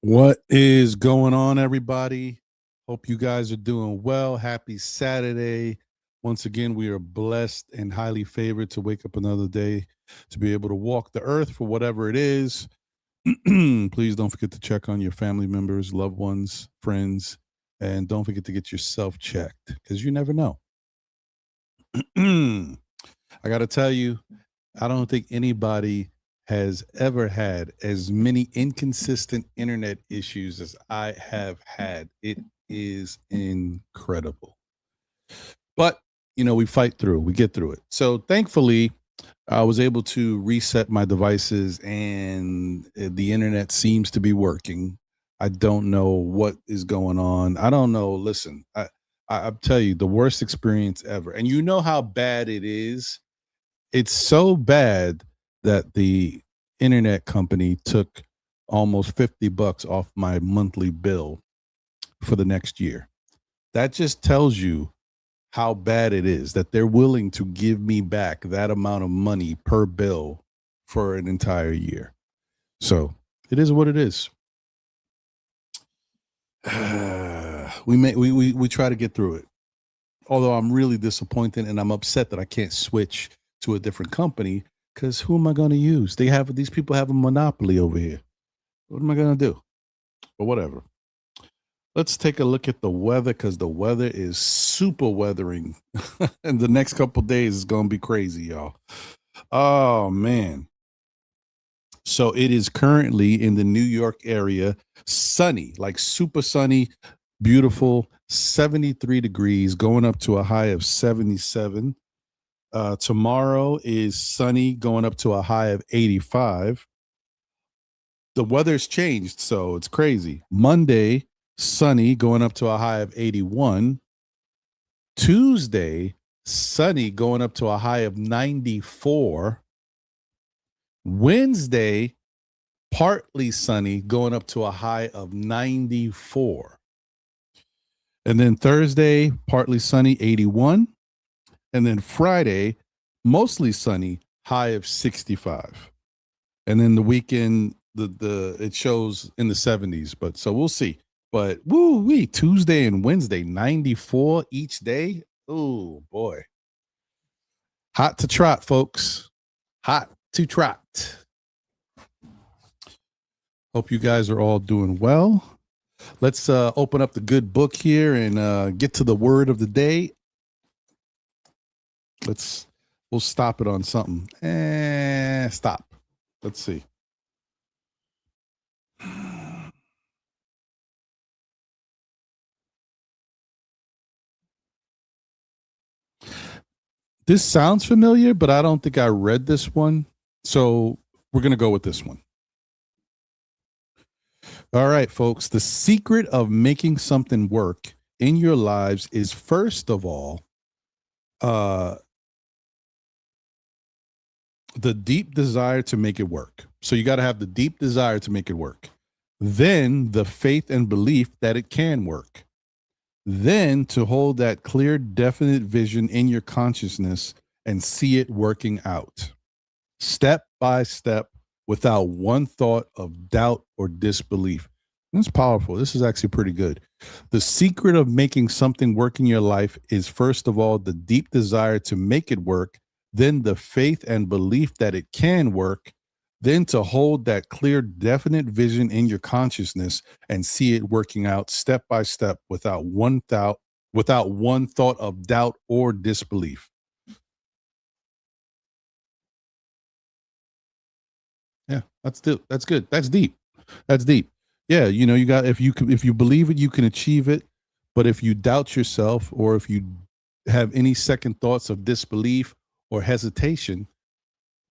What is going on, everybody? Hope you guys are doing well. Happy Saturday. Once again, we are blessed and highly favored to wake up another day to be able to walk the earth for whatever it is. Please don't forget to check on your family members, loved ones, friends, and don't forget to get yourself checked because you never know. I got to tell you, I don't think anybody has ever had as many inconsistent internet issues as I have had. It is incredible. But, we fight through, we get through it. So thankfully, I was able to reset my devices and the internet seems to be working. I don't know what is going on. I don't know. Listen, I'll tell you the worst experience ever. And you know how bad it is. It's so bad that the internet company took almost 50 bucks off my monthly bill for the next year. That just tells you how bad it is that they're willing to give me back that amount of money per bill for an entire year. So it is what it is. We try to get through it. Although I'm really disappointed and I'm upset that I can't switch to a different company because who am I going to use? These people have a monopoly over here. What am I going to do? But whatever. Let's take a look at the weather because the weather is super weathering, and the next couple days is going to be crazy, y'all. Oh man! So it is currently in the New York area, sunny, like super sunny, beautiful, 73 degrees, going up to a high of 77. Tomorrow is sunny, going up to a high of 85. The weather's changed, so it's crazy. Monday, sunny, going up to a high of 81. Tuesday, sunny, going up to a high of 94. Wednesday, partly sunny, going up to a high of 94. And then Thursday, partly sunny, 81. And then Friday, mostly sunny, high of 65. And then the weekend, it shows in the 70s, but so we'll see. But woo-wee, Tuesday and Wednesday, 94 each day. Oh boy. Hot to trot, folks. Hot to trot. Hope you guys are all doing well. Let's open up the good book here and get to the word of the day. We'll stop it on something. Stop. Let's see. This sounds familiar, but I don't think I read this one. So we're going to go with this one. All right, folks. The secret of making something work in your lives is, first of all, the deep desire to make it work. So you got to have the deep desire to make it work. Then the faith and belief that it can work. Then to hold that clear, definite vision in your consciousness and see it working out step by step without one thought of doubt or disbelief. That's powerful. This is actually pretty good. The secret of making something work in your life is, first of all, the deep desire to make it work, then the faith and belief that it can work, then to hold that clear, definite vision in your consciousness and see it working out step by step without one thought of doubt or disbelief. Yeah, that's good. That's deep. That's deep. Yeah, you got if you believe it, you can achieve it. But if you doubt yourself or if you have any second thoughts of disbelief or hesitation,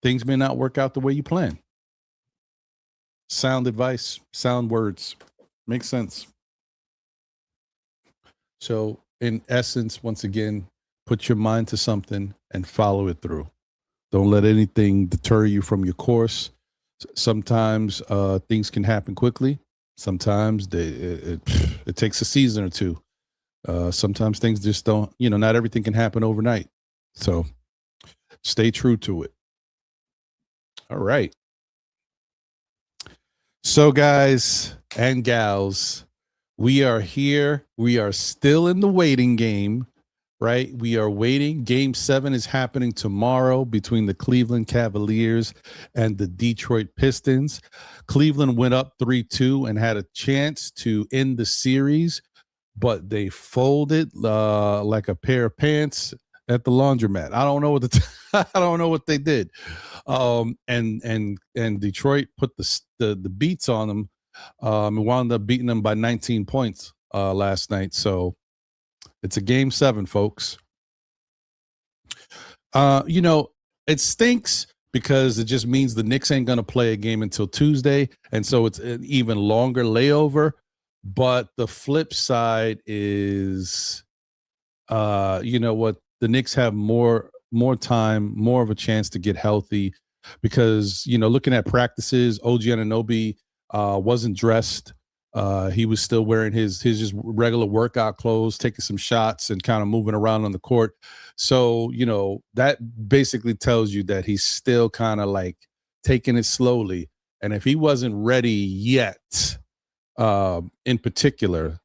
things may not work out the way you plan. Sound advice, sound words. Makes sense. So, in essence, once again, put your mind to something and follow it through. Don't let anything deter you from your course. Sometimes things can happen quickly. Sometimes it takes a season or two. Sometimes things just don't, not everything can happen overnight. So stay true to it. All right. So, guys, and gals, we are here. We are still in the waiting game, right? We are waiting. Game 7 is happening tomorrow between the Cleveland Cavaliers and the Detroit Pistons. Cleveland went up 3-2 and had a chance to end the series, but they folded like a pair of pants at the laundromat. I don't know what I don't know what they did. And Detroit put the beats on them. And wound up beating them by 19 points last night. So it's a game 7, folks. It stinks because it just means the Knicks ain't going to play a game until Tuesday. And so it's an even longer layover. But the flip side is, you know what? The Knicks have more time, more of a chance to get healthy because, looking at practices, OG Anunoby wasn't dressed. He was still wearing his just regular workout clothes, taking some shots and kind of moving around on the court. So, that basically tells you that he's still kind of like taking it slowly. And if he wasn't ready yet, in particular,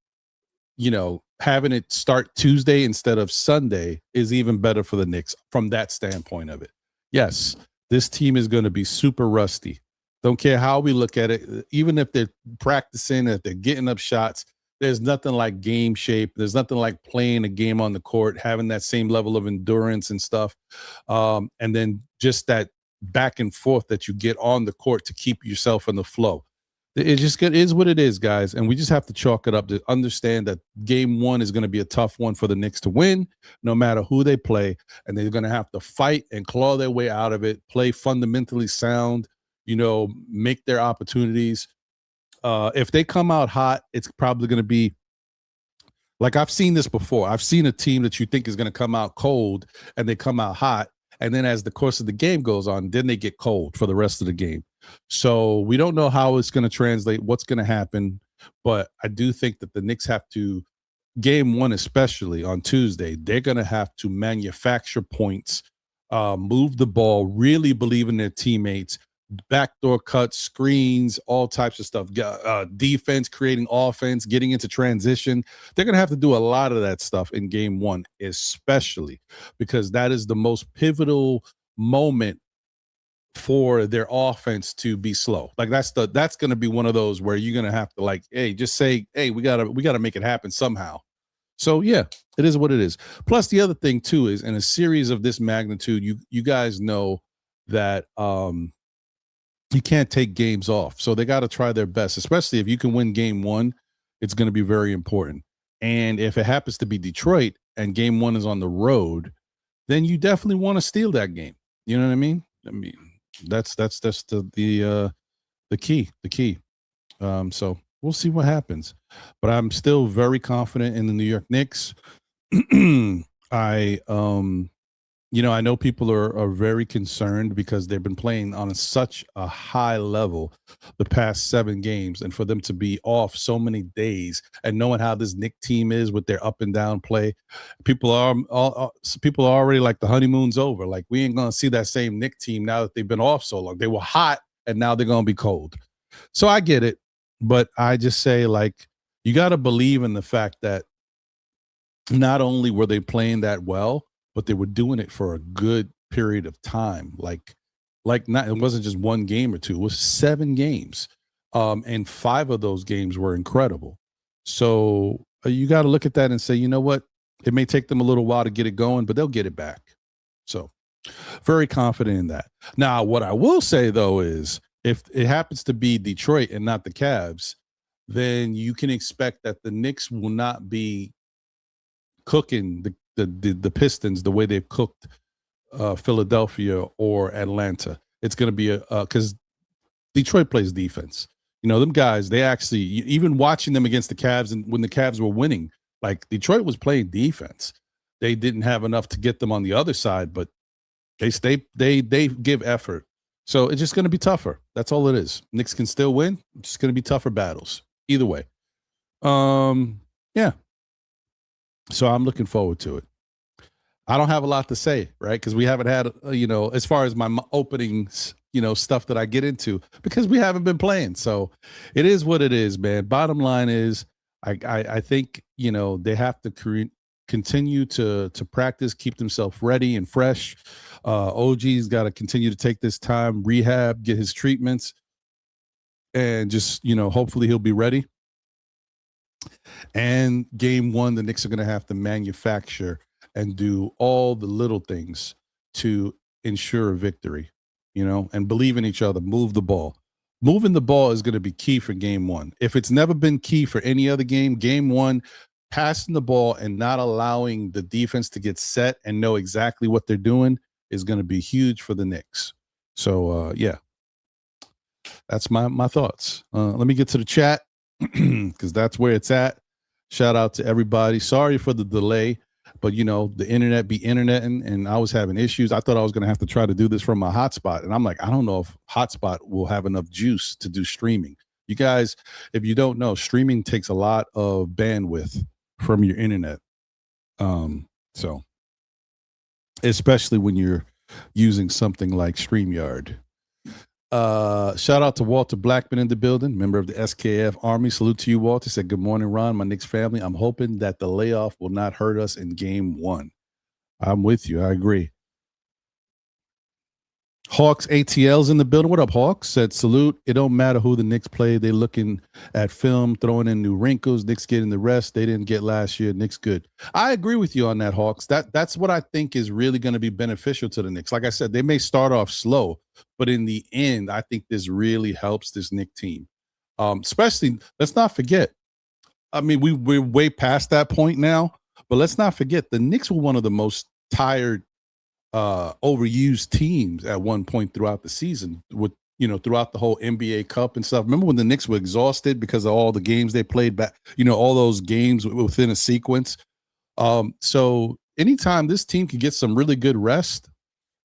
having it start Tuesday instead of Sunday is even better for the Knicks from that standpoint of it. Yes, this team is going to be super rusty. Don't care how we look at it. Even if they're practicing, if they're getting up shots, there's nothing like game shape. There's nothing like playing a game on the court, having that same level of endurance and stuff. And then just that back and forth that you get on the court to keep yourself in the flow. It just is what it is, guys. And we just have to chalk it up to understand that game 1 is going to be a tough one for the Knicks to win, no matter who they play. And they're going to have to fight and claw their way out of it, play fundamentally sound, make their opportunities. If they come out hot, it's probably going to be like I've seen this before. I've seen a team that you think is going to come out cold and they come out hot. And then as the course of the game goes on, then they get cold for the rest of the game. So we don't know how it's going to translate, what's going to happen. But I do think that the Knicks have to, game 1 especially on Tuesday, they're going to have to manufacture points, move the ball, really believe in their teammates, backdoor cuts, screens, all types of stuff, defense, creating offense, getting into transition. They're going to have to do a lot of that stuff in game 1, especially because that is the most pivotal moment for their offense to be slow. Like that's going to be one of those where you're going to have to like, hey, just say, hey, we got to make it happen somehow. So yeah, it is what it is. Plus the other thing too is in a series of this magnitude, you guys know that you can't take games off. So they got to try their best, especially if you can win game 1, it's going to be very important. And if it happens to be Detroit and game 1 is on the road, then you definitely want to steal that game. You know what I mean? That's the key. So we'll see what happens, but I'm still very confident in the New York Knicks. I know people are very concerned because they've been playing on such a high level the past 7 games, and for them to be off so many days and knowing how this Knick team is with their up and down play, people are already like the honeymoon's over. Like we ain't gonna see that same Knick team now that they've been off so long. They were hot and now they're gonna be cold. So I get it, but I just say like you got to believe in the fact that not only were they playing that well, but they were doing it for a good period of time. Like not, it wasn't just one game or two, it was 7 games. And 5 of those games were incredible. So you got to look at that and say, you know what? It may take them a little while to get it going, but they'll get it back. So very confident in that. Now, what I will say though, is if it happens to be Detroit and not the Cavs, then you can expect that the Knicks will not be cooking the Pistons the way they've cooked Philadelphia or Atlanta. It's going to be because Detroit plays defense. Them guys, they actually, even watching them against the Cavs and when the Cavs were winning, like Detroit was playing defense. They didn't have enough to get them on the other side, but they give effort. So it's just going to be tougher. That's all it is. Knicks can still win. It's just going to be tougher battles either way. Yeah. So I'm looking forward to it. I don't have a lot to say, right? Because we haven't had, as far as my opening stuff that I get into because we haven't been playing. So it is what it is, man. Bottom line is, I think they have to continue to practice, keep themselves ready and fresh. OG's got to continue to take this time, rehab, get his treatments, and just hopefully he'll be ready. And game one, the Knicks are going to have to manufacture and do all the little things to ensure a victory, and believe in each other, move the ball. Moving the ball is going to be key for game one. If it's never been key for any other game one, passing the ball and not allowing the defense to get set and know exactly what they're doing is going to be huge for the Knicks. So, yeah, that's my thoughts. Let me get to the chat because that's where it's at. Shout out to everybody. Sorry for the delay, but the internet be interneting, and I was having issues. I thought I was going to have to try to do this from my hotspot, and I'm like, I don't know if hotspot will have enough juice to do streaming. You guys, if you don't know, streaming takes a lot of bandwidth from your internet. So especially when you're using something like StreamYard. Shout out to Walter Blackman in the building, member of the SKF Army. Salute to you, Walter. Said, good morning, Ron, my Knicks family. I'm hoping that the layoff will not hurt us in game one. I'm with you. I agree. Hawks ATL's in the building. What up, Hawks? Said, salute. It don't matter who the Knicks play. They looking at film, throwing in new wrinkles. Knicks getting the rest they didn't get last year. Knicks good. I agree with you on that, Hawks. That's what I think is really going to be beneficial to the Knicks. Like I said, they may start off slow, but in the end, I think this really helps this Knicks team. Especially, let's not forget. I mean, we're way past that point now, but let's not forget the Knicks were one of the most tired, overused teams at one point throughout the season with, throughout the whole NBA Cup and stuff. Remember when the Knicks were exhausted because of all the games they played back, all those games within a sequence. So anytime this team can get some really good rest,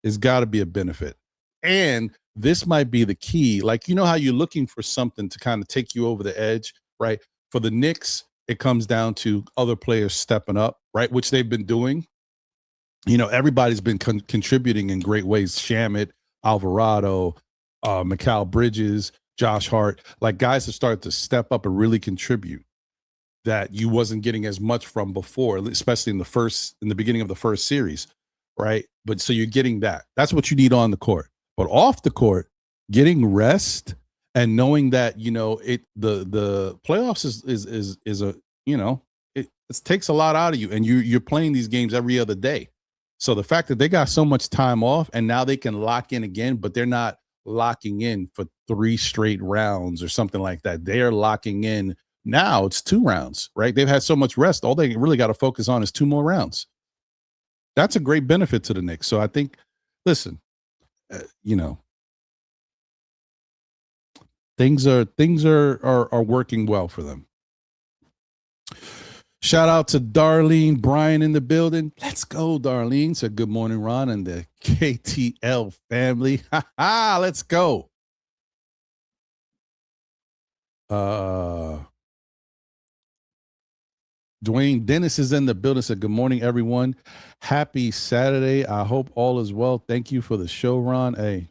it's got to be a benefit. And this might be the key. Like, how you're looking for something to kind of take you over the edge, right? For the Knicks, it comes down to other players stepping up, right? Which they've been doing. Everybody's been contributing in great ways. Shamet, Alvarado, Mikal Bridges, Josh Hart, like guys have started to step up and really contribute that you wasn't getting as much from before, especially in the beginning of the first series, right? But so you're getting that. That's what you need on the court. But off the court, getting rest and knowing that the playoffs is a it takes a lot out of you, and you're playing these games every other day. So the fact that they got so much time off and now they can lock in again, but they're not locking in for 3 straight rounds or something like that. They're locking in now. It's 2 rounds, right? They've had so much rest. All they really got to focus on is 2 more rounds. That's a great benefit to the Knicks. So I think, listen, things are working well for them. Shout out to Darlene Bryan in the building. Let's go, Darlene. Said, good morning, Ron, and the KTL family. Let's go. Dwayne Dennis is in the building. Said, good morning, everyone. Happy Saturday. I hope all is well. Thank you for the show, Ron. Hey,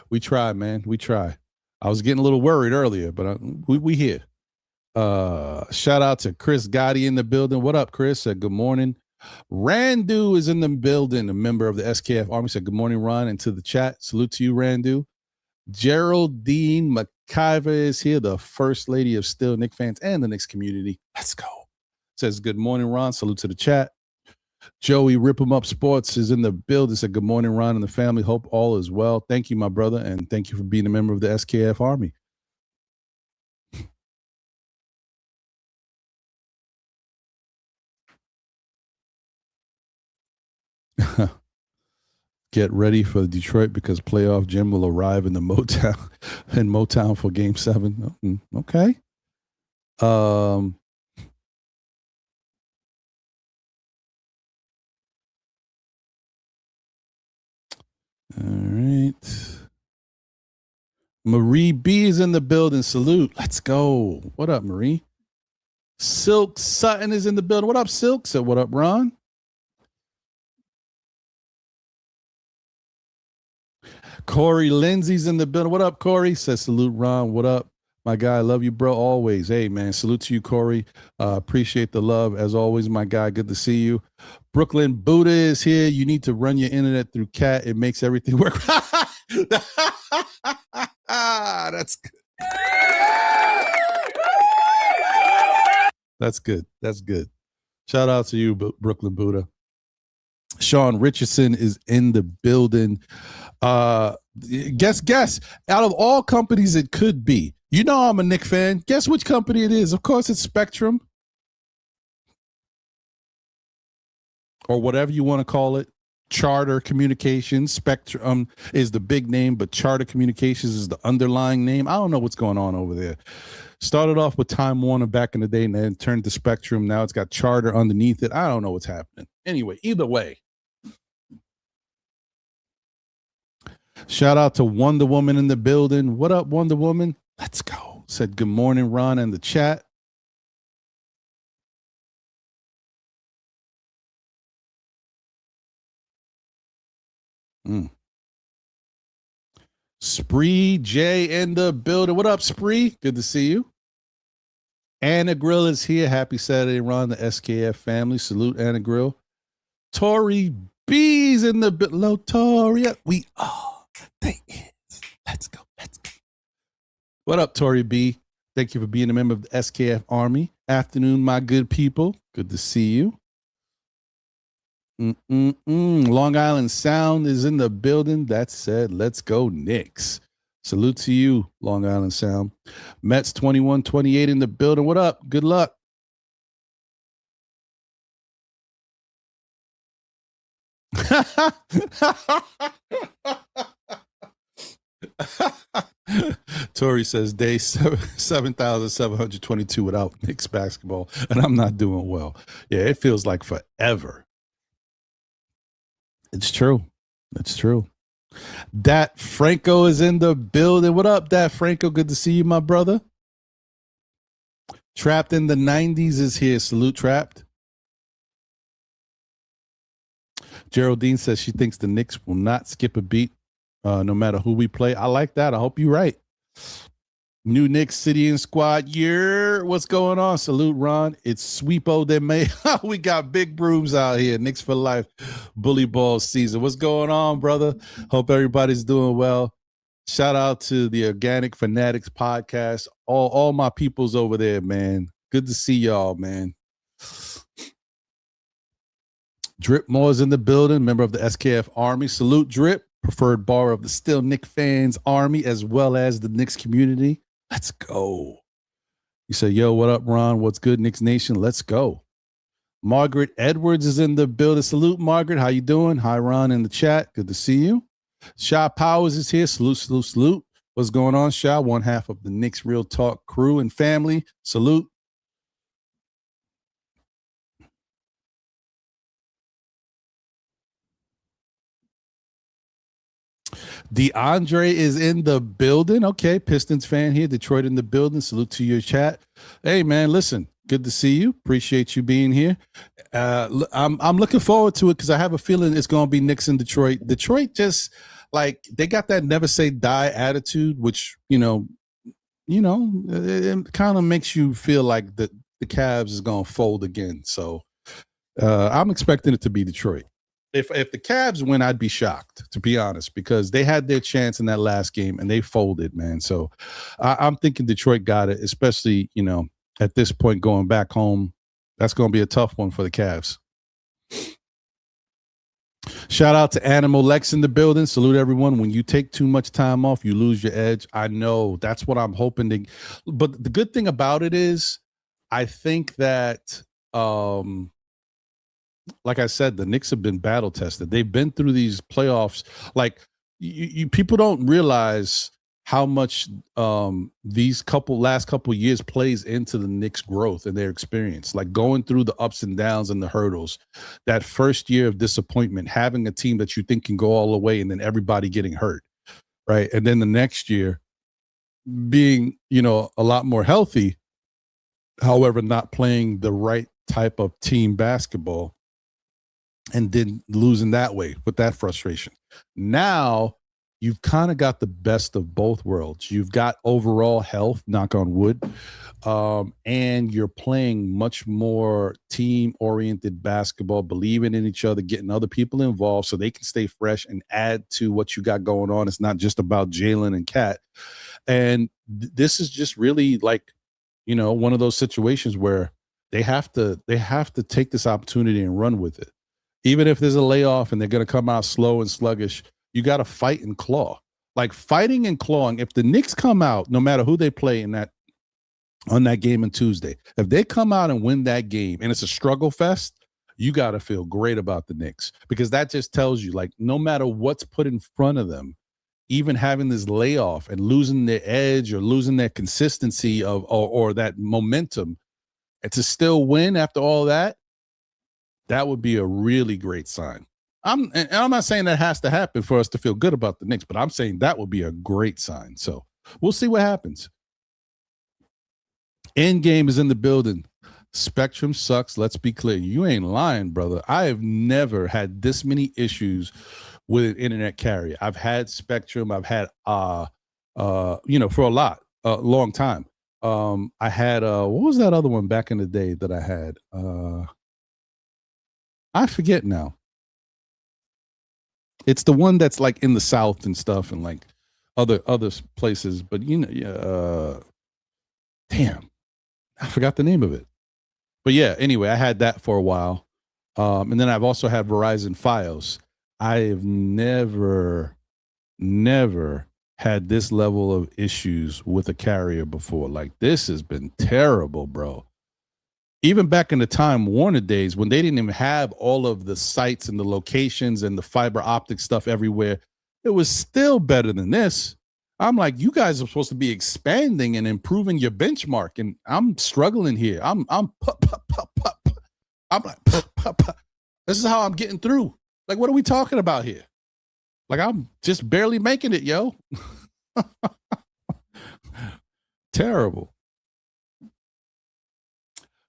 we try, man. We try. I was getting a little worried earlier, but we here. Shout out to Chris Gotti in the building. What up, Chris? Said, good morning. Randu is in the building, a member of the SKF Army. Said, good morning, Ron. And to the chat, salute to you, Randu. Geraldine McIver is here, the first lady of Still Knicks fans and the Knicks community. Let's go. Says, good morning, Ron. Salute to the chat. Joey Rip 'em Up Sports is in the building. Said, good morning, Ron and the family. Hope all is well. Thank you, my brother, and thank you for being a member of the SKF Army. Get ready for Detroit because playoff Jim will arrive in the Motown for Game 7. Okay. All right. Marie B is in the building. Salute. Let's go. What up, Marie? Silk Sutton is in the building. What up, Silk? So what up, Ron? Corey Lindsay's in the building. What up, Corey? Says salute, Ron. What up, my guy? Love you, bro. Always. Hey, man. Salute to you, Corey. Appreciate the love as always, my guy. Good to see you. Brooklyn Buddha is here. You need to run your internet through Cat. It makes everything work. That's good. That's good. That's good. Shout out to you, Brooklyn Buddha. Sean Richardson is in the building. Guess. Out of all companies it could be, you know I'm a Knicks fan. Guess which company it is? Of course, it's Spectrum. Or whatever you want to call it. Charter Communications. Spectrum is the big name, but Charter Communications is the underlying name. I don't know what's going on over there. Started off with Time Warner back in the day and then turned to Spectrum. Now it's got Charter underneath it. I don't know what's happening. Anyway, either way. Shout out to Wonder Woman in the building. What up, Wonder Woman? Let's go. Said good morning, Ron, in the chat. Spree J in the building. What up, Spree? Good to see you. Anna Grill is here. Happy Saturday, Ron, the SKF family. Salute, Anna Grill. Tori B's in the building. Lotoria. We are the is. Let's go. Let's go. What up, Tori B? Thank you for being a member of the SKF Army. Afternoon, my good people. Good to see you. Long Island Sound is in the building. That said, let's go Knicks. Salute to you, Long Island Sound. Mets 21-28 in the building. What up? Good luck. Tori says day 7,722 without Knicks basketball, and I'm not doing well. Yeah, it feels like forever. It's true. It's true. Dat Franco is in the building. What up, Dat Franco? Good to see you, my brother. Trapped in the 90s is here. Salute, Trapped. Geraldine says she thinks the Knicks will not skip a beat no matter who we play. I like that. I hope you're right. New Knicks City and Squad. Yeah, what's going on? Salute, Ron. It's Sweepo de May. We got big brooms out here. Knicks for life. Bully ball season. What's going on, brother? Hope everybody's doing well. Shout out to the Organic Fanatics podcast. All my peoples over there, man. Good to see y'all, man. Drip Moore's in the building, member of the SKF Army. Salute, Drip. Preferred bar of the Still Knick Fans Army, as well as the Knicks community. Let's go. You say, yo, what up, Ron? What's good, Knicks Nation? Let's go. Margaret Edwards is in the building. Salute, Margaret. How you doing? Hi, Ron, in the chat. Good to see you. Sha Powers is here. Salute, salute, salute. What's going on, Sha? One half of the Knicks Real Talk crew and family. Salute. DeAndre is in the building. Okay, Pistons fan here. Detroit in the building. Salute to your chat. Hey, man, listen. Good to see you. Appreciate you being here. I'm looking forward to it because I have a feeling it's going to be Knicks in Detroit. Detroit just, like, they got that never say die attitude, which, it kind of makes you feel like the Cavs is going to fold again. So I'm expecting it to be Detroit. If the Cavs win, I'd be shocked, to be honest, because they had their chance in that last game and they folded, man. So I'm thinking Detroit got it, especially, at this point going back home. That's going to be a tough one for the Cavs. Shout out to Animal Lex in the building. Salute everyone. When you take too much time off, you lose your edge. I know. That's what I'm hoping to. But the good thing about it is I think that like I said, the Knicks have been battle tested. They've been through these playoffs. Like you people don't realize how much these last couple years plays into the Knicks' growth and their experience. Like going through the ups and downs and the hurdles. That first year of disappointment, having a team that you think can go all the way, and then everybody getting hurt, right? And then the next year being, a lot more healthy, however, not playing the right type of team basketball. And then losing that way with that frustration. Now you've kind of got the best of both worlds. You've got overall health, knock on wood, and you're playing much more team oriented basketball, believing in each other, getting other people involved so they can stay fresh and add to what you got going on. It's not just about Jalen and Cat. And this is just really like, one of those situations where they have to take this opportunity and run with it. Even if there's a layoff and they're going to come out slow and sluggish, you got to fight and claw. Like fighting and clawing. If the Knicks come out, no matter who they play in that on that game on Tuesday, if they come out and win that game and it's a struggle fest, you got to feel great about the Knicks because that just tells you, like, no matter what's put in front of them, even having this layoff and losing their edge or losing their consistency or that momentum, and to still win after all that, that would be a really great sign. I'm not saying that has to happen for us to feel good about the Knicks, but I'm saying that would be a great sign. So we'll see what happens. End game is in the building. Spectrum sucks. Let's be clear. You ain't lying, brother. I have never had this many issues with an internet carrier. I've had Spectrum. I've had for a long time. I had what was that other one back in the day that I had? I forget now. It's the one that's like in the South and stuff and like other places, but damn, I forgot the name of it. But yeah, anyway, I had that for a while. And then I've also had Verizon Fios. I have never had this level of issues with a carrier before. Like, this has been terrible, bro. Even back in the Time Warner days when they didn't even have all of the sites and the locations and the fiber optic stuff everywhere, it was still better than this. I'm like, you guys are supposed to be expanding and improving your benchmark, and I'm struggling here. I'm I'm like, this is how I'm getting through. Like, what are we talking about here? Like, I'm just barely making it, yo. Terrible.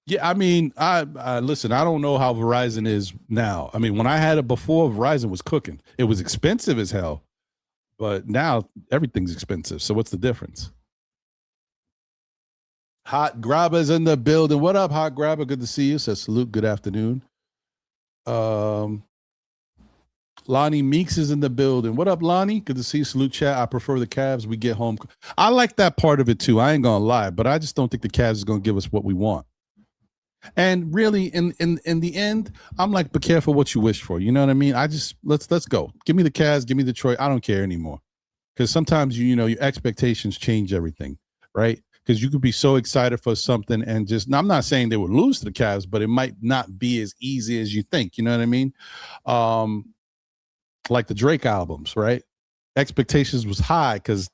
Yeah, I mean, I listen. I don't know how Verizon is now. I mean, when I had it before, Verizon was cooking. It was expensive as hell, but now everything's expensive. So what's the difference? Hot Grabber's in the building. What up, Hot Grabber? Good to see you. Says salute. Good afternoon. Um, Lonnie Meeks is in the building. What up, Lonnie? Good to see you. Salute chat. I prefer the Cavs. We get home. I like that part of it too. I ain't gonna lie, but I just don't think the Cavs is gonna give us what we want. And really, in the end, I'm like, be careful what you wish for. You know what I mean? I just let's go. Give me the Cavs. Give me Detroit. I don't care anymore. Because sometimes your expectations change everything, right? Because you could be so excited for something and just. Now, I'm not saying they would lose to the Cavs, but it might not be as easy as you think. You know what I mean? Like the Drake albums, right? Expectations was high because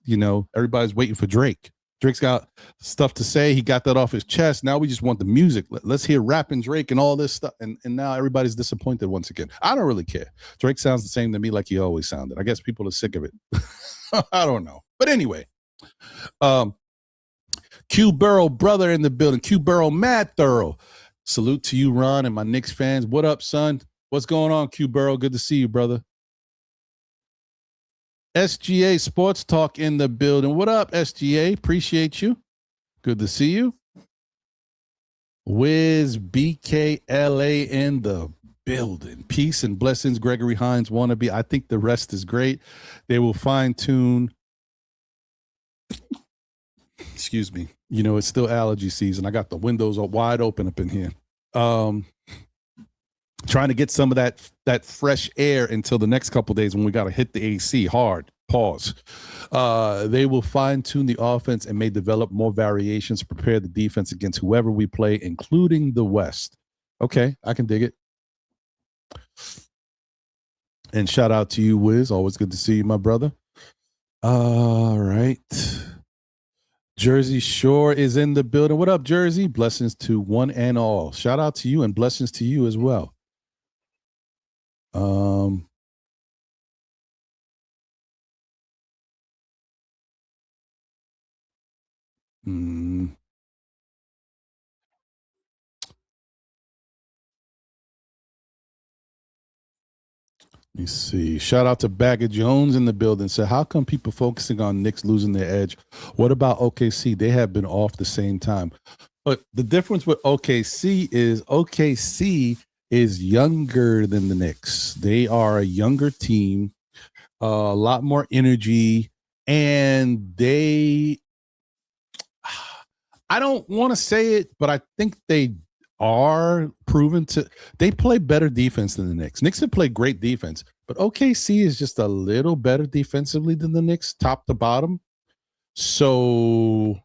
everybody's waiting for Drake. Drake's got stuff to say. He got that off his chest. Now we just want the music. Let's hear rapping Drake and all this stuff. And now everybody's disappointed once again. I don't really care. Drake sounds the same to me like he always sounded. I guess people are sick of it. I don't know. But anyway, Q Burrow brother in the building. Q Burrow mad thorough. Salute to you, Ron, and my Knicks fans. What up, son? What's going on, Q Burrow? Good to see you, brother. SGA Sports Talk in the building. What up, SGA? Appreciate you. Good to see you. Wiz BKLA in the building. Peace and blessings, Gregory Hines wannabe. I think the rest is great. They will fine tune. Excuse me. It's still allergy season. I got the windows wide open up in here. Trying to get some of that fresh air until the next couple of days when we got to hit the AC hard. Pause. They will fine tune the offense and may develop more variations to prepare the defense against whoever we play, including the West. Okay, I can dig it. And shout out to you, Wiz. Always good to see you, my brother. All right. Jersey Shore is in the building. What up, Jersey? Blessings to one and all. Shout out to you and blessings to you as well. Let me see. Shout out to Bagger Jones in the building. Said, how come people focusing on Knicks losing their edge? What about OKC? They have been off the same time. But the difference with OKC is younger than the Knicks. They are a younger team, a lot more energy, and I don't want to say it, but I think they are proven to. They play better defense than the Knicks. Knicks have played great defense, but OKC is just a little better defensively than the Knicks, top to bottom. So,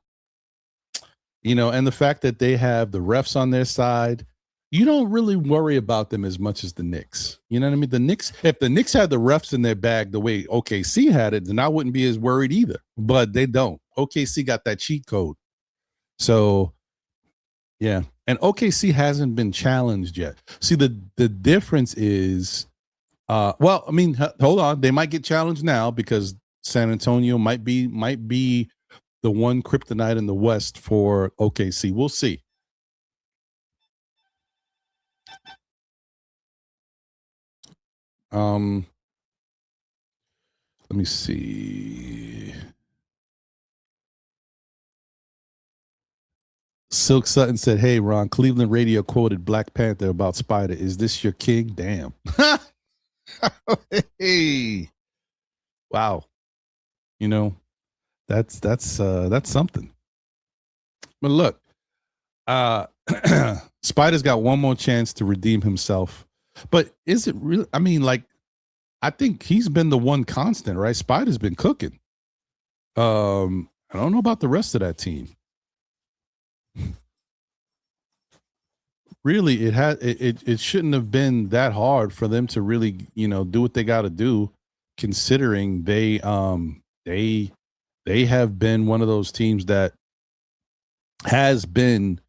and the fact that they have the refs on their side, you don't really worry about them as much as the Knicks. You know what I mean? The Knicks, if the Knicks had the refs in their bag the way OKC had it, then I wouldn't be as worried either. But they don't. OKC got that cheat code. So, yeah. And OKC hasn't been challenged yet. See, the difference is, hold on. They might get challenged now because San Antonio might be the one kryptonite in the West for OKC. We'll see. Let me see. Silk Sutton said, hey, Ron, Cleveland radio quoted Black Panther about Spider. Is this your king? Damn. Hey. Wow. That's something. But look, Spider's got one more chance to redeem himself. But is it really? I mean, I think he's been the one constant, right? Spider's been cooking. I don't know about the rest of that team. Really, it shouldn't have been that hard for them to really, do what they got to do, considering they have been one of those teams that has been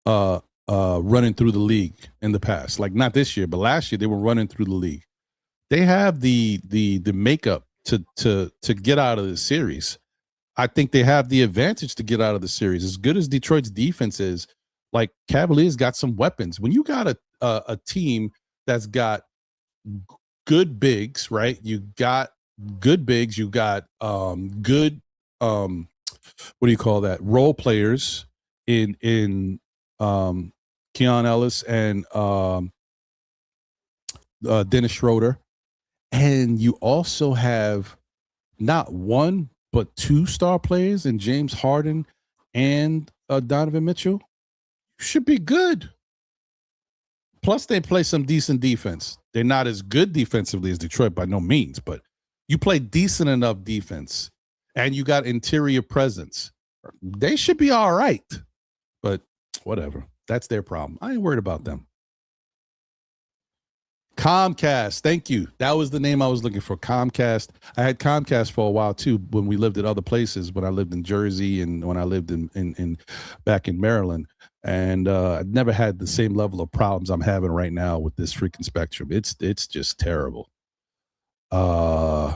running through the league in the past. Like not this year, but last year they were running through the league. They have the makeup to get out of the series. I think they have the advantage to get out of the series. As good as Detroit's defense is, like Cavaliers got some weapons. When you got a team that's got good bigs, right? You got good bigs. You got good what do you call that? Role players in Keon Ellis and Dennis Schroeder, and you also have not one but two star players in James Harden and Donovan Mitchell. Should be good. Plus, they play some decent defense. They're not as good defensively as Detroit by no means, but you play decent enough defense, and you got interior presence. They should be all right. But whatever. That's their problem. I ain't worried about them. Comcast. Thank you. That was the name I was looking for. Comcast. I had Comcast for a while too when we lived at other places, when I lived in Jersey and when I lived in back in Maryland. And I never had the same level of problems I'm having right now with this freaking Spectrum. It's just terrible. And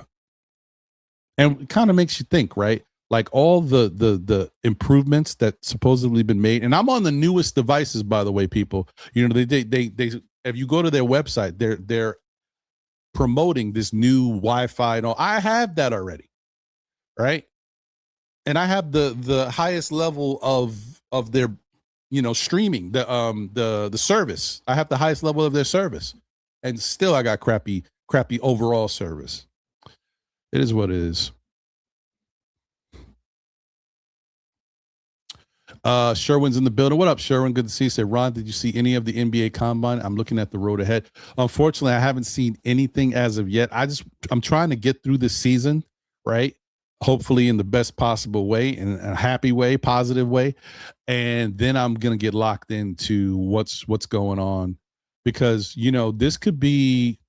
it kind of makes you think, right? Like all the improvements that supposedly been made, and I'm on the newest devices, by the way, people. They if you go to their website, they're promoting this new Wi-Fi and all. I have that already, right? And I have the highest level of their streaming, the service. I have the highest level of their service, and still I got crappy overall service. It is what it is. Sherwin's in the building. What up, Sherwin? Good to see you. Said, Ron, did you see any of the NBA Combine? I'm looking at the road ahead. Unfortunately, I haven't seen anything as of yet. I'm trying to get through this season, right? Hopefully in the best possible way, in a happy way, positive way. And then I'm going to get locked into what's going on, because, this could be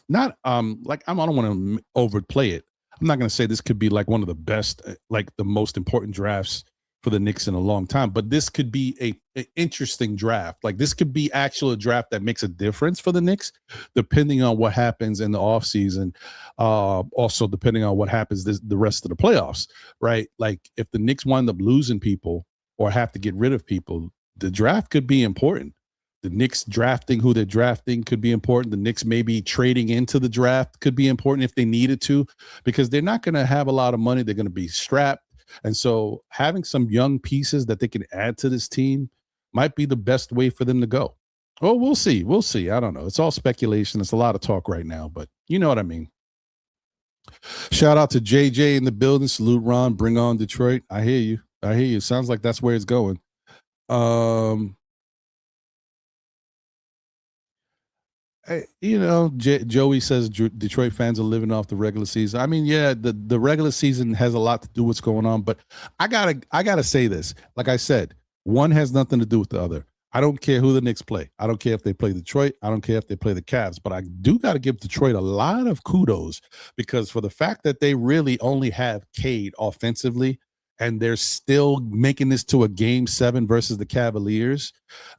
not I don't want to overplay it. I'm not going to say this could be like one of the best, like the most important drafts for the Knicks in a long time, but this could be a interesting draft. Like this could be actually a draft that makes a difference for the Knicks, depending on what happens in the offseason. Also, depending on what happens the rest of the playoffs, right? Like if the Knicks wind up losing people or have to get rid of people, the draft could be important. The Knicks drafting who they're drafting could be important. The Knicks maybe trading into the draft could be important if they needed to, because they're not going to have a lot of money. They're going to be strapped. And so having some young pieces that they can add to this team might be the best way for them to go. Oh, we'll see. We'll see. I don't know. It's all speculation. It's a lot of talk right now, but you know what I mean. Shout out to JJ in the building. Salute Ron. Bring on Detroit. I hear you. I hear you. Sounds like that's where it's going. Joey says Detroit fans are living off the regular season. I mean, yeah, the regular season has a lot to do with what's going on, but I gotta say this. Like I said, one has nothing to do with the other. I don't care who the Knicks play. I don't care if they play Detroit. I don't care if they play the Cavs. But I do got to give Detroit a lot of kudos, because for the fact that they really only have Cade offensively, and they're still making this to a game 7 versus the Cavaliers.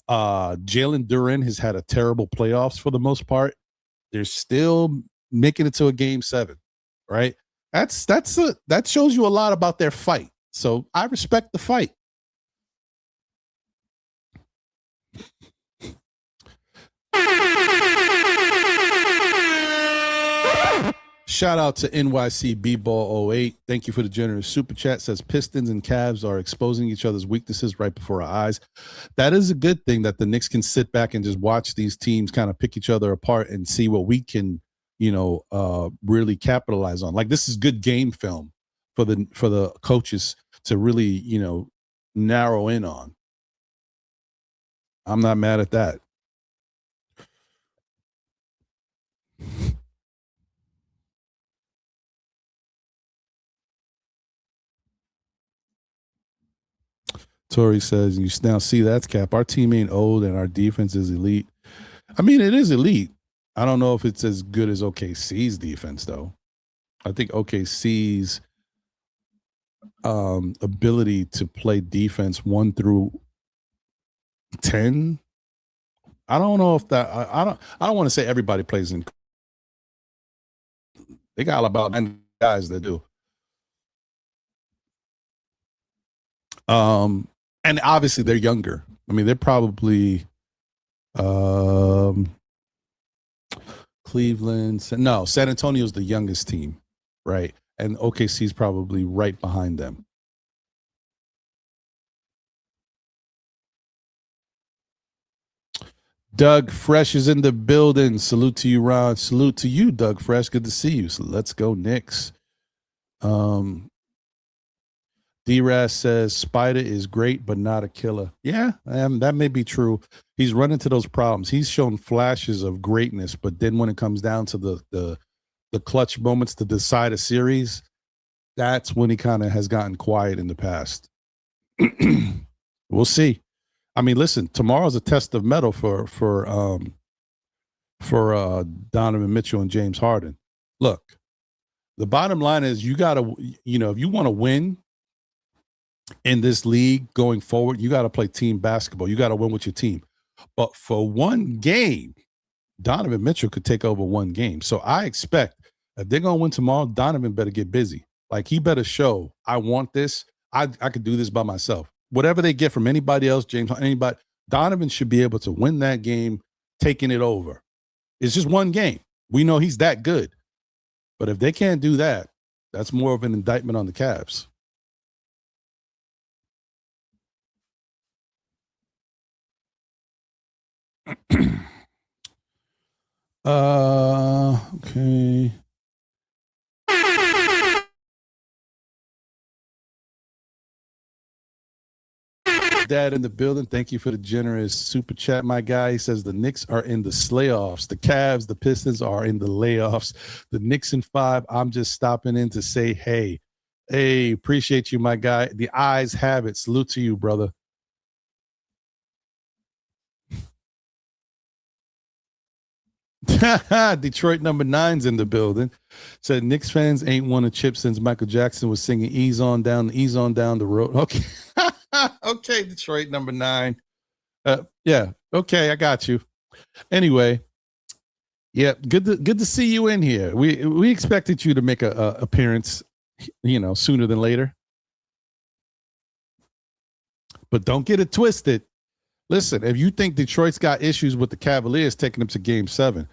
Jalen Duren has had a terrible playoffs for the most part. They're still making it to a game 7, right? That shows you a lot about their fight. So I respect the fight. Shout out to NYC B-Ball 08. Thank you for the generous super chat. Says Pistons and Cavs are exposing each other's weaknesses right before our eyes. That is a good thing, that the Knicks can sit back and just watch these teams kind of pick each other apart and see what we can, really capitalize on. Like, this is good game film for the coaches to really, narrow in on. I'm not mad at that. Tori says, you now see that's cap. Our team ain't old and our defense is elite. I mean, it is elite. I don't know if it's as good as OKC's defense, though. I think OKC's ability to play defense 1 through 10. I don't know if that. I don't want to say everybody plays in. They got about 9 guys that do. And obviously they're younger. I mean, they're probably Cleveland. No, San Antonio's the youngest team, right? And OKC's probably right behind them. Doug Fresh is in the building. Salute to you, Ron. Salute to you, Doug Fresh. Good to see you. So let's go, Knicks. D-Raz says Spider is great, but not a killer. Yeah, that may be true. He's run into those problems. He's shown flashes of greatness, but then when it comes down to the clutch moments to decide a series, that's when he kind of has gotten quiet in the past. We'll see. I mean, listen, tomorrow's a test of metal for Donovan Mitchell and James Harden. Look, the bottom line is you got to, if you want to win in this league going forward, you got to play team basketball. You got to win with your team. But for one game, Donovan Mitchell could take over one game. So I expect if they're going to win tomorrow, Donovan better get busy. Like, he better show, I want this. I could do this by myself. Whatever they get from anybody else, James, anybody, Donovan should be able to win that game, taking it over. It's just one game. We know he's that good. But if they can't do that, that's more of an indictment on the Cavs. Okay. Dad in the building. Thank you for the generous super chat, my guy. He says the Knicks are in the slayoffs. The Cavs, the Pistons are in the layoffs. The Knicks in 5. I'm just stopping in to say, hey, appreciate you, my guy. The eyes have it. Salute to you, brother. Detroit number 9's in the building. Said Knicks fans ain't won a chip since Michael Jackson was singing ease on down the road. Okay. Okay, Detroit number 9. Yeah. Okay, I got you. Anyway, yeah, good to see you in here. We expected you to make a appearance, sooner than later. But don't get it twisted. Listen, if you think Detroit's got issues with the Cavaliers taking them to Game 7,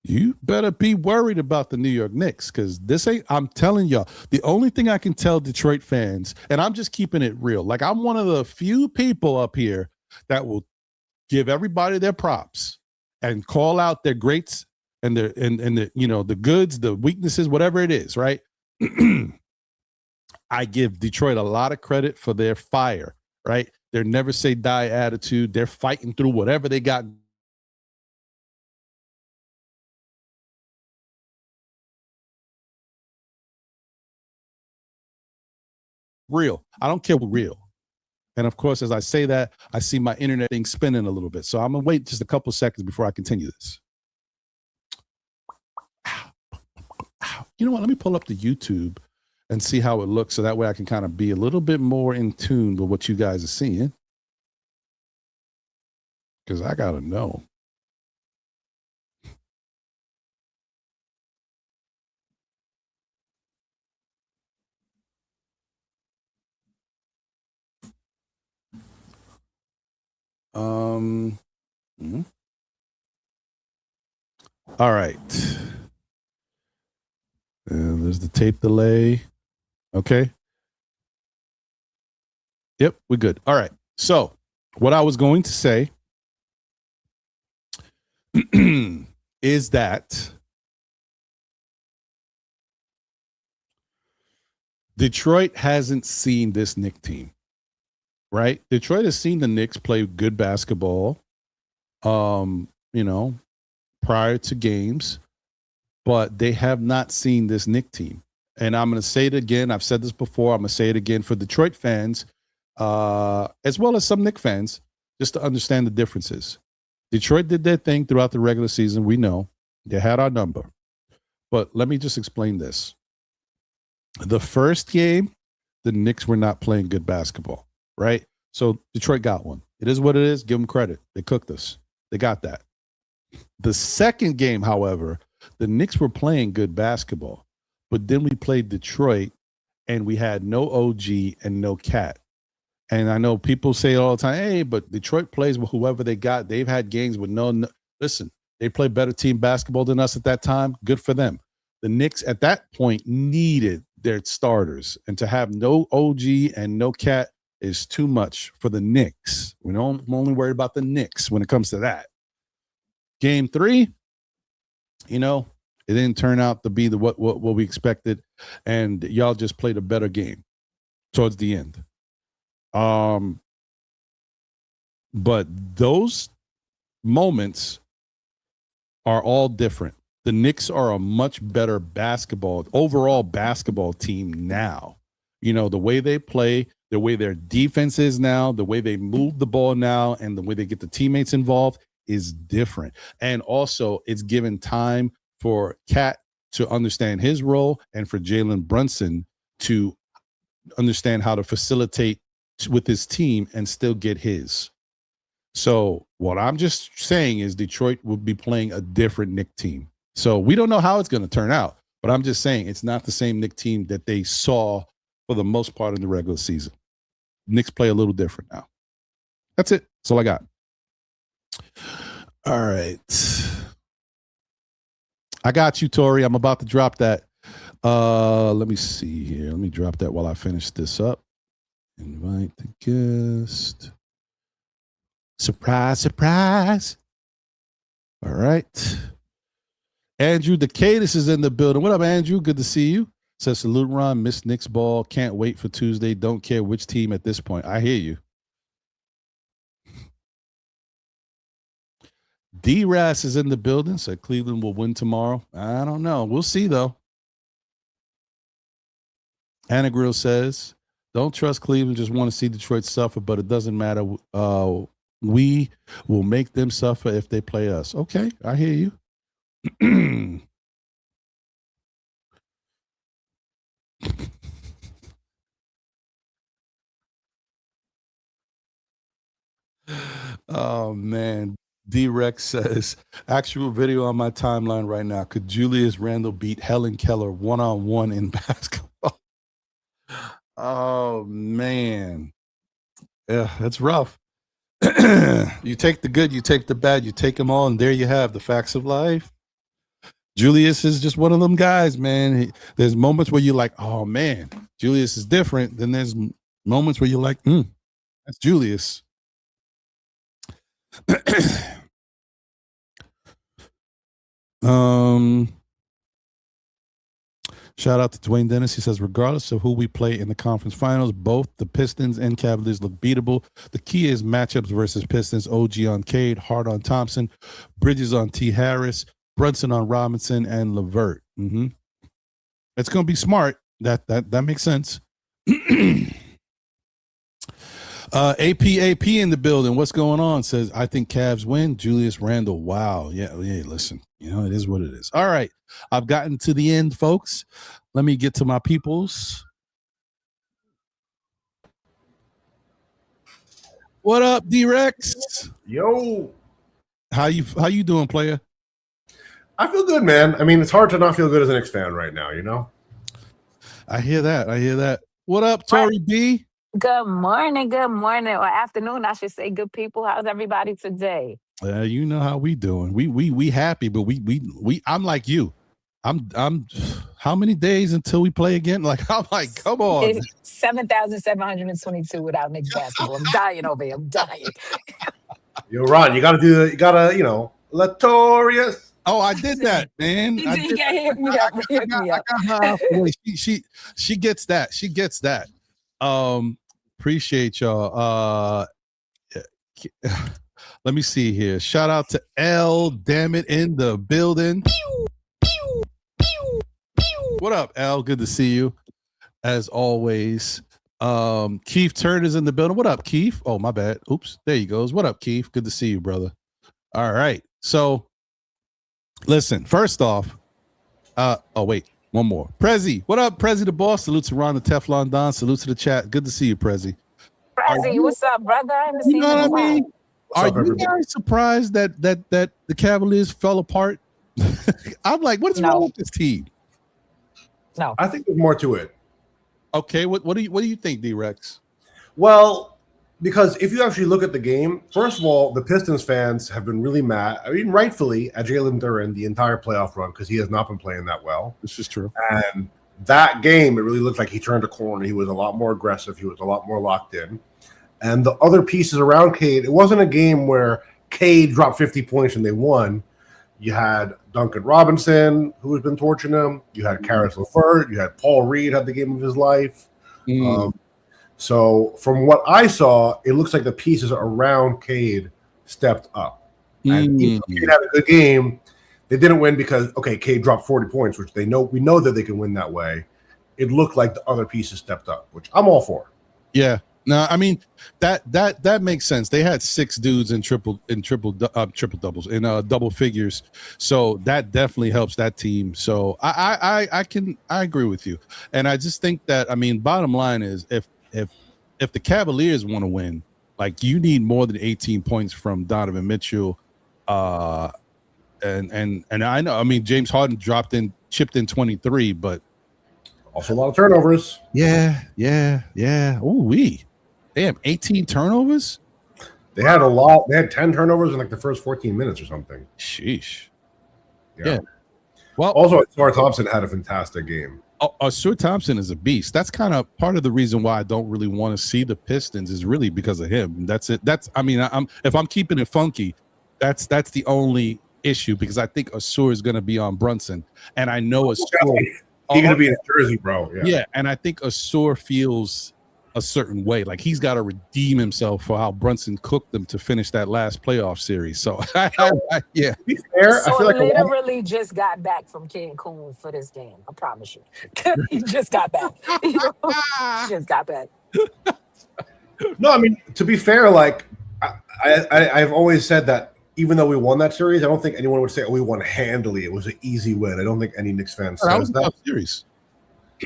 you better be worried about the New York Knicks, because this ain't, I'm telling y'all, the only thing I can tell Detroit fans, and I'm just keeping it real, like I'm one of the few people up here that will give everybody their props and call out their greats and their and the, you know, the goods, the weaknesses, whatever it is, right? I give Detroit a lot of credit for their fire, right? Their never say die attitude. They're fighting through whatever they got. Real. I don't care what real. And of course, as I say that, I see my internet thing spinning a little bit. So I'm going to wait just a couple seconds before I continue this. You know what? Let me pull up the YouTube and see how it looks, so that way I can kind of be a little bit more in tune with what you guys are seeing. Because I got to know. All right. And there's the tape delay. Okay. Yep, we're good. All right. So, what I was going to say is that Detroit hasn't seen this Knicks team, right? Detroit has seen the Knicks play good basketball, you know, prior to games, but they have not seen this Knicks team. And I'm going to say it again. I've said this before. I'm going to say it again for Detroit fans, as well as some Knicks fans, just to understand the differences. Detroit did their thing throughout the regular season. We know they had our number. But let me just explain this. The first game, the Knicks were not playing good basketball, right? So Detroit got one. It is what it is. Give them credit. They cooked us. They got that. The second game, however, the Knicks were playing good basketball. But then we played Detroit, and we had no OG and no Cat. And I know people say all the time, hey, but Detroit plays with whoever they got. They've had games with no. Listen, they play better team basketball than us at that time. Good for them. The Knicks at that point needed their starters. And to have no OG and no Cat is too much for the Knicks. We're only worried about the Knicks when it comes to that. Game 3, you know, it didn't turn out to be what we expected. And y'all just played a better game towards the end. But those moments are all different. The Knicks are a much better overall basketball team now. You know, the way they play, the way their defense is now, the way they move the ball now, and the way they get the teammates involved is different. And also, it's given time for Cat to understand his role and for Jalen Brunson to understand how to facilitate with his team and still get his. So what I'm just saying is Detroit will be playing a different Knicks team. So we don't know how it's going to turn out, but I'm just saying it's not the same Knicks team that they saw for the most part in the regular season. Knicks play a little different now. That's it. That's all I got. All right. I got you, Tori. I'm about to drop that. Let me see here. Let me drop that while I finish this up. Invite the guest. Surprise, surprise. All right. Andrew Decatus is in the building. What up, Andrew? Good to see you. Says, salute, Ron. Miss Knicks ball. Can't wait for Tuesday. Don't care which team at this point. I hear you. D-Ras is in the building. Said Cleveland will win tomorrow. I don't know. We'll see, though. Anna Grill says, don't trust Cleveland. Just want to see Detroit suffer, but it doesn't matter. We will make them suffer if they play us. Okay, I hear you. Oh, man. D-Rex says, actual video on my timeline right now. Could Julius Randle beat Helen Keller one-on-one in basketball? Oh, man. Yeah, that's rough. You take the good, you take the bad, you take them all, and there you have the facts of life. Julius is just one of them guys, man. There's moments where you're like, oh man, Julius is different. Then there's moments where you're like, that's Julius. Shout out to Dwayne Dennis. He says, regardless of who we play in the conference finals, both the Pistons and Cavaliers look beatable. The key is matchups versus Pistons. OG on Cade, Hart on Thompson, Bridges on T. Harris, Brunson on Robinson, and LeVert. It's going to be smart. That makes sense. AP in the building. What's going on? Says, I think Cavs win. Julius Randle. Wow. Yeah. Listen, it is what it is. All right. I've gotten to the end, folks. Let me get to my peoples. What up, D-Rex? Yo. How you doing, player? I feel good, man. I mean, it's hard to not feel good as a Knicks fan right now, I hear that. What up, Tori B? Good morning, or afternoon, I should say. Good people, how's everybody today? You know how we doing. We happy, but we I'm like you. I'm how many days until we play again? Like, I'm like, come on. 7,722 without Knicks basketball. I'm dying over here. I'm dying. Yo, Ron, you gotta Latorius. Oh, I did that, man. You gotta hit me up. She gets that. She gets that. Appreciate y'all. Let me see here. Shout out to L, damn it, in the building. What up, L? Good to see you, as always. Keith Turner's in the building. What up, Keith? Oh, my bad. Oops, there he goes. What up, Keith? Good to see you, brother. All right. So, listen, first off, wait. One more. Prezi. What up, Prezi the boss? Salute to Ron the Teflon Don. Salute to the chat. Good to see you, Prezi. Prezi, what's up, brother? I haven't seen you in a while. Are you guys surprised that the Cavaliers fell apart? I'm like, what is wrong with this team? No. I think there's more to it. Okay, what do you think, D-Rex? Well, because if you actually look at the game, first of all, the Pistons fans have been really mad, I mean, rightfully, at Jalen Duren the entire playoff run because he has not been playing that well. This is true. And that game, it really looked like he turned a corner. He was a lot more aggressive. He was a lot more locked in. And the other pieces around Cade, it wasn't a game where Cade dropped 50 points and they won. You had Duncan Robinson, who has been torching him. You had Karis LeVert. You had Paul Reed had the game of his life. So from what I saw, it looks like the pieces around Cade stepped up. And even though Cade had a good game, they didn't win because, Cade dropped 40 points, which we know that they can win that way. It looked like the other pieces stepped up, which I'm all for. Yeah. No, I mean that makes sense. They had 6 dudes in triple doubles in double figures, so that definitely helps that team. So I agree with you, and I just think that, I mean, bottom line is if the Cavaliers want to win, like, you need more than 18 points from Donovan Mitchell, and I know, I mean, James Harden chipped in 23, but also a lot of turnovers. Yeah. Oh, damn, 18 turnovers? They had a lot. They had 10 turnovers in like the first 14 minutes or something. Sheesh. Yeah. Well, also, Stuart Thompson had a fantastic game. Stuart Thompson is a beast. That's kind of part of the reason why I don't really want to see the Pistons, is really because of him. That's it. If I'm keeping it funky, that's the only issue, because I think Asur is going to be on Brunson, and I know Asur. He's going to be in Jersey, bro. Yeah, and I think Asur feels a certain way, like he's got to redeem himself for how Brunson cooked them to finish that last playoff series. So yeah. So I feel like literally just got back from Cancun for this game. I promise you. He just got back. Just got back. No, I mean, to be fair, like I've always said that even though we won that series, I don't think anyone would say, we won handily. It was an easy win. I don't think any Knicks fan says that. Tough series.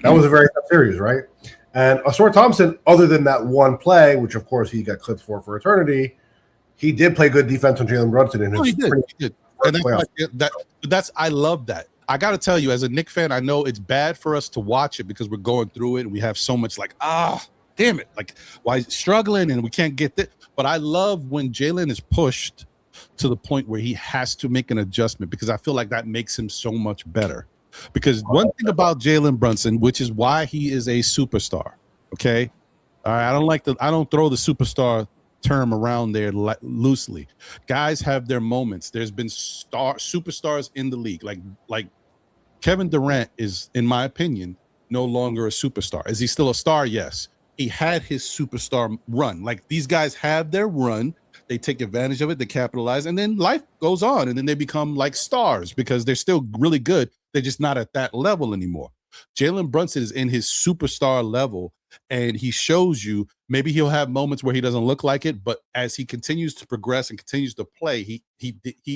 That was a very tough series, right? And Asur Thompson, other than that one play, which of course he got clipped for eternity, he did play good defense on Jalen Brunson in his. He did. And that's I love that. I got to tell you, as a Knicks fan, I know it's bad for us to watch it because we're going through it and we have so much damn it, like why is he struggling and we can't get this? But I love when Jalen is pushed to the point where he has to make an adjustment because I feel like that makes him so much better. Because one thing about Jalen Brunson, which is why he is a superstar, okay? All right, I don't throw the superstar term around there loosely. Guys have their moments. There's been superstars in the league, like Kevin Durant is, in my opinion, no longer a superstar. Is he still a star? Yes. He had his superstar run. Like these guys have their run. They take advantage of it, they capitalize, and then life goes on, and then they become like stars because they're still really good. They're just not at that level anymore. Jalen Brunson is in his superstar level, and he shows you maybe he'll have moments where he doesn't look like it, but as he continues to progress and continues to play, he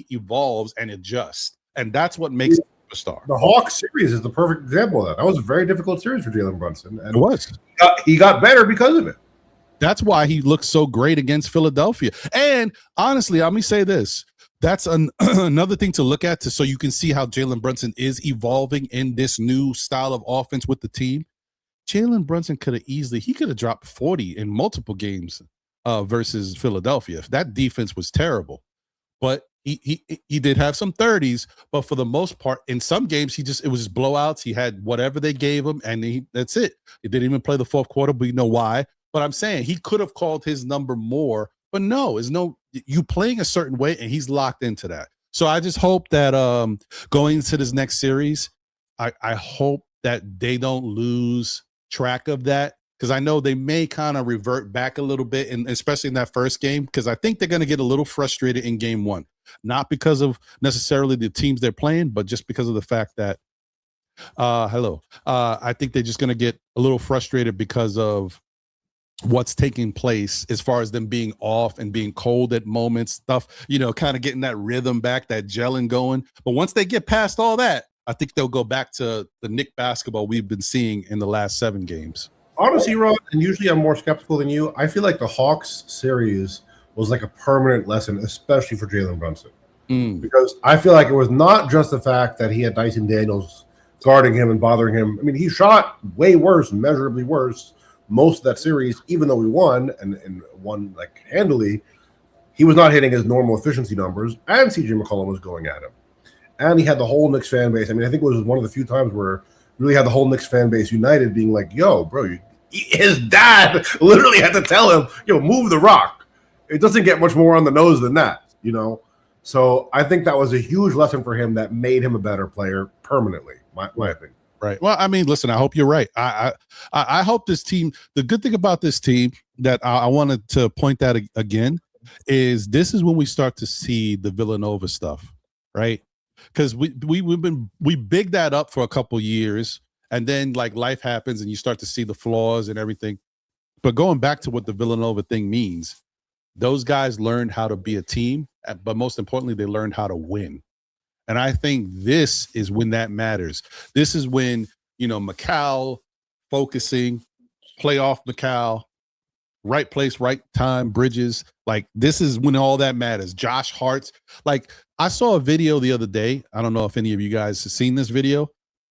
evolves and adjusts, and that's what makes him a superstar. The Hawks series is the perfect example of that. That was a very difficult series for Jalen Brunson, and it was. He got better because of it. That's why he looked so great against Philadelphia. And honestly, let me say this. That's another thing to look at so you can see how Jalen Brunson is evolving in this new style of offense with the team. Jalen Brunson could have dropped 40 in multiple games versus Philadelphia. That defense was terrible. But he did have some 30s, but for the most part, in some games, it was just blowouts. He had whatever they gave him, and that's it. He didn't even play the fourth quarter, but you know why. But I'm saying he could have called his number more, but no, you playing a certain way, and he's locked into that. So I just hope that going into this next series, I hope that they don't lose track of that, because I know they may kind of revert back a little bit, and especially in that first game, because I think they're going to get a little frustrated in game one, not because of necessarily the teams they're playing, but just because of the fact that I think they're just going to get a little frustrated because of what's taking place as far as them being off and being cold at moments, stuff, kind of getting that rhythm back, that gelling going. But once they get past all that, I think they'll go back to the Knicks basketball we've been seeing in the last 7 games. Honestly, Ron, and usually I'm more skeptical than you, I feel like the Hawks series was like a permanent lesson, especially for Jalen Brunson. Because I feel like it was not just the fact that he had Dyson Daniels guarding him and bothering him. I mean, he shot way worse, measurably worse, most of that series, even though we won and won like handily. He was not hitting his normal efficiency numbers, and CJ McCollum was going at him. And he had the whole Knicks fan base. I mean, I think it was one of the few times where really had the whole Knicks fan base united, being like, yo, bro, his dad literally had to tell him, move the rock. It doesn't get much more on the nose than that, So I think that was a huge lesson for him that made him a better player permanently, my opinion. Right. Well, I mean, listen, I hope you're right. I hope this team, the good thing about this team that I wanted to point out again is this is when we start to see the Villanova stuff, right? Because we bigged that up for a couple years, and then like life happens and you start to see the flaws and everything. But going back to what the Villanova thing means, those guys learned how to be a team, but most importantly, they learned how to win. And I think this is when that matters. This is when, Macau focusing, playoff Macau, right place, right time, Bridges. Like, this is when all that matters. Josh Hart's. Like, I saw a video the other day. I don't know if any of you guys have seen this video,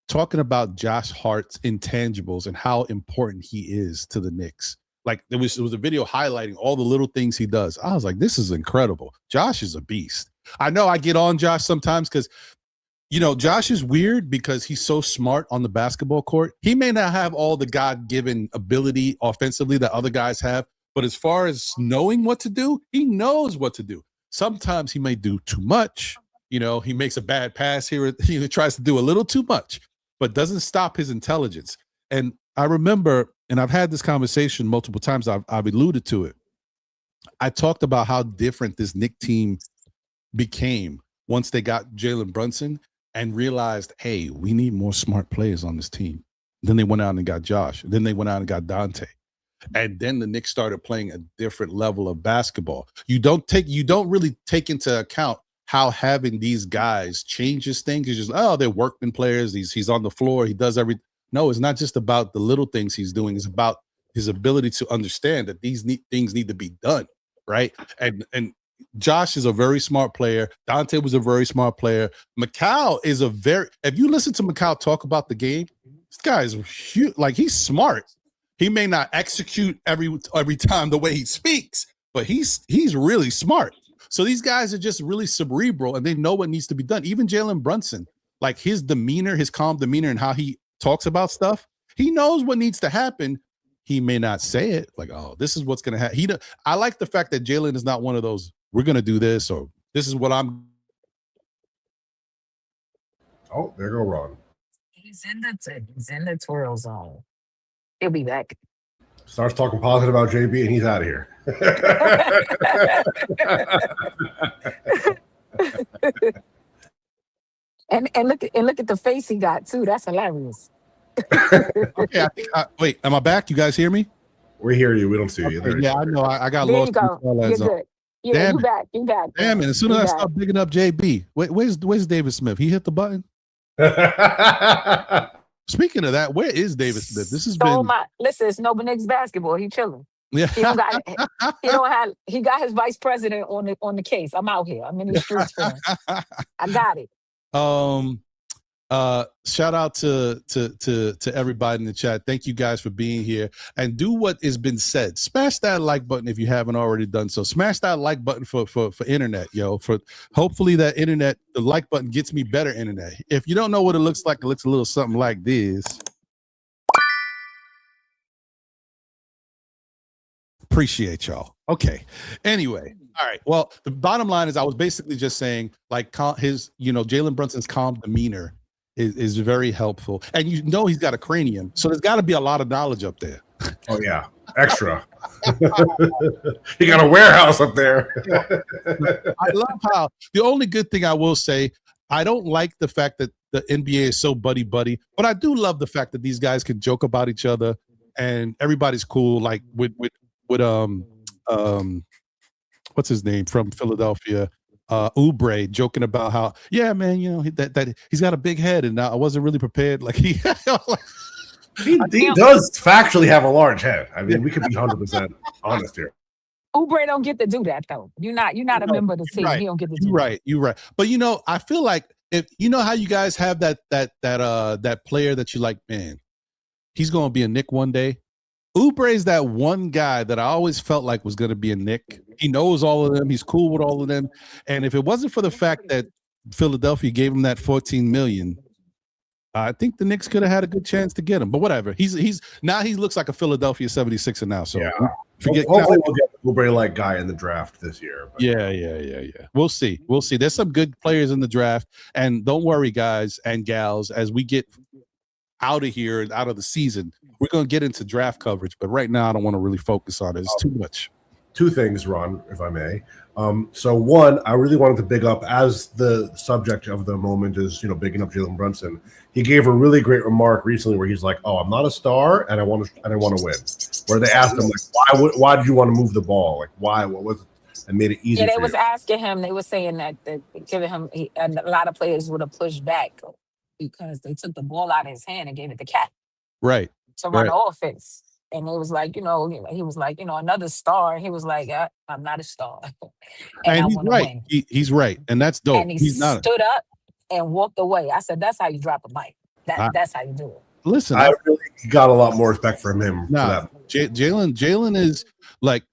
talking about Josh Hart's intangibles and how important he is to the Knicks. Like, it was a video highlighting all the little things he does. I was like, this is incredible. Josh is a beast. I know I get on Josh sometimes because, Josh is weird because he's so smart on the basketball court. He may not have all the God-given ability offensively that other guys have, but as far as knowing what to do, he knows what to do. Sometimes he may do too much. He makes a bad pass here. He tries to do a little too much, but doesn't stop his intelligence. And I remember, and I've had this conversation multiple times, I've alluded to it. I talked about how different this Knicks team became once they got Jalen Brunson and realized, hey, we need more smart players on this team. Then they went out and got Josh. Then they went out and got Dante. And then the Knicks started playing a different level of basketball. You don't really take into account how having these guys changes things. It's just, they're workman players. He's on the floor. He does everything. No, it's not just about the little things he's doing. It's about his ability to understand that these things need to be done, right? And Josh is a very smart player. Dante was a very smart player. Macau is if you listen to Macau talk about the game, this guy is huge. Like, he's smart. He may not execute every time the way he speaks, but he's really smart. So these guys are just really cerebral and they know what needs to be done. Even Jalen Brunson, like his demeanor, his calm demeanor, and how he talks about stuff, he knows what needs to happen. He may not say it like, "Oh, this is what's going to happen." I like the fact that Jalen is not one of those, "We're going to do this," or "This is what I'm." Oh, there go Ron. He's in the twirl zone. He'll be back. Starts talking positive about JB, and he's out of here. and look at the face he got too. That's hilarious. Okay, wait, am I back? You guys hear me? We hear you. We don't see you. Okay, yeah, I know. I got There lost. you go. You're good. Yeah, Damn you back. You back. Damn it! As soon as I start bigging up JB, where's David Smith? He hit the button. Speaking of that, where is David Smith? This has been. Listen, it's Nova Knicks basketball. He chilling. Yeah. He got his vice president on the case. I'm out here. I'm in the streets for him. I got it. Shout out to everybody in the chat. Thank you guys for being here, and do what has been said. Smash that like button if you haven't already done so. Smash that like button for internet, yo. For hopefully that internet, the like button gets me better internet. If you don't know what it looks like, it looks a little something like this. Appreciate y'all. Okay. Anyway, all right. Well, the bottom line is I was basically just saying, like, his, Jalen Brunson's calm demeanor is very helpful. And he's got a cranium. So there's got to be a lot of knowledge up there. Oh, yeah. Extra. He got a warehouse up there. I love how the only good thing I will say, I don't like the fact that the NBA is so buddy-buddy, but I do love the fact that these guys can joke about each other and everybody's cool. Like with what's his name from Philadelphia? Oubre joking about how, yeah, man, that he's got a big head and I wasn't really prepared. Like he does factually have a large head. I mean, we could be 100% honest here. Oubre don't get to do that though. You're not a member of the team. Right. He don't get to do that. You're right. But I feel like if how you guys have that player that you like, man, he's gonna be a Knick one day. Oubre is that one guy that I always felt like was going to be a Knick. He knows all of them. He's cool with all of them. And if it wasn't for the fact that Philadelphia gave him that $14 million, I think the Knicks could have had a good chance to get him. But whatever. He's now he looks like a Philadelphia 76er now. So yeah. Hopefully we'll get the Oubre-like guy in the draft this year. But. Yeah. We'll see. There's some good players in the draft. And don't worry, guys and gals, as we get out of here and out of the season, we're going to get into draft coverage, but right now I don't want to really focus on it. It's too much. Two things, Ron, if I may. So one, I really wanted to big up, as the subject of the moment is, bigging up Jalen Brunson. He gave a really great remark recently where he's like, "Oh, I'm not a star, and I want to win." Where they asked him like, "Why did you want to move the ball? Like, why? What was it?" And made it easy. Yeah, they was asking him. They were saying that giving him a lot of players would have pushed back because they took the ball out of his hand and gave it to Cat. Right. To run the offense. And it was like, he was like, another star. And he was like, I'm not a star. and he's right. He's right. And that's dope. And he stood up and walked away. I said, that's how you drop a mic. That's how you do it. Listen, I really got a lot more respect from him. Nah, Jalen is like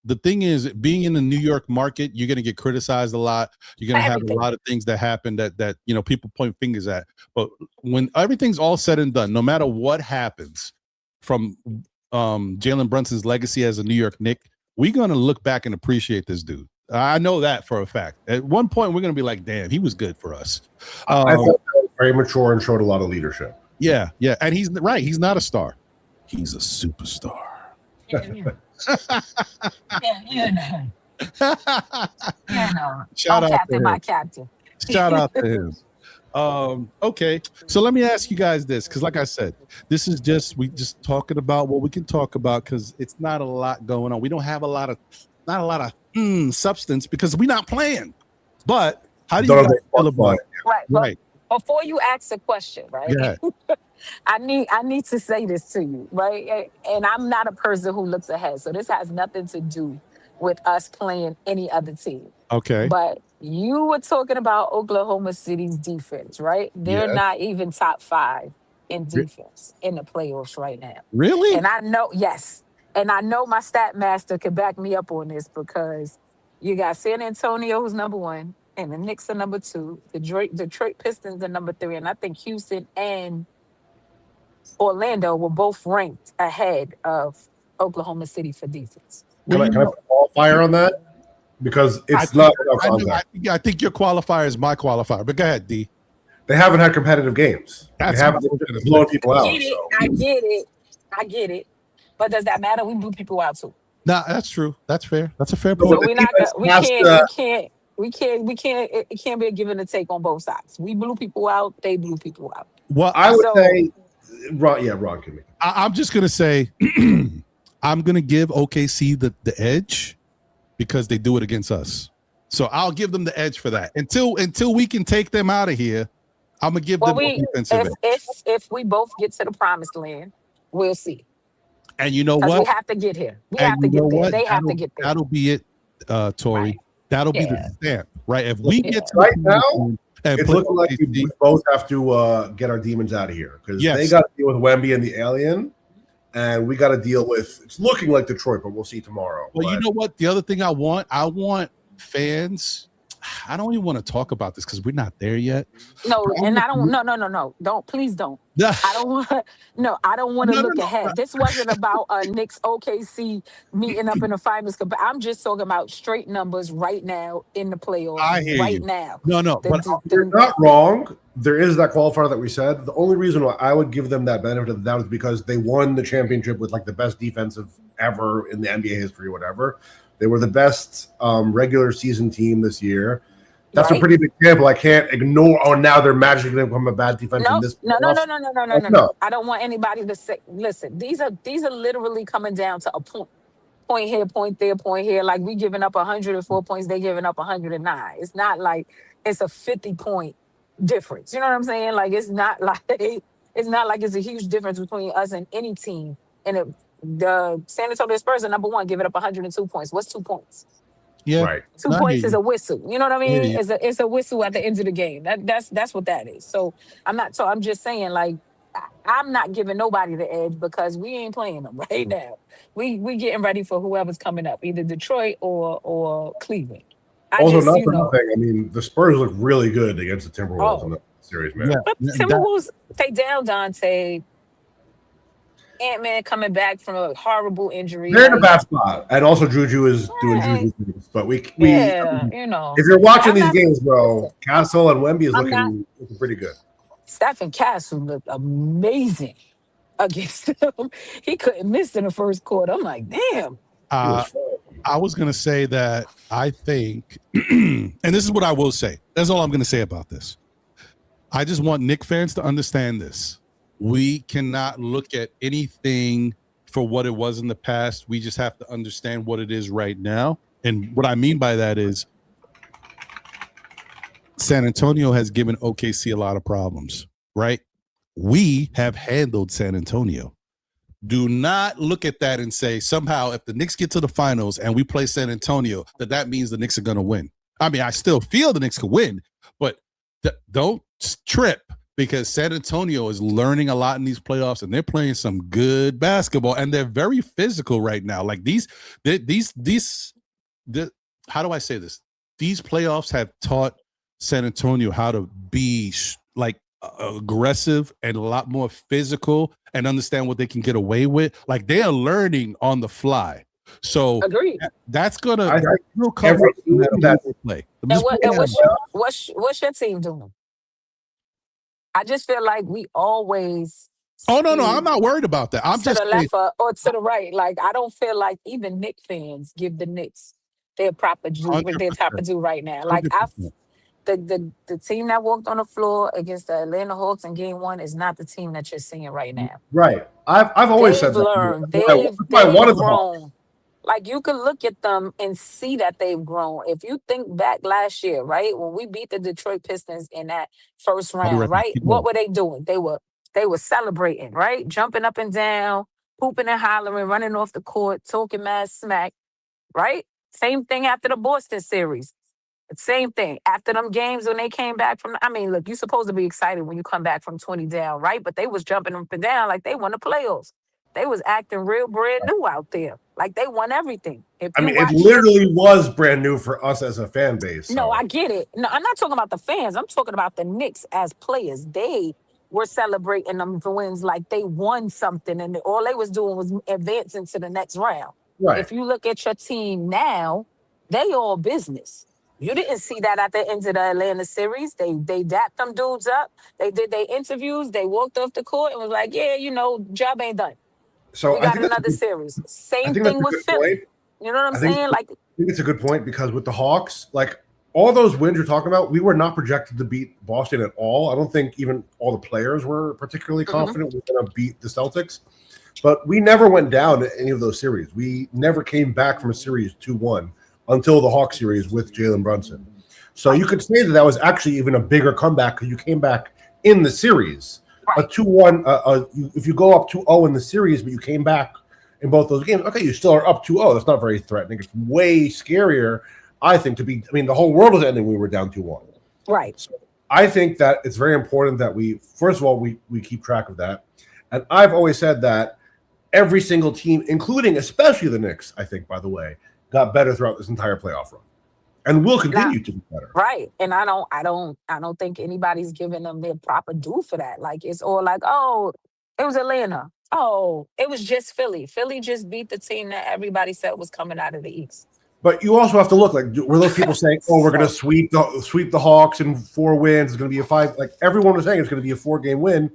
the thing is, being in the New York market, you're going to get criticized a lot. You're going to have a lot of things that happen that people point fingers at. But when everything's all said and done, no matter what happens from Jalen Brunson's legacy as a New York Knick, we're going to look back and appreciate this dude. I know that for a fact. At one point, we're going to be like, damn, he was good for us. I thought that was very mature and showed a lot of leadership. Yeah. And he's right. He's not a star. He's a superstar. Shout out to him. My captain. Shout out to him. Okay, so let me ask you guys this, because like I said, this is we just talking about what we can talk about, because it's not a lot going on. We don't have not a lot of substance because we're not playing. But how do you guys feel about it? Right. Before you ask a question, right? Yeah. I need to say this to you, right? And I'm not a person who looks ahead, so this has nothing to do with us playing any other team. Okay. But you were talking about Oklahoma City's defense, right? They're not even top 5 in defense in the playoffs right now. Really? And I know, yes. And I know my stat master could back me up on this because you got San Antonio, who's number one, and the Knicks are number two. Detroit Pistons are number three. And I think Houston and Orlando were both ranked ahead of Oklahoma City for defense. Can I put a qualifier on that? Because I it's think, not without I, know, contact. I think your qualifier is my qualifier, but go ahead, D. They haven't had competitive games. That's They haven't what I was gonna blown say. people out. I get it. But does that matter? We blew people out too. Nah, that's true. That's fair. That's a fair So point. So the we're not defense we has can't to- it can't be a give and a take on both sides. We blew people out, they blew people out. Well, I would So- say, Ron can make it. I'm just gonna say I'm gonna give OKC the edge because they do it against us. So I'll give them the edge for that. Until we can take them out of here, I'm gonna give them a defensive edge. if we both get to the promised land, we'll see. And you know Because what? we have to get here. We And have to you know get there. what? They have to get there. That'll be it, Tori. Right. That'll be Yeah. the stamp, right? If we get to Right the now, and It's put looking like we OKC both have to get our demons out of here because Yes. they got to deal with Wemby and the alien, and we got to deal with. It's looking like Detroit, but we'll see tomorrow. Well, you know what? The other thing I want fans. I don't even want to talk about this because we're not there yet. No, But and I'm I don't. No. Don't, please don't. I don't want. No, I don't want to No, look no. ahead. This wasn't about Knicks OKC meeting up in the finals. But I'm just talking about straight numbers right now in the playoffs. I hear right you. now. No, but You're not wrong. There is that qualifier that we said. The only reason why I would give them that benefit of the doubt is because they won the championship with like the best defensive ever in the NBA history, whatever. They were the best regular season team this year. That's a pretty big example. I can't ignore. Oh, now they're magically going to become a bad defense in this. No. No. I don't want anybody to say. Listen, these are literally coming down to a point here, point there, point here. Like we giving up 104 points, they giving up 109. It's not like it's a 50-point difference. You know what I'm saying? Like it's not like it's a huge difference between us and any team. And the San Antonio Spurs are number one, giving up 102 points. What's 2 points? yeah, Right. 2 I points hear is you. a whistle. You know what I hear mean? you. It's a whistle at the end of the game. That's what that is. So I'm just saying, like, I'm not giving nobody the edge because we ain't playing them right now. We getting ready for whoever's coming up, either Detroit or Cleveland. Also, not for nothing. I mean, the Spurs look really good against the Timberwolves Oh. in the series, man. Yeah. But the Timberwolves, they down Dante. Ant-Man coming back from a horrible injury. They're in a bad spot, and also Juju is doing Juju things. But we Yeah, you know. if you're watching I'm these not- games, bro, Castle and Wemby is I'm looking pretty good. Stephen Castle looked amazing against them. He couldn't miss in the first quarter. I'm like, damn. I was going to say that I think, and this is what I will say. That's all I'm going to say about this. I just want Knicks fans to understand this. We cannot look at anything for what it was in the past. We just have to understand what it is right now. And what I mean by that is San Antonio has given OKC a lot of problems, right? We have handled San Antonio. Do not look at that and say somehow if the Knicks get to the finals and we play San Antonio, that means the Knicks are going to win. I mean, I still feel the Knicks could win, but don't trip because San Antonio is learning a lot in these playoffs and they're playing some good basketball and they're very physical right now. Like how do I say this? These playoffs have taught San Antonio how to be like aggressive and a lot more physical and understand what they can get away with. Like they are learning on the fly. So Agreed. that's gonna every team play. And what's your team doing? I just feel like we always. Oh no, I'm not worried about that. I'm to just the left or to the right. Like I don't feel like even Knicks fans give the Knicks their proper due, what they're top to do right now. Like 100%. the team that walked on the floor against the Atlanta Hawks in Game 1 is not the team that you're seeing right now. Right. I've always said They've that. learned. They've They've grown. Like you can look at them and see that they've grown. If you think back last year, right, when we beat the Detroit Pistons in that first round, right, what were they doing? They were celebrating, right, jumping up and down, pooping and hollering, running off the court, talking mad smack, right. Same thing after the Boston series. Same thing. After them games when they came back from, I mean, look, you're supposed to be excited when you come back from 20 down, right? But they was jumping up and down like they won the playoffs. They was acting real brand new out there. Like they won everything. If I you mean, it watch your literally was brand new for us as a fan base. No, So I get it. No, I'm not talking about the fans. I'm talking about the Knicks as players. They were celebrating them for wins like they won something, and all they was doing was advancing to the next round. right. If you look at your team now, they all business. You didn't see that at the end of the Atlanta series. They dapped them dudes up. They did their interviews. They walked off the court and was like, "Yeah, job ain't done. So We got another series." I Same think that's thing a with good point. Philly. You know what I'm I think saying? Like, it's a good point because with the Hawks, like all those wins you're talking about, we were not projected to beat Boston at all. I don't think even all the players were particularly confident we were going to beat the Celtics. But we never went down to any of those series. We never came back from a series 2-1 until the Hawks series with Jalen Brunson. So you could say that was actually even a bigger comeback because you came back in the series. A right. 2-1, if you go up 2-0 in the series, but you came back in both those games, okay, you still are up 2-0. That's not very threatening. It's way scarier, I think, to be. I mean, the whole world was ending when we were down 2-1. Right. So I think that it's very important that first of all, we keep track of that. And I've always said that every single team, including especially the Knicks, I think, by the way, got better throughout this entire playoff run, and will Now, continue to be better. right. And I don't think anybody's giving them their proper due for that. Like it's all like, oh, it was Atlanta. Oh, it was just Philly. Philly just beat the team that everybody said was coming out of the East. But you also have to look like were those people saying, "Oh, we're going to So sweep the Hawks in 4 wins. It's going to be a 5." Like everyone was saying, it's going to be a 4-game win.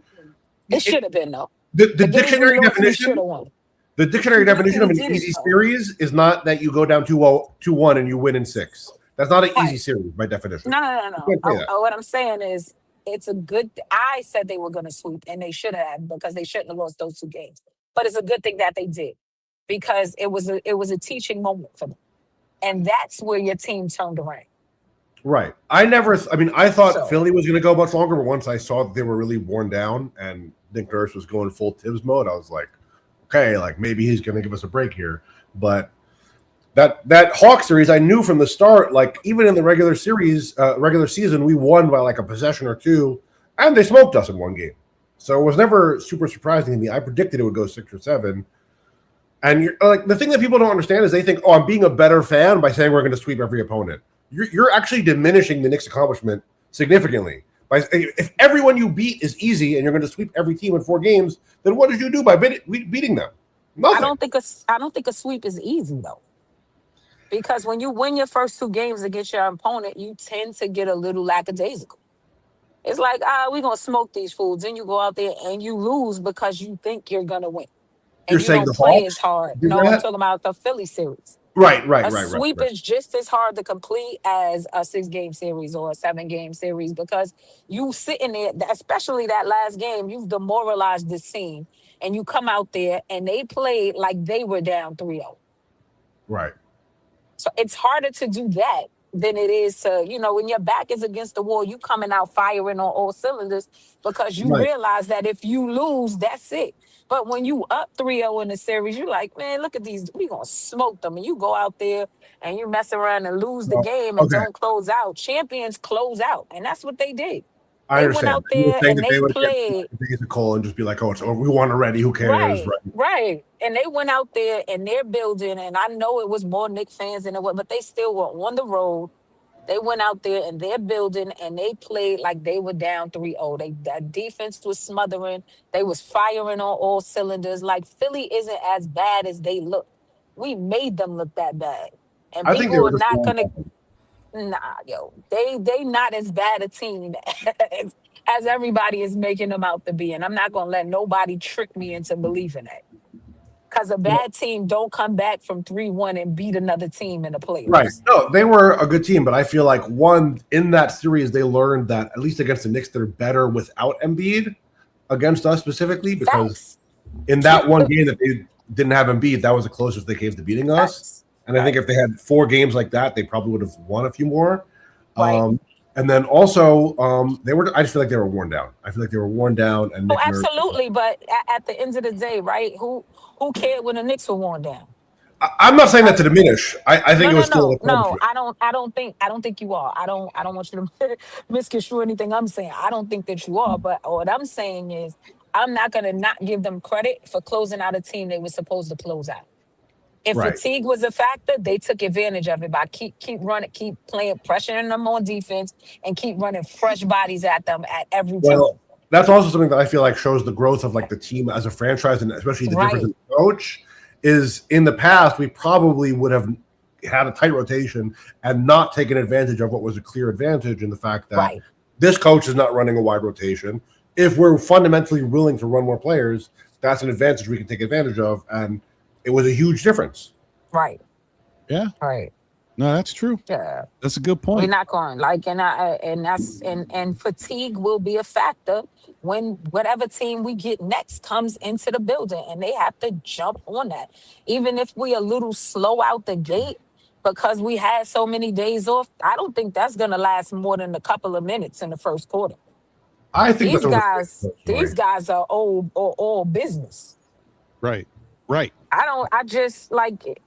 it should have been though. The The games we dictionary lost, we should definition, have won. the dictionary We definition of definitely an did it easy though. series is not that you go down 2-1 and you win in 6. That's not an easy Right. series by definition. No. You can't say that. What I'm saying is, it's a good. I said they were going to sweep, and they should have because they shouldn't have lost those 2 games. But it's a good thing that they did because it was a teaching moment for them, and that's where your team turned around. Right. I thought So Philly was going to go much longer, but once I saw that they were really worn down and Nick Nurse was going full Tibbs mode, I was like, okay, like maybe he's going to give us a break here. But that Hawk series, I knew from the start, like even in the regular season, we won by like a possession or two, and they smoked us in 1 game. So it was never super surprising to me. I predicted it would go 6 or 7. And you're like the thing that people don't understand is they think, oh, I'm being a better fan by saying we're going to sweep every opponent. You're actually diminishing the Knicks' accomplishment significantly. If everyone you beat is easy and you're going to sweep every team in 4 games, then what did you do by beating them? I Nothing. don't think a sweep is easy though. Because when you win your first 2 games against your opponent, you tend to get a little lackadaisical. It's like, we're gonna smoke these fools. Then you go out there and you lose because you think you're gonna win. You're And you saying don't the play as Hawks hard. did No, I'm that? talking about the Philly series. Right. A sweep is just as hard to complete as a 6-game series or a 7-game series because you sitting there, especially that last game, you've demoralized this team. And you come out there and they played like they were down 3-0. Right. So it's harder to do that than it is to, when your back is against the wall, you coming out firing on all cylinders because you Right. realize that if you lose, that's it. But when you up 3-0 in the series, you're like, man, look at these. We gonna smoke them. And you go out there and you mess around and lose the Well, game and okay. don't close out. Champions close out. And that's what they did. I They went understand. out You were there saying and that they they would get played. physical and just be like, we won already. Who cares? Right, Right. right. And they went out there and they're building, and I know it was more Knicks fans than it was, but they still were on the road. They went out there and they're building and they played like they were down 3-0. That defense was smothering. They was firing on all cylinders. Like Philly isn't as bad as they look. We made them look that bad. And I think they people were are just not wrong. gonna yo. They not as bad a team as everybody is making them out to be. And I'm not gonna let nobody trick me into believing that. Because a bad team don't come back from 3-1 and beat another team in the Right. playoffs. No, they were a good team, but I feel like in that series they learned that at least against the Knicks they're better without Embiid against us specifically because Facts. in that one game that they didn't have Embiid, that was the closest they came to beating us. Facts. And I think if they had 4 games like that, they probably would have won a few more. Right. And then also, I just feel like they were worn down. I feel like they were worn down, and Oh, Nick Nurse. absolutely. But at the end of the day, right? Who cared when the Knicks were worn down? I'm not saying that to diminish. I think No, it no, was still no, an no. accomplishment. I don't think you are. I don't want you to misconstrue anything I'm saying. I don't think that you are. But what I'm saying is, I'm not gonna not give them credit for closing out a team they were supposed to close out. If Right. fatigue was a factor, they took advantage of it by keep running, keep playing, pressuring them on defense, and keep running fresh bodies at them at every Well, time. that's also something that I feel like shows the growth of like the team as a franchise, and especially the difference Right, in coach. Is in the past we probably would have had a tight rotation and not taken advantage of what was a clear advantage in the fact that right, this coach is not running a wide rotation. If we're fundamentally willing to run more players, that's an advantage we can take advantage of, and it was a huge difference. right, Yeah. right. No, that's true. Yeah. That's a good We're point. not going like, and that's and fatigue will be a factor when whatever team we get next comes into the building, and they have to jump on that. Even if we a little slow out the gate because we had so many days off, I don't think that's gonna last more than a couple of minutes in the first quarter. I think that's overstated These personally. guys are old or all business. Right. Right. I don't. I just like it.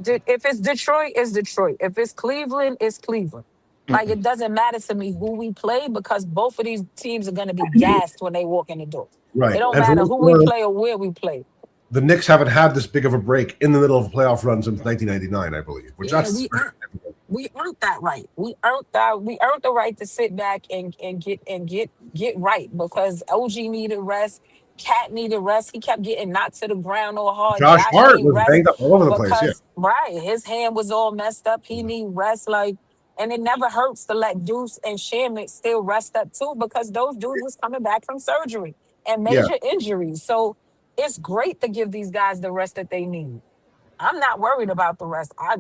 If it's Detroit, it's Detroit. If it's Cleveland, it's Cleveland. Like it doesn't matter to me who we play because both of these teams are going to be gassed when they walk in the door. It Right. don't And for matter what who it's we worth, play or where we play. the Knicks haven't had this big of a break in the middle of a playoff run since 1999, I believe, which Yeah, that's we earned that right. We earned the right to sit back and get right because OG needed rest. Cat needed rest. He kept getting knocked to the ground all hard. Josh Josh Hart need was rest banged up all over the place. Yeah. because right, his hand was all messed up. He need rest. Like, and it never hurts to let Deuce and Shamit still rest up too because those dudes was coming back from surgery and Yeah. major injuries. So it's great to give these guys the rest that they need. I'm not worried about the rest. I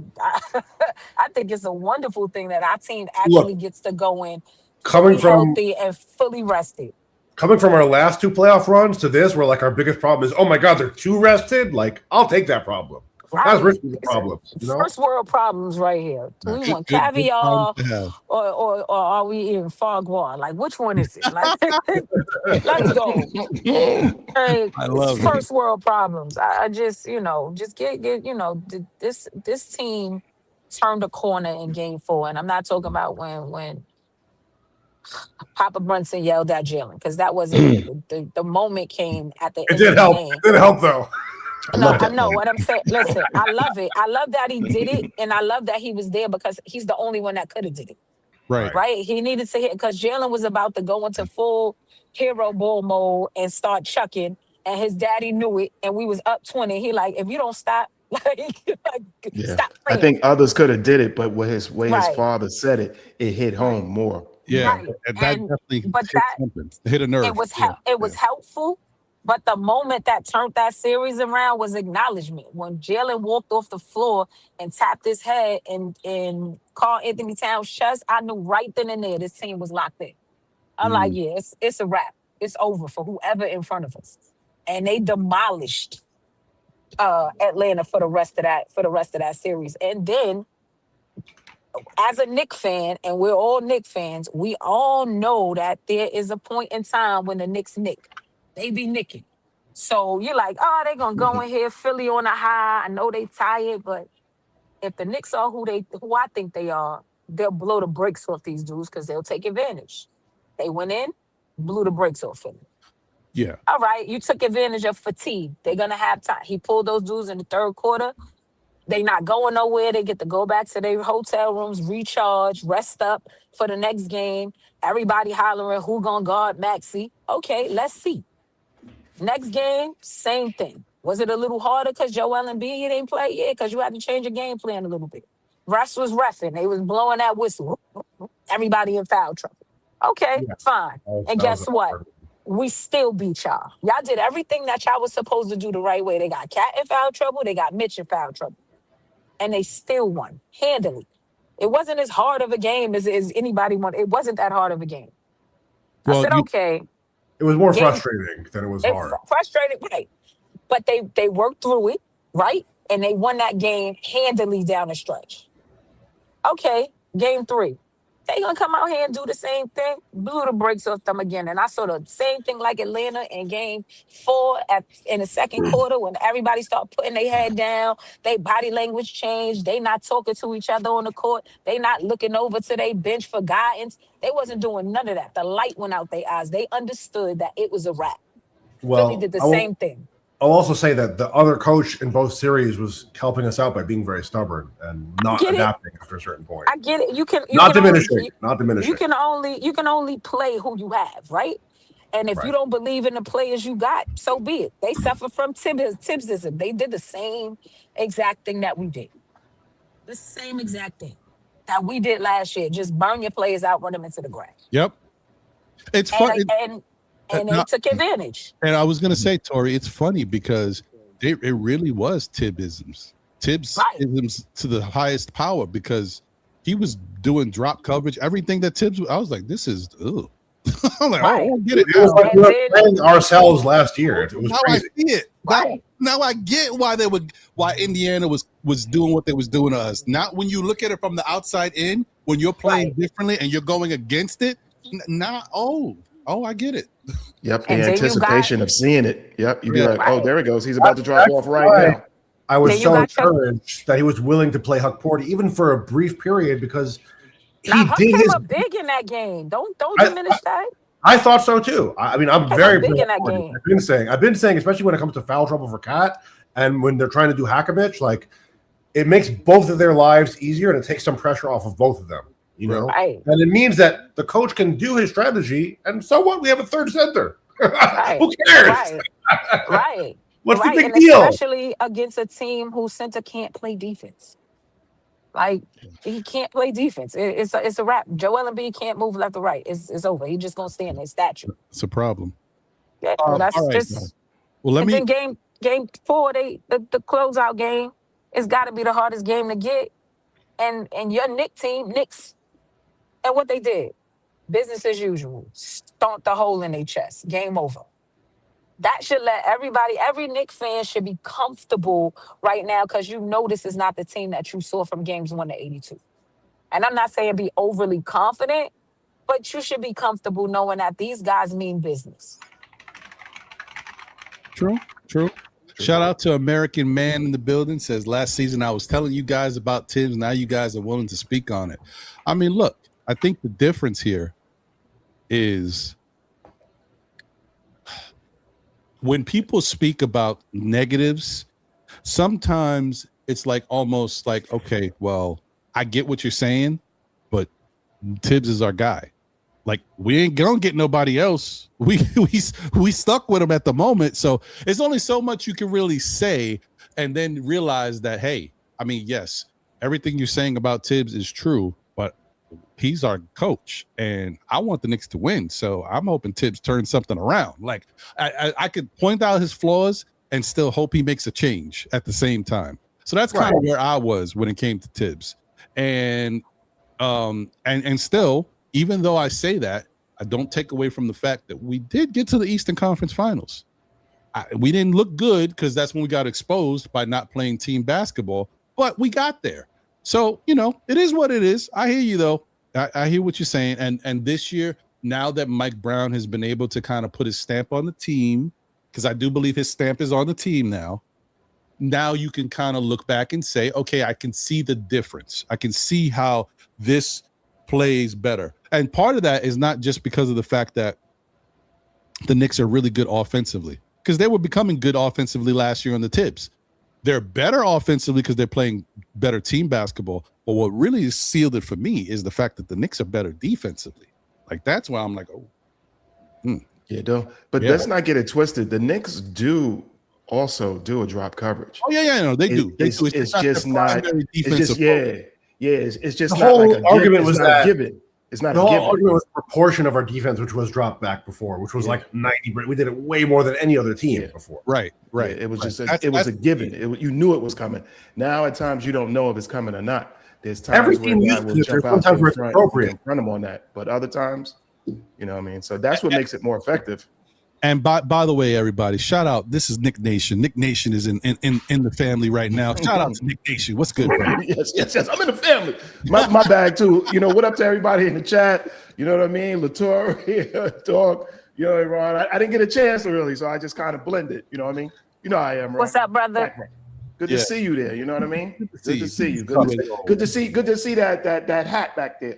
think it's a wonderful thing that our team actually Look, gets to go in coming fully from healthy and fully rested. our last two playoff runs to this, where like our biggest problem is, oh my god, they're too rested. Like, I'll take that problem. That's Right. risking the It's a problems, first world problems right here. Do we want Good problem caviar to have. or are we eating foie? Like which one is it? Like let's go. Hey, I it's love it. first world problems. I just, just get, this team turned a corner in game four. And I'm not talking about when Papa Brunson yelled at Jalen, because that wasn't it. The moment came at the It end did of the help. game. It did help though. I No, love I that know play. what I'm saying. Listen, I love it. I love that he did it, and I love that he was there because he's the only one that could have did it. Right. Right. Right? He needed to hit because Jalen was about to go into full hero ball mode and start chucking, and his daddy knew it, and we was up 20. He like, if you don't stop, like Yeah, stop I playing. think others could have did it, but when his Right, father said it, it hit right, home more. Yeah. right. That And definitely but hit that something. Hit a it nerve. was Yeah. it Yeah. was helpful. But the moment that turned that series around was acknowledgement. When Jalen walked off the floor and tapped his head and called Anthony Towns' chest, I knew right then and there this team was locked in. I'm like, Mm. yeah, it's a wrap. It's over for whoever in front of us. And they demolished Atlanta for the rest of that series. And then as a Nick fan, and we're all Nick fans, we all know that there is a point in time when the Knicks nick. They be nicking. So you're like, oh, they gonna go in here, Philly on a high. I know they tired, but if the Knicks are who I think they are, they'll blow the brakes off these dudes because they'll take advantage. They went in, blew the brakes off Philly. Yeah. All right, you took advantage of fatigue. They're gonna have time. He pulled those dudes in the third quarter. They not going nowhere. They get to go back to their hotel rooms, recharge, rest up for the next game. Everybody hollering, who gonna guard Maxi? Okay, let's see. Next game, same thing. Was it a little harder because Joel and B didn't play? Yeah, because you had to change your game plan a little bit. Russ was reffing. They was blowing that whistle. Everybody in foul trouble. Okay, Yeah. fine. And That was guess what? We still beat y'all. Y'all did everything that y'all was supposed to do the right way. They got Cat in foul trouble. They got Mitch in foul trouble. And they still won handily. It wasn't as hard of a game as anybody wanted. It wasn't that hard of a game. I Well, said, you okay, It was more game frustrating than it was it hard. frustrated, right? But they worked through it, right? And they won that game handily down the stretch. Okay, game three. They gonna come out here and do the same thing. Blew the brakes off them again, and I saw the same thing like Atlanta in Game 4 in the second quarter when everybody started putting their head down. They body language changed. They not talking to each other on the court. They not looking over to their bench for guidance. They wasn't doing none of that. The light went out their eyes. They understood that it was a wrap. Philly Well, did the same thing. I'll also say that the other coach in both series was helping us out by being very stubborn and not adapting after a certain point. I get it. You can not can diminishing. Only, not diminishing. You can only play who you have, right? And if you don't believe in the players you got, so be it. They suffer from Tibbsism. They did the same exact thing that we did. The same exact thing that we did last year. Just burn your players out, run them into the ground. Yep. It's funny. And they took advantage. And I was going to say, Tori, it's funny because it really was Tibbisms to the highest power, because he was doing drop coverage, everything that Tibbs. I was like, this is. Ugh. I'm like, I get it. It was like we were playing ourselves last year. It was now crazy. I see it. Now I get why Indiana was doing what they was doing to us. Not when you look at it from the outside in, when you're playing differently and you're going against it. I get it. Yep, the anticipation of seeing it. Yep, you'd be like, oh, there it goes. He's about to drop That's off right now. I was so encouraged that he was willing to play Huck Porty, even for a brief period, because Huck came up big in that game. Don't diminish that. I thought so too. I mean, I'm very big in that game. I've been saying, especially when it comes to foul trouble for Cat, and when they're trying to do Hackabitch, like it makes both of their lives easier, and it takes some pressure off of both of them. You know, and it means that the coach can do his strategy, and so what? We have a third center. Who cares? What's the big deal? Especially against a team whose center can't play defense. Like, he can't play defense. It's a wrap. Joel Embiid can't move left or right. It's over. He's just gonna stand there, statue. It's a problem. Yeah, that's just. Well, let me. Game 4, the closeout game, it's got to be the hardest game to get. And your Knicks. And what they did, business as usual, stomped the hole in their chest. Game over. That should let every Knicks fan should be comfortable right now, because you know this is not the team that you saw from games 1 to 82. And I'm not saying be overly confident, but you should be comfortable knowing that these guys mean business. True. Shout out to American Man in the building. Says, last season I was telling you guys about Tibbs. Now you guys are willing to speak on it. I mean, look. I think the difference here is when people speak about negatives, sometimes it's like almost like, okay, well, I get what you're saying, but Tibbs is our guy. Like, we ain't gonna get nobody else. We stuck with him at the moment. So it's only so much you can really say and then realize that, hey, I mean, yes, everything you're saying about Tibbs is true, but he's our coach, and I want the Knicks to win. So I'm hoping Tibbs turns something around. Like, I could point out his flaws and still hope he makes a change at the same time. So that's kind of where I was when it came to Tibbs. And still, even though I say that, I don't take away from the fact that we did get to the Eastern Conference Finals. We didn't look good because that's when we got exposed by not playing team basketball, but we got there. So, you know, it is what it is. I hear you, though. I hear what you're saying. And this year, now that Mike Brown has been able to kind of put his stamp on the team, because I do believe his stamp is on the team now you can kind of look back and say, okay, I can see the difference. I can see how this plays better. And part of that is not just because of the fact that the Knicks are really good offensively, because they were becoming good offensively last year on the Tibbs. They're better offensively because they're playing better team basketball. But what really sealed it for me is the fact that the Knicks are better defensively. Like, that's why I'm like, Yeah, though. But let's not get it twisted. The Knicks do also do a drop coverage. Oh, yeah, no, they do. It's just not. It's just the not whole like a argument was that given. It's not the a whole given. argument was the proportion of our defense, which was dropped back before, which was like 90. We did it way more than any other team before. Right. Yeah, it was just it was a given. You knew it was coming. Now at times you don't know if it's coming or not. There's times Every where team God used will to. jump There's out sometimes in where it's appropriate. and front them on that, but other times, you know what I mean. So that's what makes it more effective. And by the way, everybody, shout out. This is Nick Nation. Nick Nation is in the family right now. Shout out to Nick Nation. What's good, bro? yes. I'm in the family. My bag too. You know, what up to everybody in the chat? You know what I mean? Latour, dog. You know, Ron. I didn't get a chance really, so I just kind of blended. You know what I mean? You know how I am, Ron. What's up, brother? Good to see you there. You know what I mean? Good to see you. Good to see that hat back there.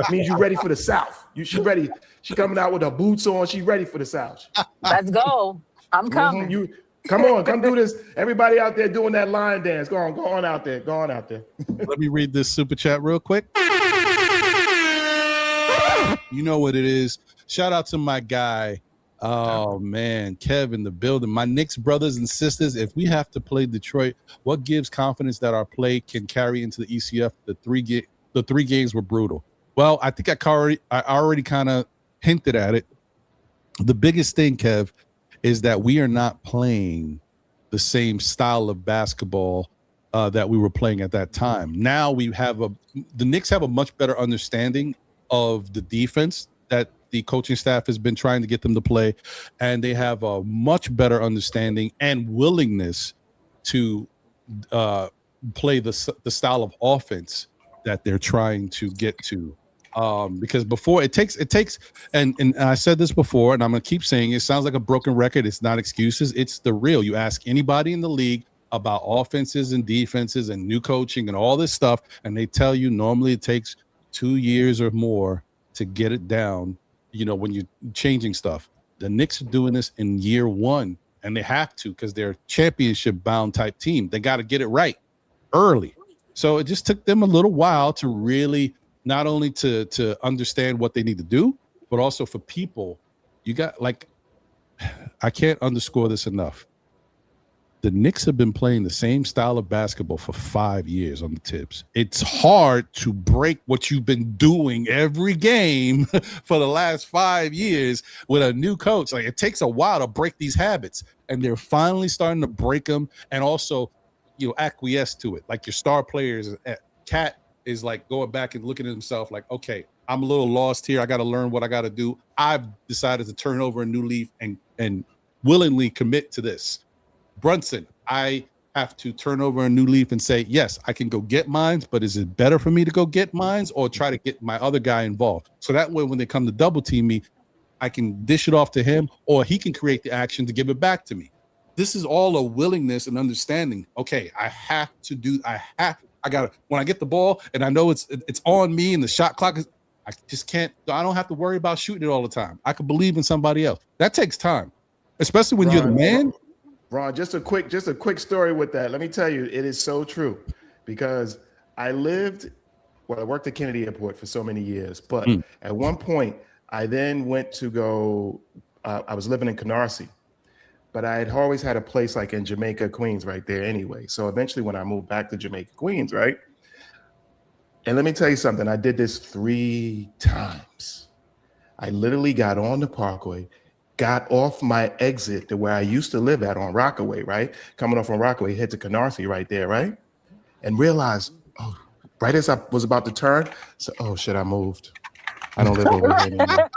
Means you ready for the South. She ready. She coming out with her boots on. She ready for the South. Let's go. I'm coming. You come do this. Everybody out there doing that line dance. Go on out there. Let me read this super chat real quick. You know what it is. Shout out to my guy. Oh man, Kev in the building. My Knicks brothers and sisters. If we have to play Detroit, what gives confidence that our play can carry into the ECF? The three games were brutal. Well, I think I already kind of hinted at it. The biggest thing, Kev, is that we are not playing the same style of basketball that we were playing at that time. Now the Knicks have a much better understanding of the defense that the coaching staff has been trying to get them to play, and they have a much better understanding and willingness to play the style of offense that they're trying to get to. Because before it takes, and I said this before, and I'm gonna keep saying it sounds like a broken record. It's not excuses. It's the real. You ask anybody in the league about offenses and defenses and new coaching and all this stuff, and they tell you normally it takes 2 years or more to get it down. You know, when you're changing stuff. The Knicks are doing this in year one, and they have to because they're a championship-bound type team. They got to get it right early. So it just took them a little while to really not only to understand what they need to do, but also for people. You got, like, I can't underscore this enough. The Knicks have been playing the same style of basketball for 5 years on the tips. It's hard to break what you've been doing every game for the last 5 years with a new coach. Like, it takes a while to break these habits, and they're finally starting to break them and also, you know, acquiesce to it. Like your star players, Cat is like going back and looking at himself like, okay, I'm a little lost here. I got to learn what I got to do. I've decided to turn over a new leaf and willingly commit to this. Brunson, I have to turn over a new leaf and say, yes, I can go get mines, but is it better for me to go get mines or try to get my other guy involved? So that way, when they come to double team me, I can dish it off to him, or he can create the action to give it back to me. This is all a willingness and understanding. Okay, I got to, when I get the ball and I know it's on me and the shot clock is, I just can't, I don't have to worry about shooting it all the time. I can believe in somebody else. That takes time, especially when you're the man. Ron, just a quick story with that. Let me tell you, it is so true because I worked at Kennedy Airport for so many years, but at one point I then went to go, I was living in Canarsie, but I had always had a place like in Jamaica, Queens right there anyway. So eventually when I moved back to Jamaica, Queens, right? And let me tell you something, I did this 3 times. I literally got on the Parkway, got off my exit to where I used to live at on Rockaway, right? Coming off on Rockaway, head to Canarsie right there, right? And realized, oh, right as I was about to turn, so, oh shit, I moved. I don't live over here anymore.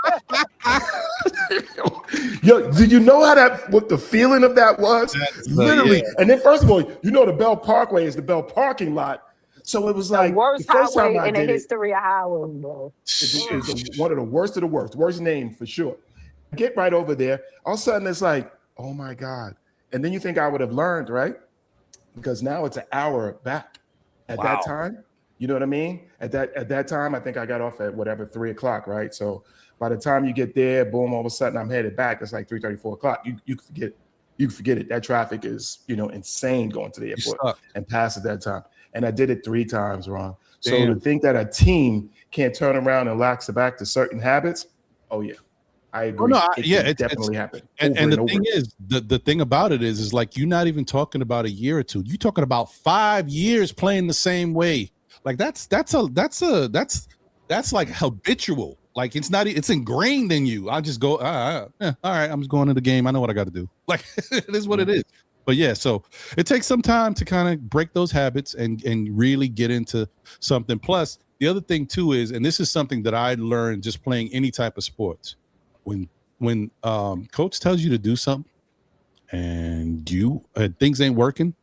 Yo, did you know what the feeling of that was? Literally. Yeah. And then first of all, you know the Bell Parkway is the Bell parking lot. So it was like the worst the first highway time in the history of highways, bro. It's one of the worst of the worst name for sure. Get right over there. All of a sudden, it's like, oh my God. And then you think I would have learned, right? Because now it's an hour back. At that time, you know what I mean? At that time, I think I got off at whatever 3 o'clock, right? So by the time you get there, boom, all of a sudden I'm headed back. It's like 3:30, 4 o'clock. You can forget it. That traffic is, insane going to the airport and past at that time. And I did it 3 times, Ron. So to think that a team can't turn around and lax back to certain habits, oh yeah. I agree. It definitely happened. And the thing is, the thing about it is like you're not even talking about a year or two. You're talking about 5 years playing the same way. Like that's like habitual. Like it's ingrained in you. I just go, all right, I'm just going to the game. I know what I got to do. Like it is what it is. But yeah, so it takes some time to kind of break those habits and really get into something. Plus, the other thing too is, and this is something that I learned just playing any type of sports. When when coach tells you to do something and you things ain't working,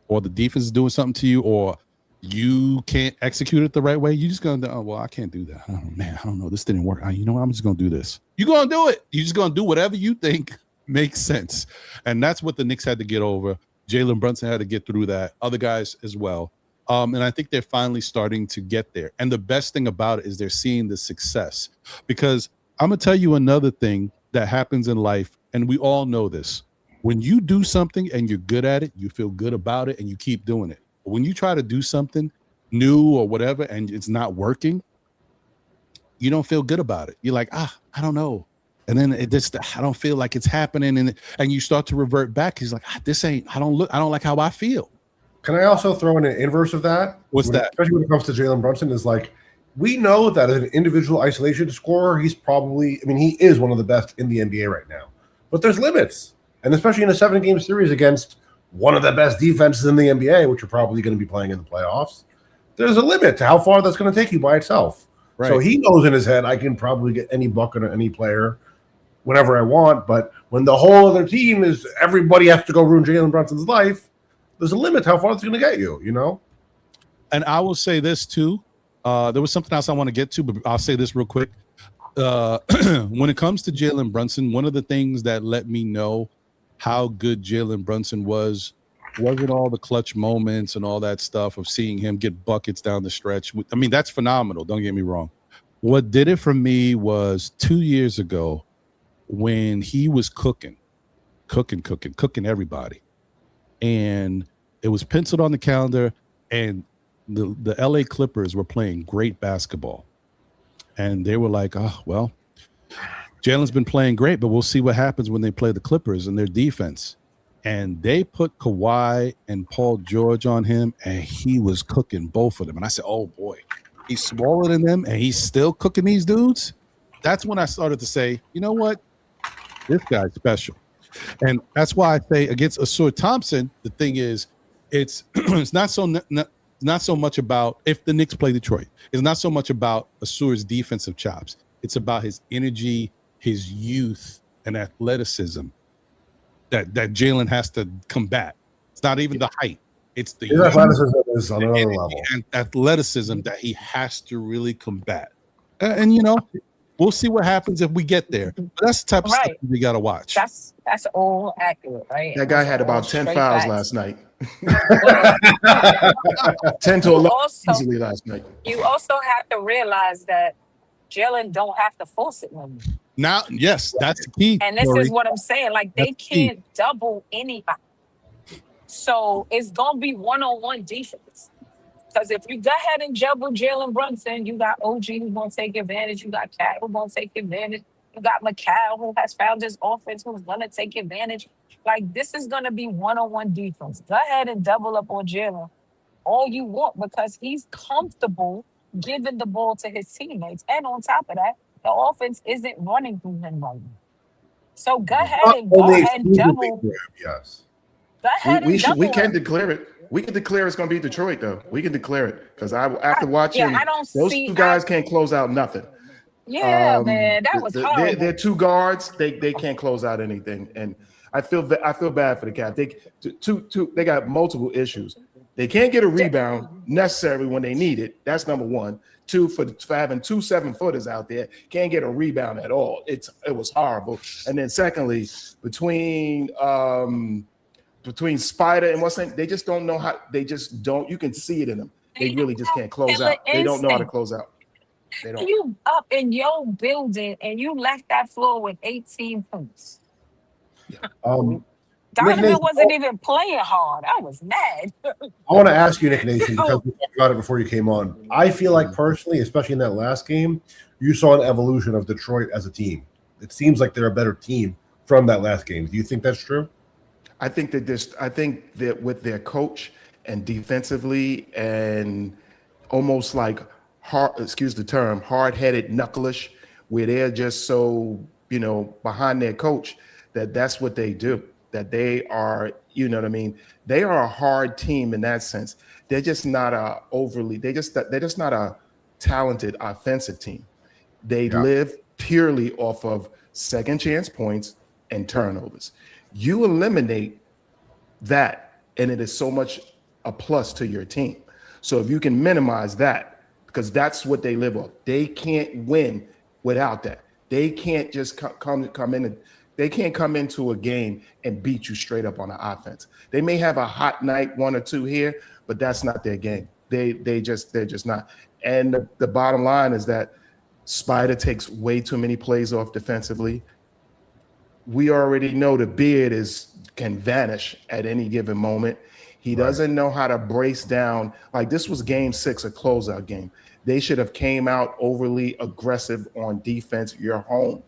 or the defense is doing something to you, or you can't execute it the right way, you just gonna, oh well, I can't do that. Oh man, I don't know. This didn't work. You know what? I'm just gonna do this. You're gonna do it. You're just gonna do whatever you think makes sense. And that's what the Knicks had to get over. Jalen Brunson had to get through that. Other guys as well. And I think they're finally starting to get there. And the best thing about it is they're seeing the success. Because I'm gonna tell you another thing that happens in life, and we all know this. When you do something and you're good at it, you feel good about it and you keep doing it. But when you try to do something new or whatever and it's not working, you don't feel good about it. You're like, I don't know. And then it just, I don't feel like it's happening. And you start to revert back. He's like, I don't like how I feel. Can I also throw in an inverse of that? What's that? Especially when it comes to Jalen Brunson, is like, we know that as an individual isolation scorer, he is one of the best in the NBA right now. But there's limits. And especially in a 7-game series against one of the best defenses in the NBA, which you're probably going to be playing in the playoffs, there's a limit to how far that's going to take you by itself. Right. So he knows in his head, I can probably get any bucket or any player whenever I want. But when the whole other team is everybody has to go ruin Jalen Brunson's life, there's a limit to how far it's going to get you, you know? And I will say this too. There was something else I want to get to, but I'll say this real quick. When it comes to Jalen Brunson, one of the things that let me know how good Jalen Brunson wasn't all the clutch moments and all that stuff of seeing him get buckets down the stretch. I mean, that's phenomenal. Don't get me wrong. What did it for me was 2 years ago when he was cooking everybody. And it was penciled on the calendar, and the LA Clippers were playing great basketball. And they were like, oh, well, Jalen's been playing great, but we'll see what happens when they play the Clippers and their defense. And they put Kawhi and Paul George on him, and he was cooking both of them. And I said, oh, boy, he's smaller than them, and he's still cooking these dudes? That's when I started to say, you know what? This guy's special. And that's why I say against Asur Thompson, the thing is, it's not so much about if the Knicks play Detroit. It's not so much about Asur's defensive chops. It's about his energy, his youth, and athleticism that Jalen has to combat. It's not even the height. It's the his athleticism is on another level. And athleticism that he has to really combat. And you know, we'll see what happens if we get there. But that's the type of stuff we got to watch. That's all accurate, right? That guy had about 10 fouls last night. 10 to 11 easily last night. You also have to realize that Jalen don't have to force it no more. Now, yes, that's the key. And this is what I'm saying. Like, they can't double anybody. So it's going to be one-on-one defense. Because if you go ahead and juggle Jalen Brunson, you got OG who's going to take advantage. You got Cat who's going to take advantage. You got Mikal who has found his offense who's going to take advantage. Like, this is going to be one-on-one defense. Go ahead and double up on Jalen all you want because he's comfortable giving the ball to his teammates. And on top of that, the offense isn't running through him right now. So go ahead and double. Yes. Go ahead and double. We can declare it. We can declare it's going to be Detroit, though. We can declare it because after watching, those two guys can't close out nothing. Yeah, man, that was horrible. They're two guards. They can't close out anything, and I feel bad for the Cavs. They got multiple issues. They can't get a rebound necessarily when they need it. That's number one. Two, for having 2 7-footers out there, can't get a rebound at all. It was horrible. And then secondly, between Spider and what's name, they just don't know how. They just don't. You can see it in them. They really just can't close out. They don't know how to close out. They don't. You up in your building and you left that floor with 18 points. Donovan wasn't even playing hard. I was mad. I want to ask you, Nick Nation, because we talked about it before you came on. I feel like personally, especially in that last game, you saw an evolution of Detroit as a team. It seems like they're a better team from that last game. Do you think that's true? I think that with their coach and defensively and almost like hard-headed, knucklish, where they're just so, behind their coach that's what they do. That they are, you know what I mean? They are a hard team in that sense. They're just not they're just not a talented offensive team. They live purely off of second chance points, and turnovers. You eliminate that, and it is so much a plus to your team. So if you can minimize that, because that's what they live off. They can't win without that. They can't just come in and they can't come into a game and beat you straight up on the offense. They may have a hot night, one or two here, but that's not their game. They're just not. And the bottom line is that Spider takes way too many plays off defensively. We already know the beard can vanish at any given moment. He doesn't know how to brace down. Like, this was game 6, a closeout game. They should have came out overly aggressive on defense. You're home.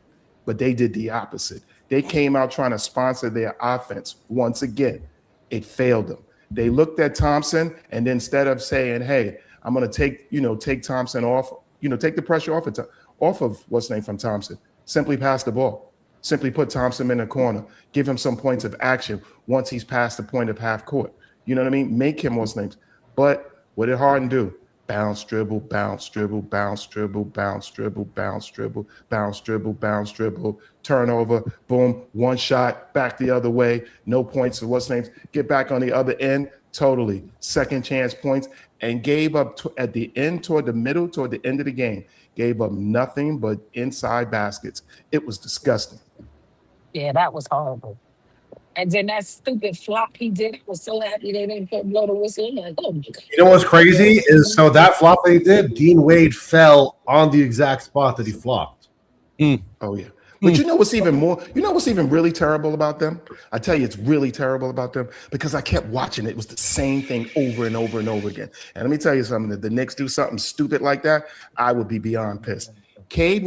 But they did the opposite. They came out trying to sponsor their offense. Once again, it failed them. They looked at Thompson, and instead of saying, hey, I'm going to take Thompson off, take the pressure off of what's name from Thompson, simply pass the ball. Simply put Thompson in the corner. Give him some points of action once he's past the point of half court. You know what I mean? Make him what's names. But what did Harden do? Bounce, dribble, bounce, dribble, bounce, dribble, bounce, dribble, bounce, dribble, bounce, dribble, bounce, dribble, turnover, boom, one shot, back the other way, no points. So what's names? Get back on the other end, totally. Second chance points, and gave up at the end, toward the end of the game, gave up nothing but inside baskets. It was disgusting. Yeah, that was horrible. And then that stupid flop he did, I was so happy they didn't blow the whistle. I'm like, oh my God. You know what's crazy is, so that flop that he did, Dean Wade fell on the exact spot that he flopped. Oh yeah. But you know what's even really terrible about them? I tell you, it's really terrible about them because I kept watching it. It was the same thing over and over and over again. And let me tell you something, if the Knicks do something stupid like that, I would be beyond pissed. Cade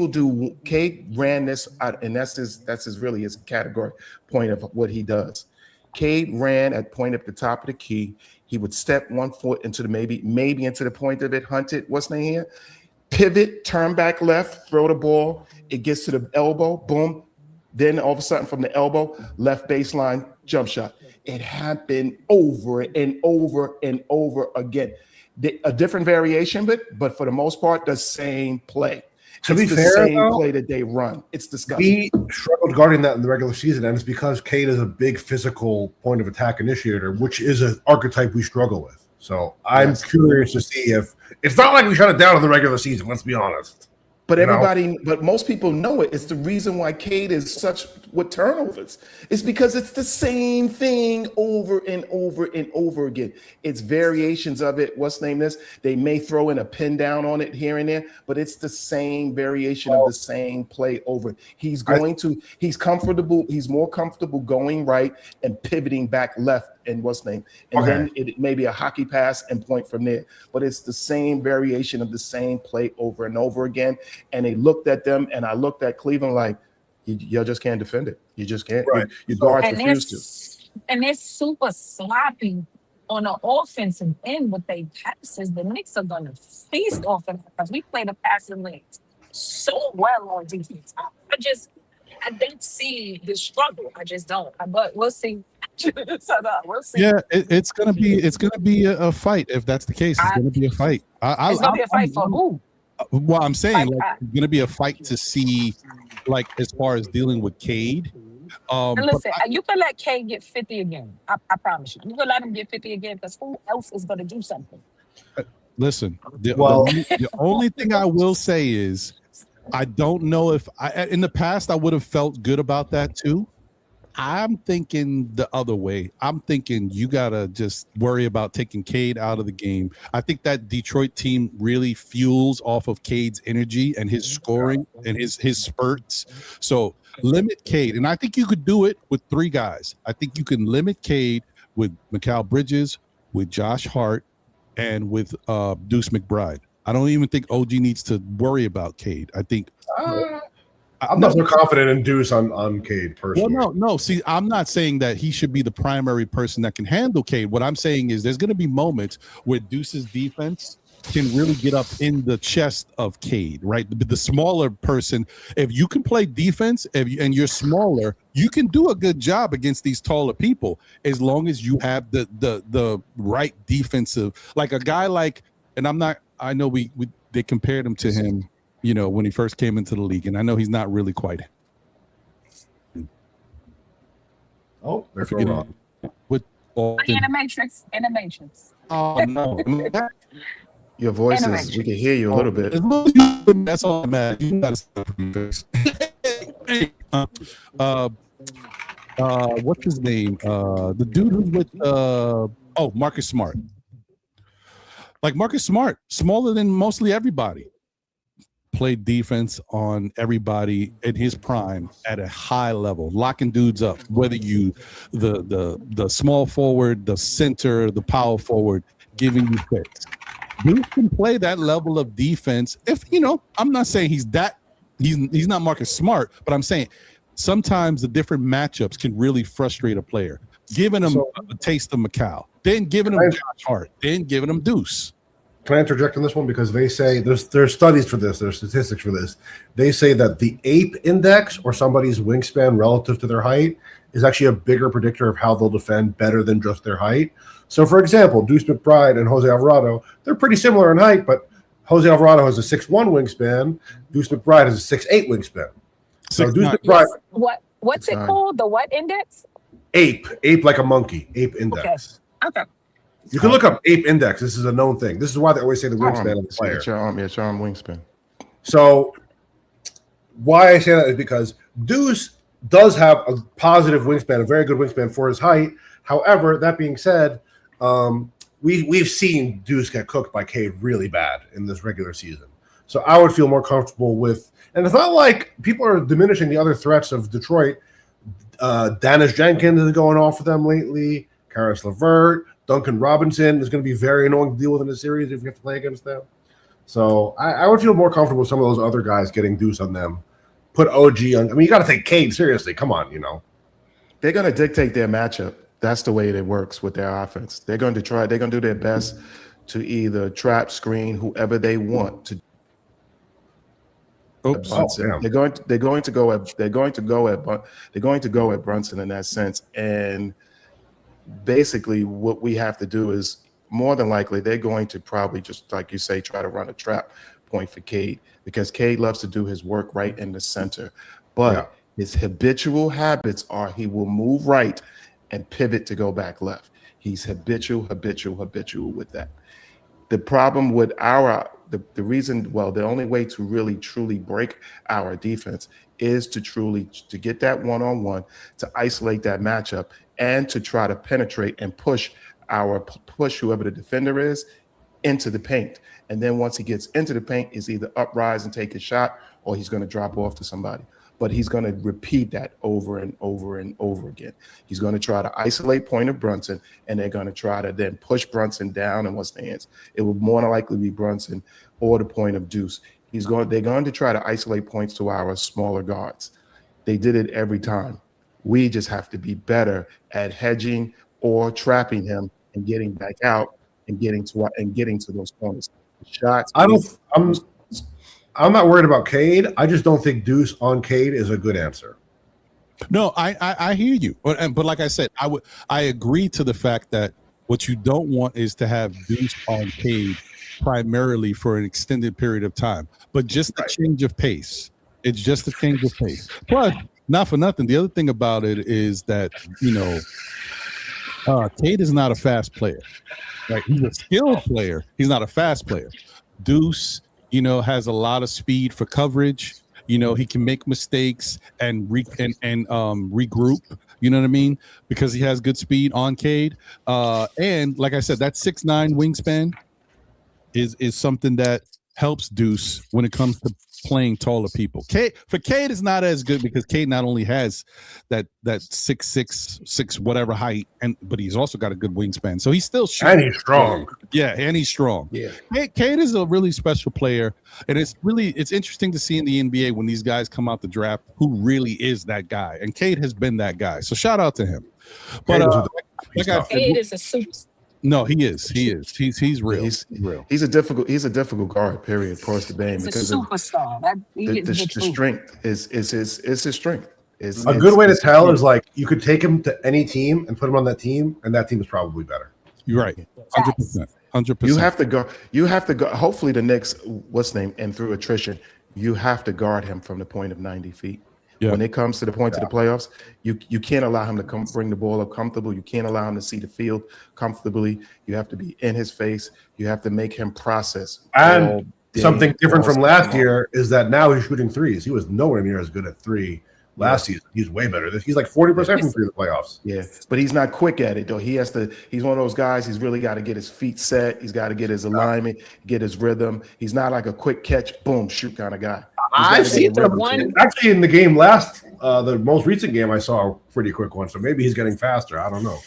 ran this out, and that's his category point of what he does. Cade ran at point at the top of the key. He would step 1 foot into the maybe into the point of it, hunt it. What's name here? Pivot, turn back left, throw the ball. It gets to the elbow, boom. Then all of a sudden from the elbow, left baseline, jump shot. It happened over and over and over again. A different variation, but for the most part, the same play. To be the fair, same though, play that they run. It's disgusting. We struggled guarding that in the regular season, and it's because Cade is a big physical point of attack initiator, which is an archetype we struggle with. So I'm curious to see if it's not like we shut it down in the regular season. Let's be honest. But most people know it. It's the reason why Cade is such with turnovers. It's because it's the same thing over and over and over again. It's variations of it. What's name this? They may throw in a pin down on it here and there, but it's the same variation of the same play over. He's comfortable. He's more comfortable going right and pivoting back left and what's name. And then it may be a hockey pass and point from there. But it's the same variation of the same play over and over again. And they looked at them, and I looked at Cleveland like, y'all just can't defend it. You just can't. Right. Your guards refuse to. And they're super sloppy on the offensive end with their passes. The Knicks are going to feast off of that because we play the passing lanes so well on defense. I don't see the struggle. I just don't. But we'll see. We'll see. Yeah, it's gonna be a fight if that's the case. It's gonna be a fight. It's gonna be a fight for who? Well, I'm saying it's gonna be a fight to see, like, as far as dealing with Cade. And listen, you can let Cade get 50 again. I promise you. You can let him get 50 again because who else is gonna do something? Listen, the only thing I will say is, I don't know if in the past I would have felt good about that too. I'm thinking the other way. I'm thinking you gotta just worry about taking Cade out of the game. I think that Detroit team really fuels off of Cade's energy and his scoring and his spurts. So limit Cade, and I think you could do it with 3 guys. I think you can limit Cade with Mikal Bridges, with Josh Hart, and with Deuce McBride. I don't even think OG needs to worry about Cade. I think I'm not so confident in Deuce on Cade personally. Well, no. See, I'm not saying that he should be the primary person that can handle Cade. What I'm saying is there's going to be moments where Deuce's defense can really get up in the chest of Cade, right? The smaller person, if you can play defense and you're smaller, you can do a good job against these taller people as long as you have the right defensive, like a guy like, and I know they compared him to him, when he first came into the league, and I know he's not really quite Oh, they're I forget wrong. with In the Matrix. In the Matrix. Oh no. Your voice In the is, we can Matrix. hear you a little bit. As long as you, that's all that matters. You gotta stop face. What's his name? The dude who's with Marcus Smart. Like Marcus Smart, smaller than mostly everybody. Played defense on everybody in his prime at a high level, locking dudes up. Whether you the small forward, the center, the power forward, giving you fits. Dudes can play that level of defense. If I'm not saying he's not Marcus Smart, but I'm saying sometimes the different matchups can really frustrate a player. Giving him a taste of Macau, then giving him Josh Hart, then giving him Deuce. Can I interject on this one? Because they say there's studies for this, there's statistics for this. They say that the ape index, or somebody's wingspan relative to their height, is actually a bigger predictor of how they'll defend better than just their height. So, for example, Deuce McBride and Jose Alvarado, they're pretty similar in height, but Jose Alvarado has a 6'1" wingspan. Deuce McBride has a 6'8" wingspan. So Deuce McBride. What's it called? The what index? Ape like a monkey. Ape index. Okay. You can look up ape index. This is a known thing. This is why they always say the wingspan of the player. It's your arm wingspan. So why I say that is because Deuce does have a positive wingspan, a very good wingspan for his height. However, that being said, we've seen Deuce get cooked by Cade really bad in this regular season. So I would feel more comfortable with, and it's not like people are diminishing the other threats of Detroit. Danis Jenkins is going off for them lately. Karis LeVert, Duncan Robinson is going to be very annoying to deal with in the series if you have to play against them. So I would feel more comfortable with some of those other guys getting Deuce on them. Put OG on. I mean, you got to take Cade seriously. Come on, They're going to dictate their matchup. That's the way it works with their offense. They're going to do their best to either trap, screen, whoever they want to. They're going to go at Brunson in that sense. And basically what we have to do is, more than likely, they're going to probably, just like you say, try to run a trap point for Cade, because Cade loves to do his work right in the center. But his habitual habits are he will move right and pivot to go back left. He's habitual with that. The problem with the only way to really truly break our defense is to get that one-on-one, to isolate that matchup, and to try to penetrate and push whoever the defender is into the paint. And then once he gets into the paint, is either uprise and take a shot, or he's going to drop off to somebody. But he's going to repeat that over and over and over again. He's going to try to isolate point of Brunson, and they're going to try to then push Brunson down in what's the hands. It will more than likely be Brunson or the point of Deuce. They're going to try to isolate points to our smaller guards. They did it every time. We just have to be better at hedging or trapping him and getting back out and getting to those corners. Shots. I'm not worried about Cade. I just don't think Deuce on Cade is a good answer. No, I hear you, but like I said, I agree to the fact that what you don't want is to have Deuce on Cade primarily for an extended period of time, but just a change of pace. It's just a change of pace. Plus, not for nothing, the other thing about it is that Cade is not a fast player. Right? He's a skilled player. He's not a fast player. Deuce, has a lot of speed for coverage. He can make mistakes and regroup. You know what I mean? Because he has good speed on Cade. And like I said, that 6'9" wingspan is something that helps Deuce when it comes to playing taller people. Cade is not as good because Cade not only has that 6'6" whatever height, but he's also got a good wingspan. So he's still shooting. And he's strong. Yeah, and he's strong. Yeah. Cade is a really special player, and it's interesting to see in the NBA when these guys come out the draft who really is that guy. And Cade has been that guy. So shout out to him. But Cade is a superstar. No, he is. He's real. He's real. He's a difficult guard. Period. Across the game, because a superstar. The strength is his strength. A good way to tell is like you could take him to any team and put him on that team, and that team is probably better. You're right. 100%. You have to go. Hopefully, the Knicks, and through attrition, you have to guard him from the point of 90 feet. Yeah. When it comes to the point of the playoffs, you can't allow him to come bring the ball up comfortable. You can't allow him to see the field comfortably. You have to be in his face. You have to make him process. And something different from last season long. year is that now he's shooting threes. He was nowhere near as good at three last season. He's way better. He's like 40% from three in the playoffs. Yeah, but he's not quick at it though. He's one of those guys. He's really got to get his feet set. He's got to get his alignment, get his rhythm. He's not like a quick catch, boom, shoot kind of guy. I've seen him actually in the game the most recent game. I saw a pretty quick one, so maybe he's getting faster. I don't know.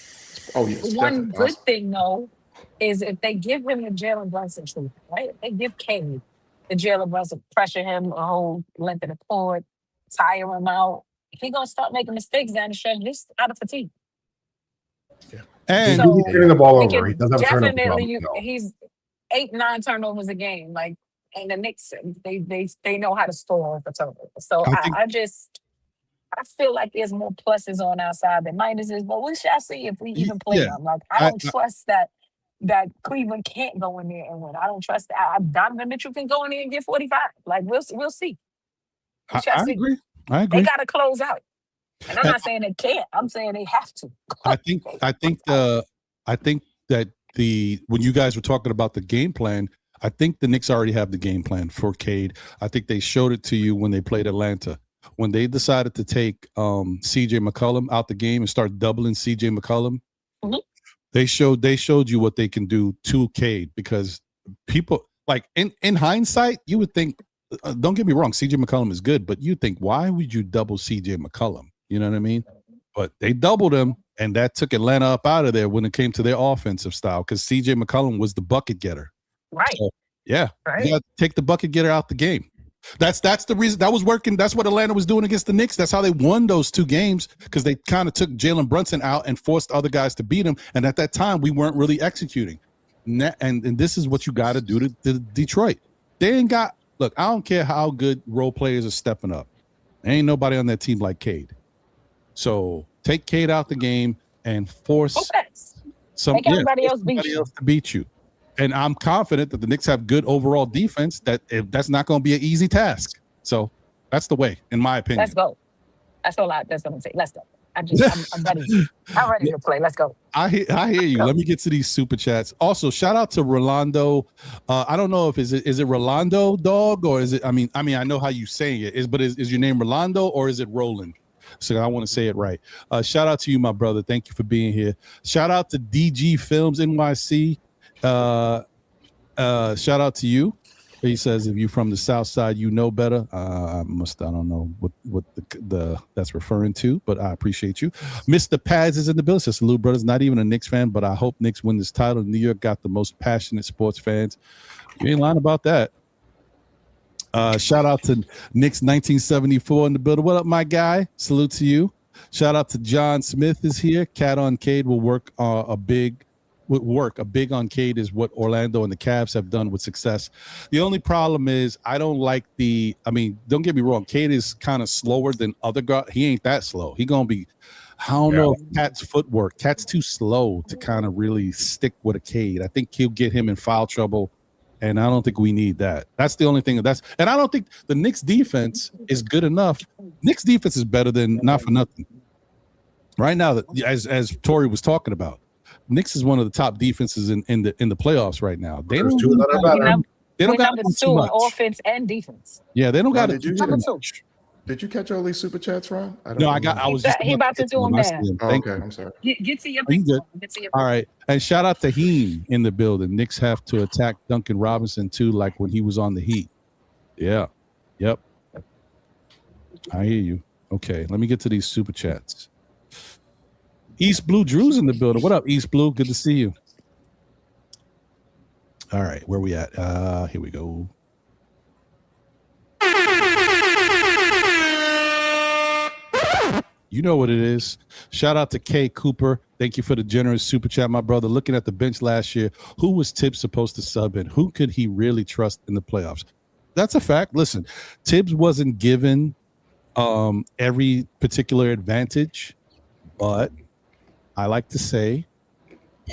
Oh yes. One good thing though is if they give him the Jalen Brunson treatment, right? If they give Cade the Jalen Brunson, pressure him a whole length of the court, tire him out, he gonna start making mistakes down the stretch just out of fatigue. Yeah. And he's turning the ball over. He doesn't have turnover definitely he's 8-9 turnovers a game. Like, and the Knicks, they know how to score for turnovers. So I feel like there's more pluses on our side than minuses, but we shall see if we even play them. Like, I don't trust that Cleveland can't go in there and win. I don't trust that. Donovan Mitchell can go in there and get 45. Like, we'll see. I agree. They got to close out. And I'm not saying they can't. I'm saying they have to. I think that when you guys were talking about the game plan, I think the Knicks already have the game plan for Cade. I think they showed it to you when they played Atlanta. When they decided to take CJ McCollum out the game and start doubling CJ McCollum, they showed you what they can do to Cade, because people like in hindsight, you would think, don't get me wrong, CJ McCollum is good, but you think, why would you double CJ McCollum? You know what I mean? But they doubled him, and that took Atlanta up out of there when it came to their offensive style, because CJ McCollum was the bucket getter. Right. So, yeah. Right. You got to take the bucket getter out the game. That's the reason that was working. That's what Atlanta was doing against the Knicks. That's how they won those two games, because they kind of took Jalen Brunson out and forced other guys to beat him. And at that time, we weren't really executing. And this is what you got to do to Detroit. They ain't got – look, I don't care how good role players are stepping up. There ain't nobody on that team like Cade. So take Cade out the game and force everybody else to beat you. And I'm confident that the Knicks have good overall defense. That's not going to be an easy task. So that's the way, in my opinion. Let's go. That's all. That's what I'm saying. Let's go. I'm ready. I'm ready to play. Let's go. I hear you. Let me get to these super chats. Also, shout out to Rolando. I don't know if is it Rolando dog, or is it? I mean, I know how you saying it but is your name Rolando or is it Roland? So I want to say it right. Shout out to you, my brother. Thank you for being here. Shout out to DG Films NYC. Shout out to you. He says, if you're from the South Side, you know better. I don't know what the that's referring to, but I appreciate you. Mr. Paz is in the building. Says, salute, brothers. Not even a Knicks fan, but I hope Knicks win this title. New York got the most passionate sports fans. You ain't lying about that. Shout out to Knicks 1974 in the building. What up, my guy? Salute to you. Shout out to John Smith is here. Cat on Cade will work a big on Cade is what Orlando and the Cavs have done with success. The only problem is I don't like don't get me wrong. Cade is kind of slower than other guys. He ain't that slow. He going to be, I don't know if Cat's footwork. Cat's too slow to kind of really stick with a Cade. I think he'll get him in foul trouble. And I don't think we need that. That's the only thing. And I don't think the Knicks defense is good enough. Knicks defense is better than not for nothing. Right now, as Tori was talking about, Knicks is one of the top defenses in the playoffs right now. They don't got too much offense and defense. Yeah, they don't got to do too much. Did you catch all these super chats, Ron? He about to do them now. Okay, I'm sorry. Get to your pick. All right. And shout out to Heem in the building. Knicks have to attack Duncan Robinson too, like when he was on the Heat. Yeah. Yep. I hear you. Okay, let me get to these super chats. East Blue Drew's in the building. What up, East Blue? Good to see you. All right, where we at? Here we go. You know what it is. Shout out to Kay Cooper. Thank you for the generous super chat, my brother. Looking at the bench last year, who was Tibbs supposed to sub in? Who could he really trust in the playoffs? That's a fact. Listen, Tibbs wasn't given every particular advantage, but I like to say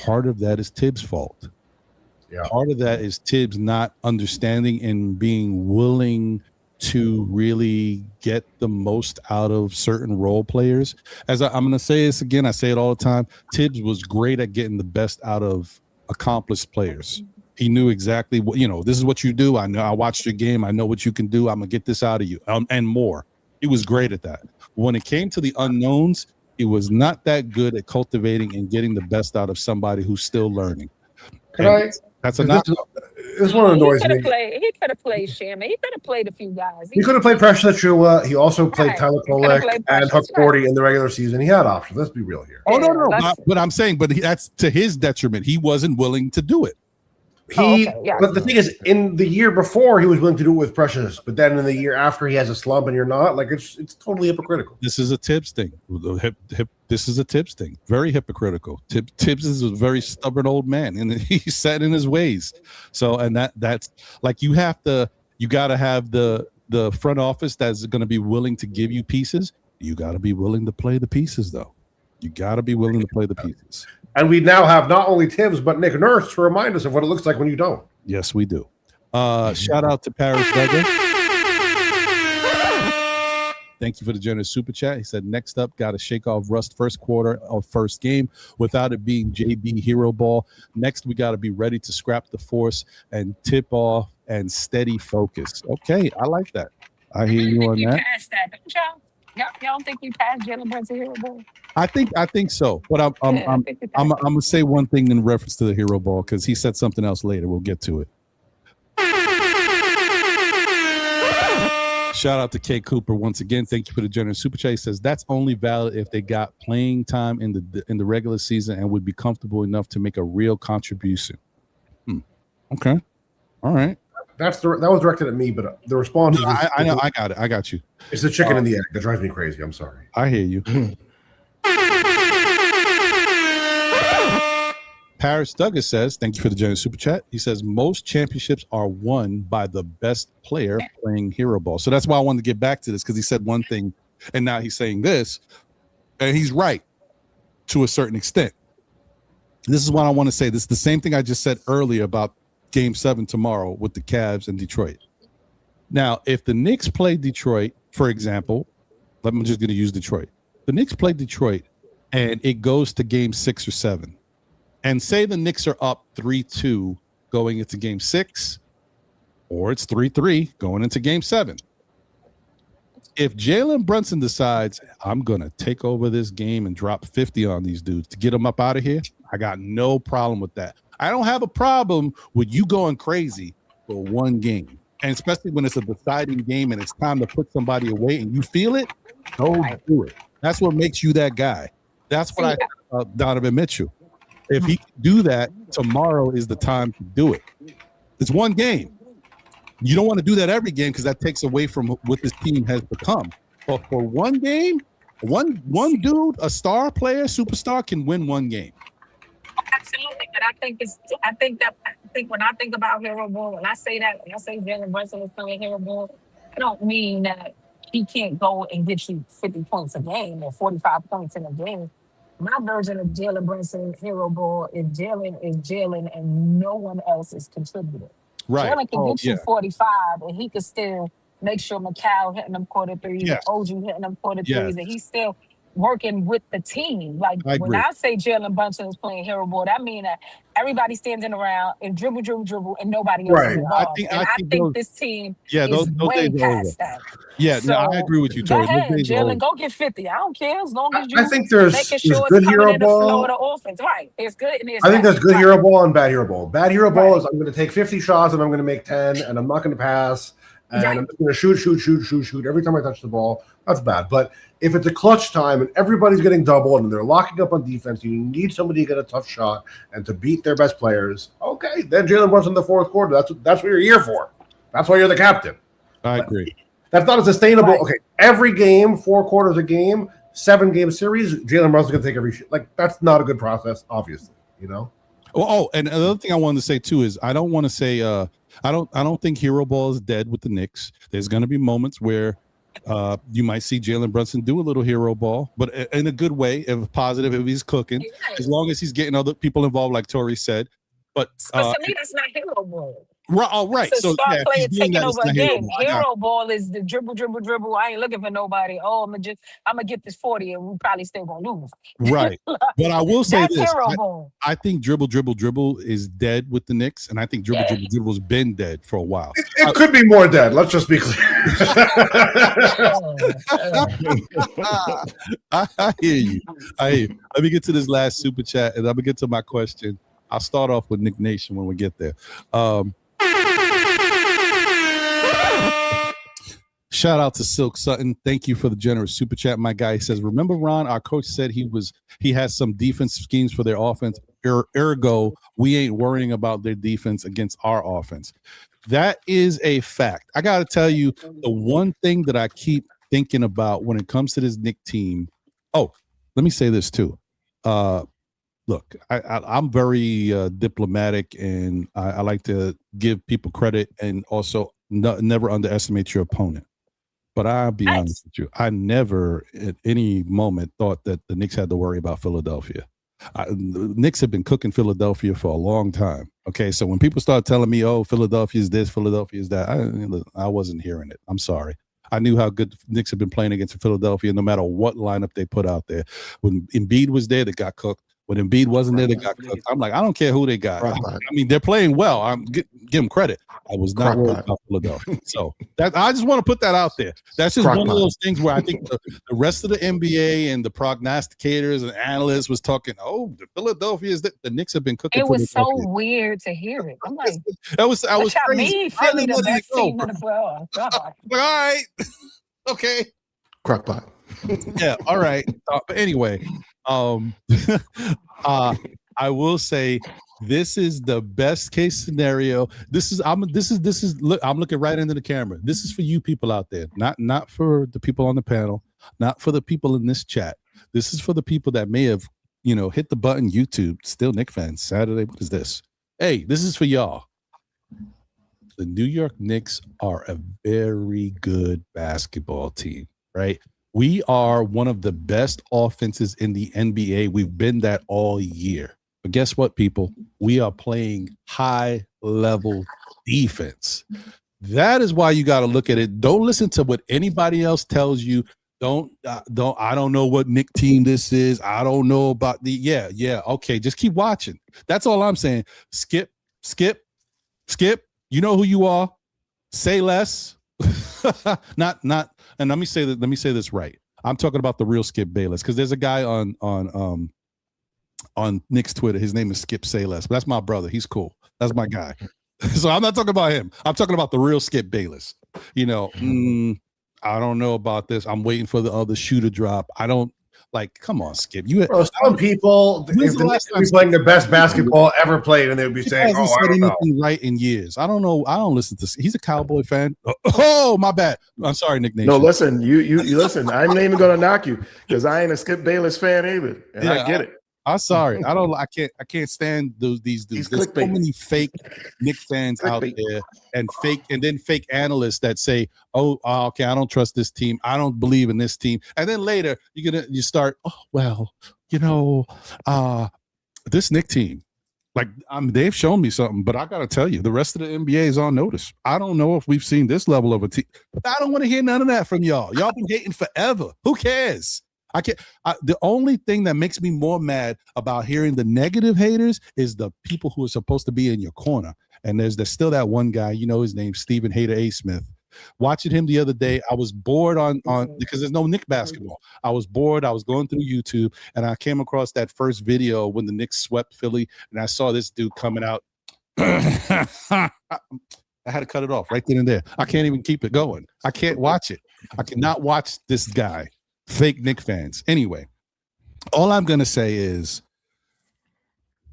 part of that is Tibbs' fault. Yeah. Part of that is Tibbs not understanding and being willing to really get the most out of certain role players. As I'm going to say this again, I say it all the time. Tibbs was great at getting the best out of accomplished players. He knew exactly what, this is what you do. I know, I watched your game. I know what you can do. I'm going to get this out of you and more. He was great at that. When it came to the unknowns, he was not that good at cultivating and getting the best out of somebody who's still learning. That's a knock. This one annoys me. He could have played Shammy. He could have played a few guys. He could have played Precious Achua. He also played Tyler Kolek and Huck Forty in the regular season. He had options. Let's be real here. Oh, no. But I'm saying, that's to his detriment. He wasn't willing to do it. But the thing is, in the year before, he was willing to do it with Precious, but then in the year after, he has a slump, and you're not. Like it's totally hypocritical. This is a Tibbs thing. This is a Tibbs thing. Very hypocritical. Tibbs is a very stubborn old man, and he's set in his ways. So, and that's like you got to have the front office that's going to be willing to give you pieces. You got to be willing to play the pieces, though. You got to be willing to play the pieces. And we now have not only Tibbs, but Nick Nurse to remind us of what it looks like when you don't. Yes, we do. Shout out to Paris Duggan. Thank you for the generous super chat. He said, next up, got to shake off rust first quarter of first game without it being JB hero ball. Next, we got to be ready to scrap the force and tip off and steady focus. Okay, I like that. I hear you on that. Passed that, don't y'all? Y'all don't think you passed Jalen Brunson hero ball? I think so. But I'm gonna say one thing in reference to the hero ball because he said something else later. We'll get to it. Shout out to K Cooper once again. Thank you for the generous super chat. He says that's only valid if they got playing time in the regular season and would be comfortable enough to make a real contribution. Okay, all right. That was directed at me, but the response is I know, I got it. I got you. It's the chicken and the egg that drives me crazy. I'm sorry. I hear you. Paris Douglas says, thank you for the generous super chat. He says, most championships are won by the best player playing hero ball. So that's why I wanted to get back to this because he said one thing and now he's saying this. And he's right to a certain extent. This is what I want to say. This is the same thing I just said earlier about Game 7 tomorrow with the Cavs and Detroit. Now, if the Knicks play Detroit, for example, I'm just going to use Detroit. The Knicks play Detroit and it goes to Game 6 or 7. And say the Knicks are up 3-2 going into Game 6, or it's 3-3 going into Game 7. If Jalen Brunson decides, I'm going to take over this game and drop 50 on these dudes to get them up out of here, I got no problem with that. I don't have a problem with you going crazy for one game. And especially when it's a deciding game and it's time to put somebody away and you feel it, go do it. That's what makes you that guy. That's what I think about Donovan Mitchell. If he can do that, tomorrow is the time to do it. It's one game. You don't want to do that every game because that takes away from what this team has become. But for one game, one dude, a star player, superstar, can win one game. Absolutely, but I think when I think about hero ball, when I say Jalen Brunson is playing hero ball, I don't mean that he can't go and get you 50 points a game or 45 points in a game. My version of Jalen Brunson hero ball is Jalen and no one else is contributing. Right. Jalen can get you 45 and he can still make sure Mikal hitting them quarter threes, OG hitting them quarter threes, and he's still working with the team. Like when I say Jalen Brunson is playing hero ball, that means that everybody standing around and dribble, and nobody else is involved. I think this team is way past that. Yeah, so, no, I agree with you, Tori. Go ahead, Jalen, go get 50. I don't care as long as you. I think there's sure good hero ball. The offense, right? It's good. And I think there's good hero ball and bad hero ball. Bad hero ball is I'm going to take 50 shots and I'm going to make 10, and I'm not going to pass. And I'm just going to shoot every time I touch the ball. That's bad. But if it's a clutch time and everybody's getting doubled and they're locking up on defense, you need somebody to get a tough shot and to beat their best players. Okay, then Jalen Brunson in the fourth quarter. That's what you're here for. That's why you're the captain. I agree. That's not a sustainable. Okay, every game, 4 quarters a game, 7-game series. Jalen Brunson's going to take every shit. Like that's not a good process, obviously. You know. Oh, and another thing I wanted to say too is I don't want to say I don't think hero ball is dead with the Knicks. There's going to be moments where you might see Jalen Brunson do a little hero ball, but in a good way, if positive, if he's cooking, as long as he's getting other people involved, like Tori said. But to me, that's not hero ball. Right. All right. It's a So star yeah, if he's player doing taking that, it's over a not hero game. ball. I got Hero ball is the dribble, dribble, dribble. I ain't looking for nobody. Oh, I'm gonna get this 40 and we probably still gonna lose. you. Right. But I will say That's this. hero ball. I think dribble, dribble, dribble is dead with the Knicks, and I think dribble, Yeah. dribble, dribble has been dead for a while. It could be more dead. Let's just be clear. I hear you. I hear you. Let me get to this last super chat, and I'm gonna get to my question. I'll start off with Nick Nation when we get there. Shout out to Silk Sutton. Thank you for the generous super chat, my guy. He says, remember, Ron, our coach said he has some defense schemes for their offense. Ergo, we ain't worrying about their defense against our offense. That is a fact. I got to tell you, the one thing that I keep thinking about when it comes to this Knick team. Oh, let me say this too. Look, I'm very diplomatic, and I like to give people credit and also never underestimate your opponent. But I'll be honest with you, I never at any moment thought that the Knicks had to worry about Philadelphia. The Knicks have been cooking Philadelphia for a long time. Okay, so when people start telling me, "Oh, Philadelphia is this, Philadelphia is that," I wasn't hearing it. I'm sorry. I knew how good the Knicks have been playing against Philadelphia, no matter what lineup they put out there. When Embiid was there, they got cooked. When Embiid wasn't there, they got cooked. I'm like, I don't care who they got. I mean, they're playing well. I'm give them credit. I was not worried about Philadelphia. So that I just want to put that out there. That's just one of those things where I think the rest of the NBA and the prognosticators and analysts was talking, oh, the Philadelphia is that the Knicks have been cooking. It was so weird to hear it. I'm like, I was crazy. mean, Philly the best team in the world. God. All right. Okay. Crockpot. Yeah. All right. But anyway, I will say this is the best case scenario. I'm looking right into the camera. This is for you people out there, not for the people on the panel, not for the people in this chat. This is for the people that may have, hit the button YouTube, still Knicks fans, Saturday. What is this? Hey, this is for y'all. The New York Knicks are a very good basketball team, right? We are one of the best offenses in the NBA. We've been that all year. But guess what, people? We are playing high-level defense. That is why you got to look at it. Don't listen to what anybody else tells you. I don't know what Knick team this is. I don't know about yeah. Okay, just keep watching. That's all I'm saying. Skip. You know who you are. Say less. not and let me say this right. I'm talking about the real Skip Bayless, because there's a guy on Nick's Twitter. His name is Skip Say Less, but that's my brother. He's cool. That's my guy. So I'm not talking about him. I'm talking about the real Skip Bayless. I don't know about this. I'm waiting for the other shoe to drop. I don't come on, Skip. Some people, if the Knicks would be playing the best basketball ever played, and they would be saying, "Oh, I don't know." Right in years. I don't know. I don't listen to. He's a Cowboy fan. Oh, my bad. I'm sorry, Nick Nation. No, listen. You listen. I'm not even going to knock you, because I ain't a Skip Bayless fan either, and I get it. I'm sorry. I can't stand these dudes. There's so many fake Knicks fans out there, and fake analysts that say, oh, okay, I don't trust this team. I don't believe in this team. And then later you start, oh, well, this Knicks team, they've shown me something, but I got to tell you, the rest of the NBA is on notice. I don't know if we've seen this level of a team. I don't want to hear none of that from y'all. Y'all been hating forever. Who cares? The only thing that makes me more mad about hearing the negative haters is the people who are supposed to be in your corner. And there's still that one guy, his name, Stephen Hater A. Smith. Watching him the other day, I was bored on because there's no Knicks basketball. I was bored. I was going through YouTube, and I came across that first video when the Knicks swept Philly, and I saw this dude coming out. I had to cut it off right then and there. I can't even keep it going. I can't watch it. I cannot watch this guy. Fake Knicks fans. Anyway, all I'm going to say is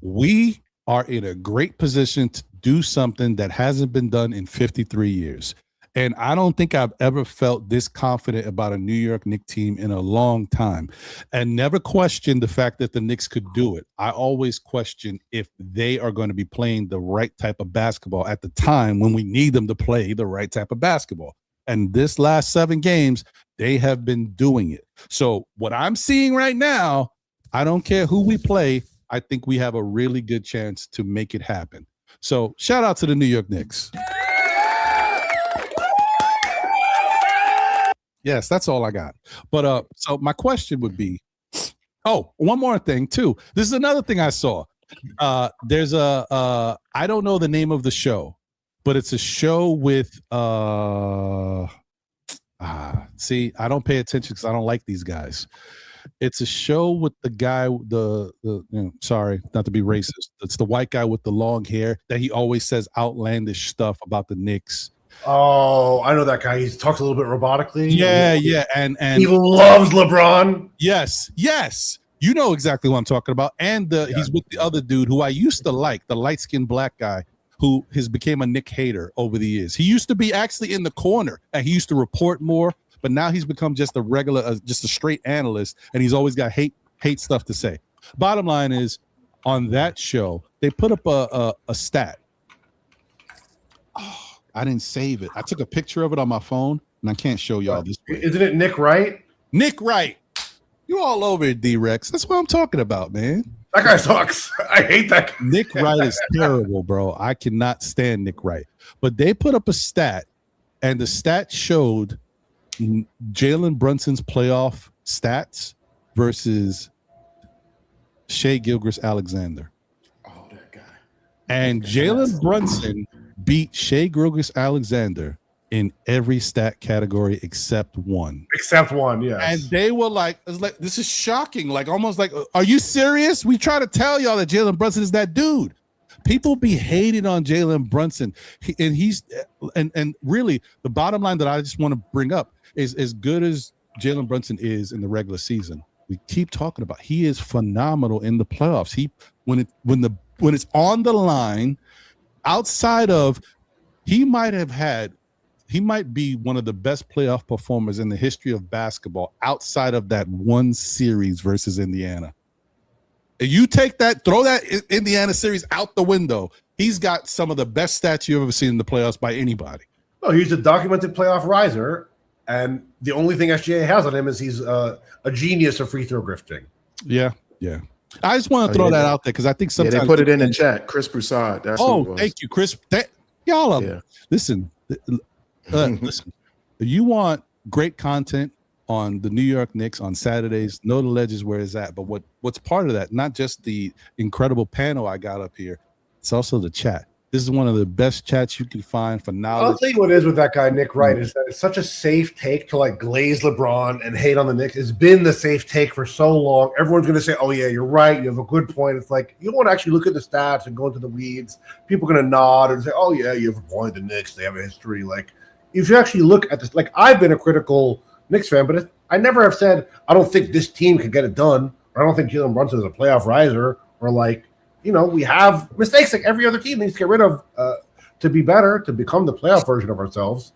we are in a great position to do something that hasn't been done in 53 years. And I don't think I've ever felt this confident about a New York Knicks team in a long time, and never questioned the fact that the Knicks could do it. I always question if they are going to be playing the right type of basketball at the time when we need them to play the right type of basketball. And this last 7 games, they have been doing it. So what I'm seeing right now, I don't care who we play. I think we have a really good chance to make it happen. So shout out to the New York Knicks. Yes, that's all I got. But so my question would be, one more thing too. This is another thing I saw. There's I don't know the name of the show, but it's a show with see, I don't pay attention because I don't like these guys. It's a show with the guy, sorry, not to be racist. It's the white guy with the long hair that he always says outlandish stuff about the Knicks. Oh, I know that guy. He talks a little bit robotically. Yeah, and he loves LeBron. Yes. You know exactly what I'm talking about. And he's with the other dude who I used to like, the light-skinned black guy who has became a Knick hater over the years. He used to be actually in the corner and he used to report more, but now he's become just a regular, just a straight analyst, and he's always got hate stuff to say. Bottom line is, on that show, they put up a stat. I didn't save it. I took a picture of it on my phone, and I can't show y'all this way. Isn't it Nick Wright? Nick Wright. You all over it, D-Rex. That's what I'm talking about, man. That guy sucks. I hate that guy. Nick Wright is terrible, bro. I cannot stand Nick Wright. But they put up a stat, and the stat showed Jalen Brunson's playoff stats versus Shai Gilgeous-Alexander. Oh, that guy. And Jalen Brunson beat Shai Gilgeous-Alexander in every stat category except one. Except one, yes. And they were like, this is shocking. Like, almost like, are you serious? We try to tell y'all that Jalen Brunson is that dude. People be hating on Jalen Brunson. And really, the bottom line that I just want to bring up is, as good as Jalen Brunson is in the regular season, we keep talking about, he is phenomenal in the playoffs. When it's on the line, outside of, he might be one of the best playoff performers in the history of basketball outside of that one series versus Indiana. If you take that, throw that Indiana series out the window, he's got some of the best stats you've ever seen in the playoffs by anybody. Oh, he's a documented playoff riser, and the only thing SGA has on him is he's a genius of free throw grifting. Yeah. I just want to throw that out there because I think sometimes they put it in the chat. Chris Broussard. That's who it was. Thank you, Chris. Y'all listen. Listen. If you want great content on the New York Knicks on Saturdays, know the ledge is where it's at. But what's part of that? Not just the incredible panel I got up here. It's also the chat. This is one of the best chats you can find for knowledge. I'll tell you what it is with that guy, Nick Wright, is that it's such a safe take to like glaze LeBron and hate on the Knicks. It's been the safe take for so long. Everyone's going to say, oh, yeah, you're right. You have a good point. It's like, you don't want to actually look at the stats and go into the weeds. People are going to nod and say, oh, yeah, you have a point. The Knicks, they have a history. Like, if you actually look at this, like, I've been a critical Knicks fan, but I never have said, I don't think this team can get it done, or I don't think Jalen Brunson is a playoff riser, or like, you know, we have mistakes like every other team needs to get rid of to be better, to become the playoff version of ourselves.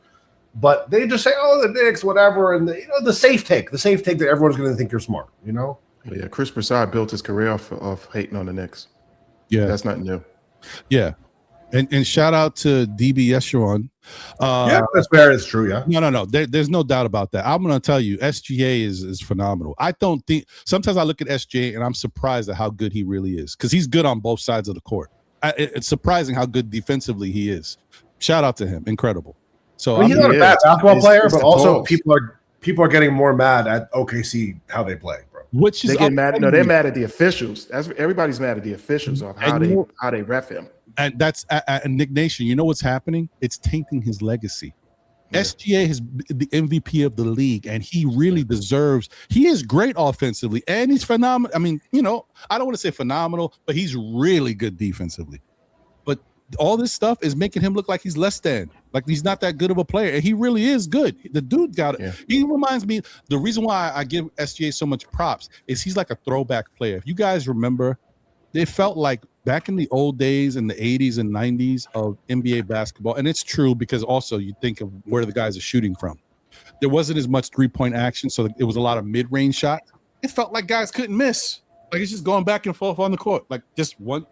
But they just say, oh, the Knicks, whatever. And, the safe take that everyone's going to think you're smart, you know? Yeah, Chris Broussard built his career off hating on the Knicks. Yeah. That's not new. Yeah. And shout out to DB Yesharon. Yeah, that's fair. It's true. Yeah. No. There's no doubt about that. I'm going to tell you, SGA is phenomenal. I don't think sometimes I look at SGA and I'm surprised at how good he really is because he's good on both sides of the court. It's surprising how good defensively he is. Shout out to him. Incredible. So he's not a bad basketball player, but also people are getting more mad at OKC how they play, bro. Which is they get mad. No, they're mad at the officials. Everybody's mad at the officials of how they ref him. And that's Nick Nation. You know what's happening? It's tainting his legacy. Yeah. SGA is the MVP of the league, and he really deserves. He is great offensively, and he's phenomenal. I mean, I don't want to say phenomenal, but he's really good defensively. But all this stuff is making him look like he's less than, like he's not that good of a player, and he really is good. The dude got it. Yeah. He reminds me. The reason why I give SGA so much props is he's like a throwback player. If you guys remember, it felt like back in the old days in the 80s and 90s of NBA basketball, and it's true because also you think of where the guys are shooting from. There wasn't as much three-point action, so it was a lot of mid-range shots. It felt like guys couldn't miss. Like it's just going back and forth on the court, like just one.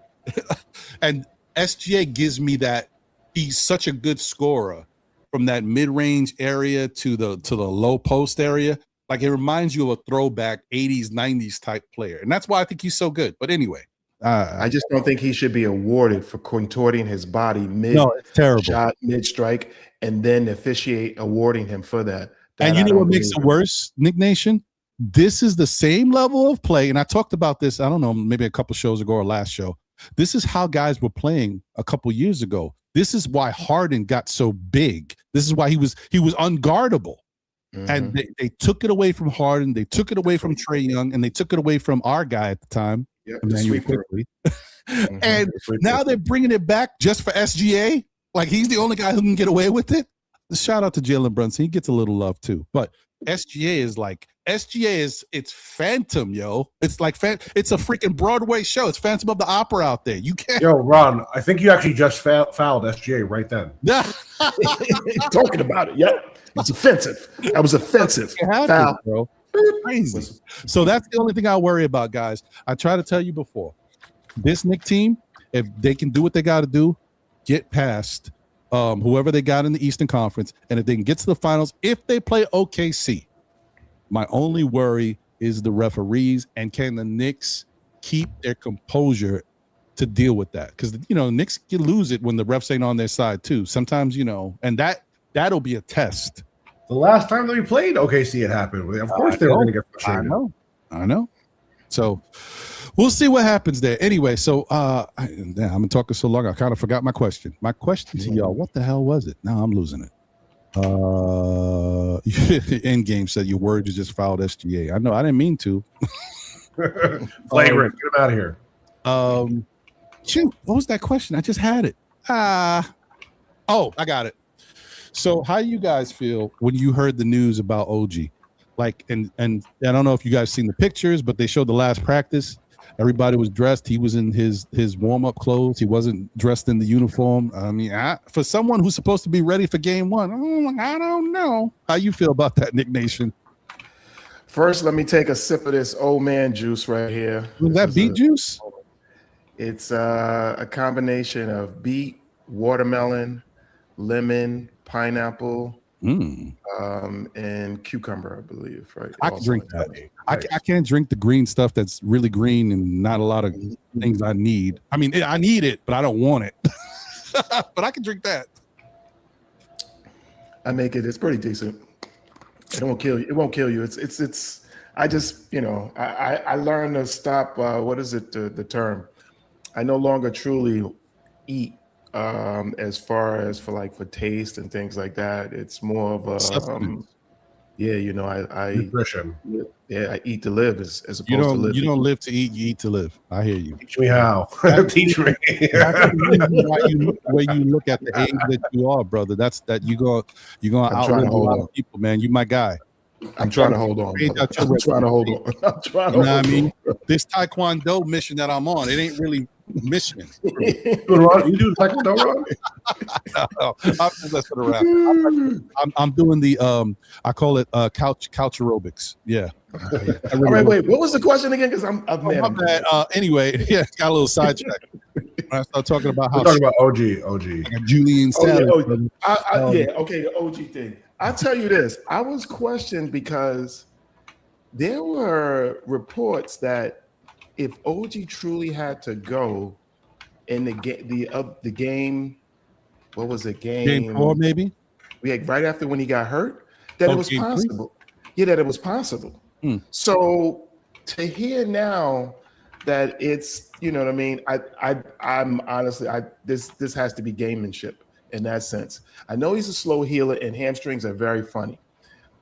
And SGA gives me that he's such a good scorer from that mid-range area to the low post area. Like it reminds you of a throwback 80s, 90s type player. And that's why I think he's so good. But anyway, I just don't think he should be awarded for contorting his body No, it's terrible. shot, mid strike, and then officiate awarding him for that. And you I know don't what makes believe it worse, Nick Nation? This is the same level of play, and I talked about this, I don't know, maybe a couple shows ago or last show. This is how guys were playing a couple years ago. This is why Harden got so big. This is why he was unguardable. And they took it away from Harden, they took it away from Trae Young, and they took it away from our guy at the time. Emmanuel Quickley. And now they're bringing it back just for SGA. Like he's the only guy who can get away with it. Shout out to Jalen Brunson. He gets a little love too. But SGA is it's Phantom, yo. It's like it's a freaking Broadway show. It's Phantom of the Opera out there. You can't. Yo, Ron, I think you actually just fouled SGA right then. Talking about it. Yep. It's offensive. That was offensive. Foul, bro. Crazy. So that's the only thing I worry about, guys. I try to tell you before. This Knicks team, if they can do what they got to do, get past whoever they got in the Eastern Conference, and if they can get to the finals, if they play OKC, my only worry is the referees, and can the Knicks keep their composure to deal with that? Because Knicks can lose it when the refs ain't on their side too. Sometimes, and that'll be a test. The last time that we played OKC, it happened. Of course, they were going to get frustrated. I know. So we'll see what happens there. Anyway, so I've been talking so long, I kind of forgot my question. My question to y'all, what the hell was it? Now I'm losing it. Endgame said your word, you just fouled SGA. I know, I didn't mean to. Flagrant. Get him out of here. Shoot, what was that question? I just had it. I got it. So how you guys feel when you heard the news about OG? Like, and I don't know if you guys seen the pictures, but they showed the last practice. Everybody was dressed. He was in his warm-up clothes. He wasn't dressed in the uniform. I mean, for someone who's supposed to be ready for game one, I don't know. How you feel about that, Nick Nation? First, let me take a sip of this old man juice right here. Was that beet juice? It's a combination of beet, watermelon, lemon, pineapple, and cucumber, I believe. Right? I can drink that. I can't drink the green stuff that's really green and not a lot of things I need. I mean, I need it, but I don't want it. But I can drink that. I make it. It's pretty decent. It won't kill you. It won't kill you. It's. I just, I learned to stop. What is it? The term. I no longer truly eat. As far as for taste and things like that, it's more of a I nutrition. Yeah, I eat to live as opposed to live. You don't live to eat, you eat to live. I hear you. Teach me how. Teach me. Why you way you look at the age that you are, brother. That's that you're gonna outlive a lot of people, man. You my guy. I'm trying to hold on. I'm trying to hold on. I'm trying to hold on. I mean? This Taekwondo mission that I'm on, it ain't really mission. You do Taekwondo, Ron? No, I'm just messing around. I'm doing the I call it couch aerobics. Yeah. All right, wait. What was the question again? Because I'm mad. My bad. Anyway, yeah, got a little sidetracked. I start talking about how we're talking about OG. Like Julian Salad. Okay, the OG thing. I'll tell you this. I was questioned because there were reports that if OG truly had to go in the game, what was it? Game 4, maybe? Right after when he got hurt, that it was possible. Yeah, that it was possible. So to hear now that it's, you know what I mean? I'm honestly, this has to be gamemanship in that sense. I know he's a slow healer and hamstrings are very funny,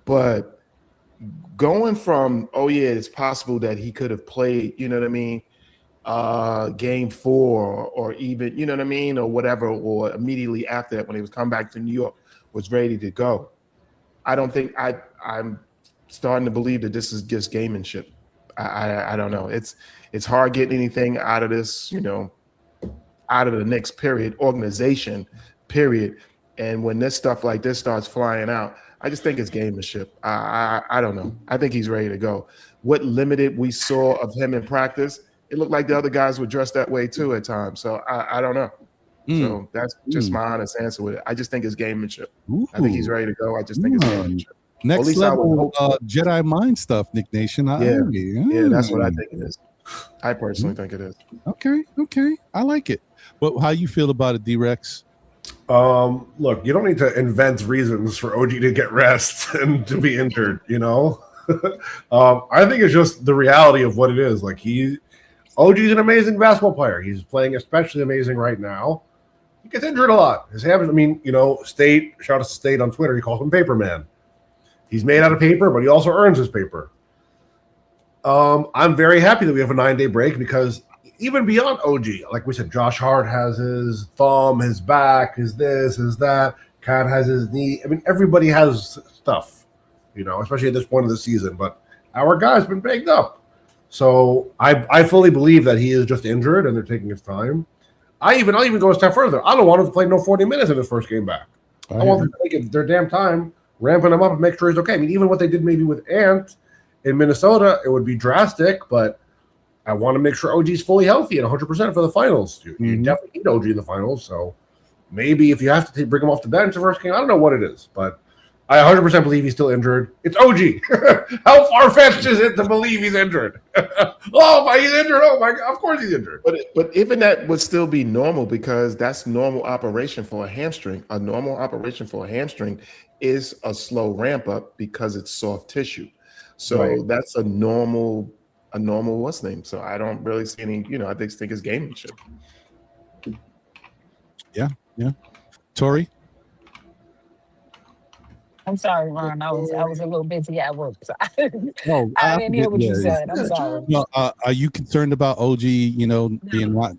but going from, it's possible that he could have played, you know what I mean? Game 4 or even, you know what I mean? Or whatever, or immediately after that when he was coming back to New York, was ready to go. I don't think I'm starting to believe that this is just gamemanship. I don't know. It's hard getting anything out of this, out of the Knicks organization, period. And when this stuff like this starts flying out, I just think it's gamemanship. I don't know. I think he's ready to go. What limited we saw of him in practice, it looked like the other guys were dressed that way too at times. So I don't know. So that's just my honest answer with it. I just think it's gamemanship. I think he's ready to go. I just think it's gamemanship. Next level Jedi mind stuff, Nick Nation. Yeah, that's what I think it is. I personally think it is. Okay, I like it. But how you feel about it, D-Rex? Look, you don't need to invent reasons for OG to get rest and to be injured, you know? I think it's just the reality of what it is. Like OG's an amazing basketball player. He's playing especially amazing right now. He gets injured a lot. His habits, I mean, State, shout out to State on Twitter, he calls him Paper Man. He's made out of paper, but he also earns his paper. I'm very happy that we have a 9-day break because even beyond OG, like we said, Josh Hart has his thumb, his back, his this, his that. Cat has his knee. I mean, everybody has stuff, especially at this point of the season. But our guy's been banged up. So I fully believe that he is just injured and they're taking his time. I'll even go a step further. I don't want him to play no 40 minutes in his first game back. I want them to take their damn time, ramping him up and make sure he's okay. I mean, even what they did maybe with Ant in Minnesota, it would be drastic, but I want to make sure OG's fully healthy and 100% for the finals. You definitely need OG in the finals, so maybe if you have to bring him off the bench the first game, I don't know what it is, but I 100% believe he's still injured. It's OG. How far-fetched is it to believe he's injured? He's injured. Oh, my God. Of course he's injured. But even that would still be normal because that's normal operation for a hamstring. A normal operation for a hamstring is a slow ramp up because it's soft tissue. So that's a normal what's name. So I don't really see any, I think it's gamemanship. Yeah. Tori? I'm sorry, Ron. I was a little busy at work, so I didn't hear what you said. I'm sorry. No, are you concerned about OG?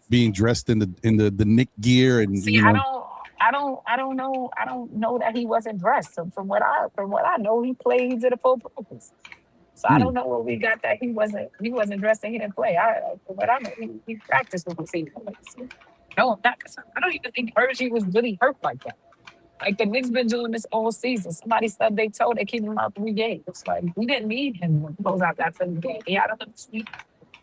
Being dressed in the Knick gear and see, I don't know that he wasn't dressed. So from what I know, he played at a full practice. So I don't know where we got that he wasn't dressed and he didn't play. From what I know, he practiced with the team. No, I'm not. I don't even think OG was really hurt like that. Like the Knicks been doing this all season. Somebody stubbed their toe, they keep him out 3 games. It's like we didn't need him to close out that 7th game. He had enough sleep.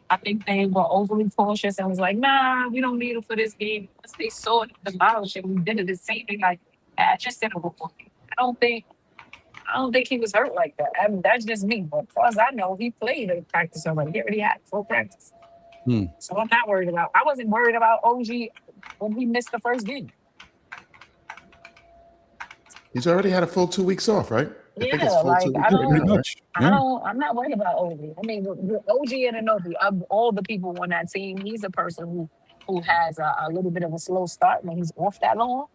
I think they were overly cautious and was like, nah, we don't need him for this game. Once they saw it demolish and we did it the same thing. Like, I just said it before. I don't think he was hurt like that. I mean, that's just me. But as far as I know, he played in practice already. He already had full practice. So I'm not worried about. I wasn't worried about OG when he missed the first game. He's already had a full 2 weeks off, right? I'm not worried about OG. I mean, OG and Anobi, of all the people on that team, he's a person who has a little bit of a slow start when he's off that long.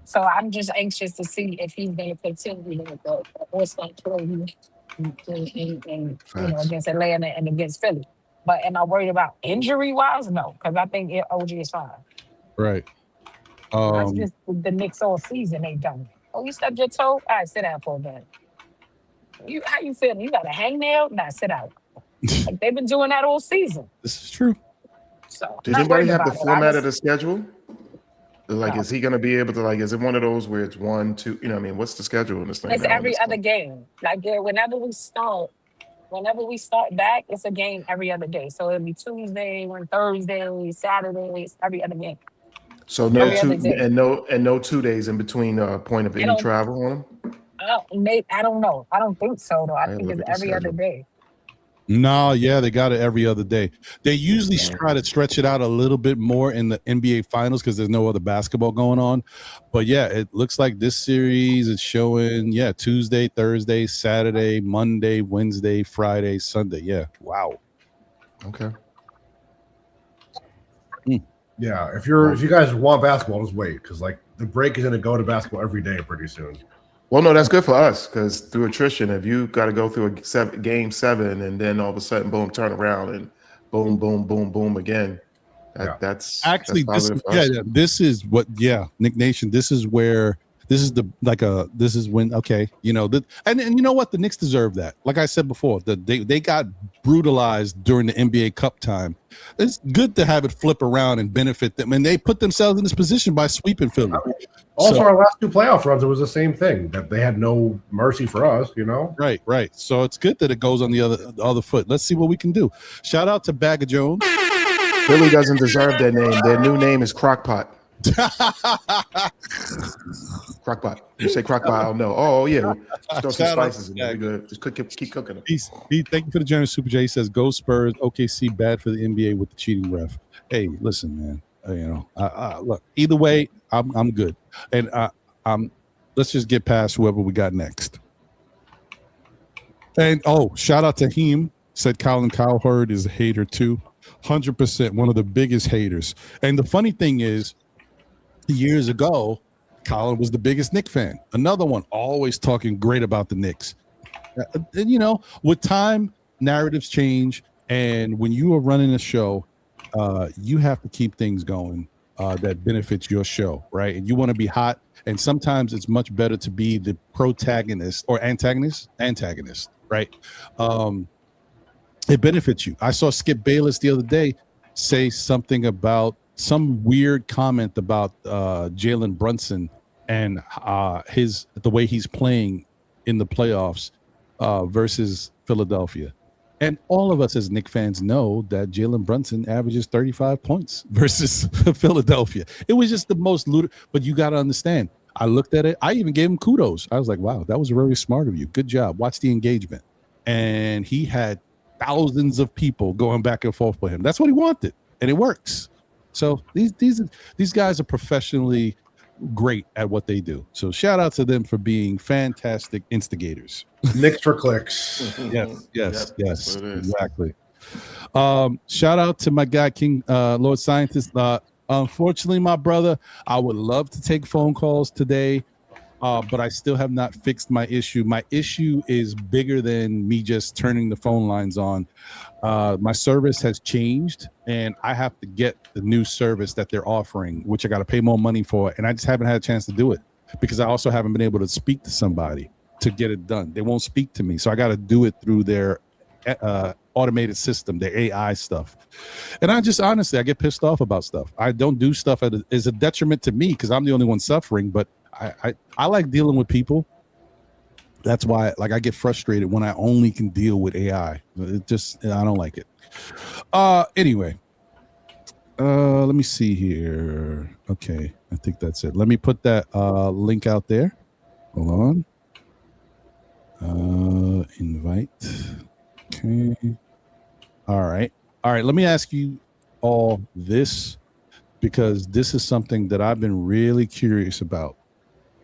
So I'm just anxious to see if he's going to continue with the all-star play against Atlanta and against Philly. But am I worried about injury-wise? No, because I think OG is fine. Right. That's just the Knicks all season they've done. Oh, you stubbed your toe? All right, sit down for a minute. How you feeling? You got a hangnail? Nah, sit out. Like they've been doing that all season. This is true. So does anybody have the format of the schedule? Like, is he going to be able to, is it one of those where it's 1, 2, what's the schedule in this thing? It's every other game. Like, whenever we start back, it's a game every other day. So it'll be Tuesday, Thursday, Saturday, every other game. So no 2 days in between point of any travel on them? I don't know. I don't think so, though. I think it's every other day. No, yeah, they got it every other day. They usually try to stretch it out a little bit more in the NBA Finals because there's no other basketball going on. But yeah, it looks like this series is showing, Tuesday, Thursday, Saturday, Monday, Wednesday, Friday, Sunday. Yeah, wow. Okay. Yeah, if you guys want basketball, just wait because the break is going to go to basketball every day pretty soon. Well, no, that's good for us because through attrition, if you got to go through game 7 and then all of a sudden, boom, turn around and boom, boom, boom, boom again. That's actually this is what Nick Nation. This is when and you know what, the Knicks deserve that. Like I said before, they got brutalized during the NBA Cup time. It's good to have it flip around and benefit them, and they put themselves in this position by sweeping Philly. Also, our last 2 playoff runs, it was the same thing that they had no mercy for us. Right. So it's good that it goes on the other foot. Let's see what we can do. Shout out to Bag of Jones. Philly doesn't deserve their name. Their new name is Crockpot. Crockpot. You say crockpot, I don't know. Oh yeah, just throw some Shout out spices to in there. Jack. We good. Just keep cooking them. Thank you for the generous super J. He says, "Go Spurs. OKC bad for the NBA with the cheating ref." Hey, listen, man. Look. Either way, I'm good, and let's just get past whoever we got next. And shout out to him. Said Colin Cowherd is a hater too. 100%, one of the biggest haters. And the funny thing is, years ago, Colin was the biggest Knicks fan. Another one, always talking great about the Knicks. And with time, narratives change, and when you are running a show, you have to keep things going that benefits your show, right? And you want to be hot, and sometimes it's much better to be the protagonist or antagonist, right? It benefits you. I saw Skip Bayless the other day say something about some weird comment about Jalen Brunson and the way he's playing in the playoffs versus Philadelphia. And all of us as Knicks fans know that Jalen Brunson averages 35 points versus Philadelphia. It was just the most ludicrous, but you got to understand. I looked at it. I even gave him kudos. I was like, wow, that was very smart of you. Good job. Watch the engagement. And he had thousands of people going back and forth with him. That's what he wanted, and it works. So these guys are professionally great at what they do. So shout out to them for being fantastic instigators. Knicks for clicks. Yes, exactly. Shout out to my guy King Lord Scientist. Unfortunately, my brother, I would love to take phone calls today. But I still have not fixed my issue. My issue is bigger than me just turning the phone lines on. My service has changed, and I have to get the new service that they're offering, which I got to pay more money for, and I just haven't had a chance to do it because I also haven't been able to speak to somebody to get it done. They won't speak to me, so I got to do it through their automated system, their AI stuff. And I just honestly, I get pissed off about stuff. I don't do stuff as a detriment to me because I'm the only one suffering, but I like dealing with people. That's why I get frustrated when I only can deal with AI. I don't like it. Anyway, let me see here. Okay, I think that's it. Let me put that link out there. Hold on. Invite. Okay. All right. Let me ask you all this because this is something that I've been really curious about.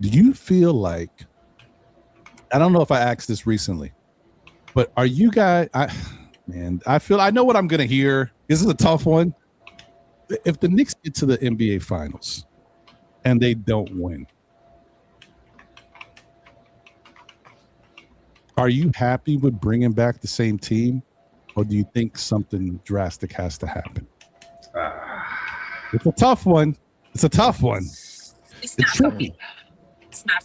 Do you feel like, I don't know if I asked this recently, but are you guys, I know what I'm going to hear. This is a tough one. If the Knicks get to the NBA finals and they don't win, are you happy with bringing back the same team, or do you think something drastic has to happen? It's a tough one. It's tricky. It's not.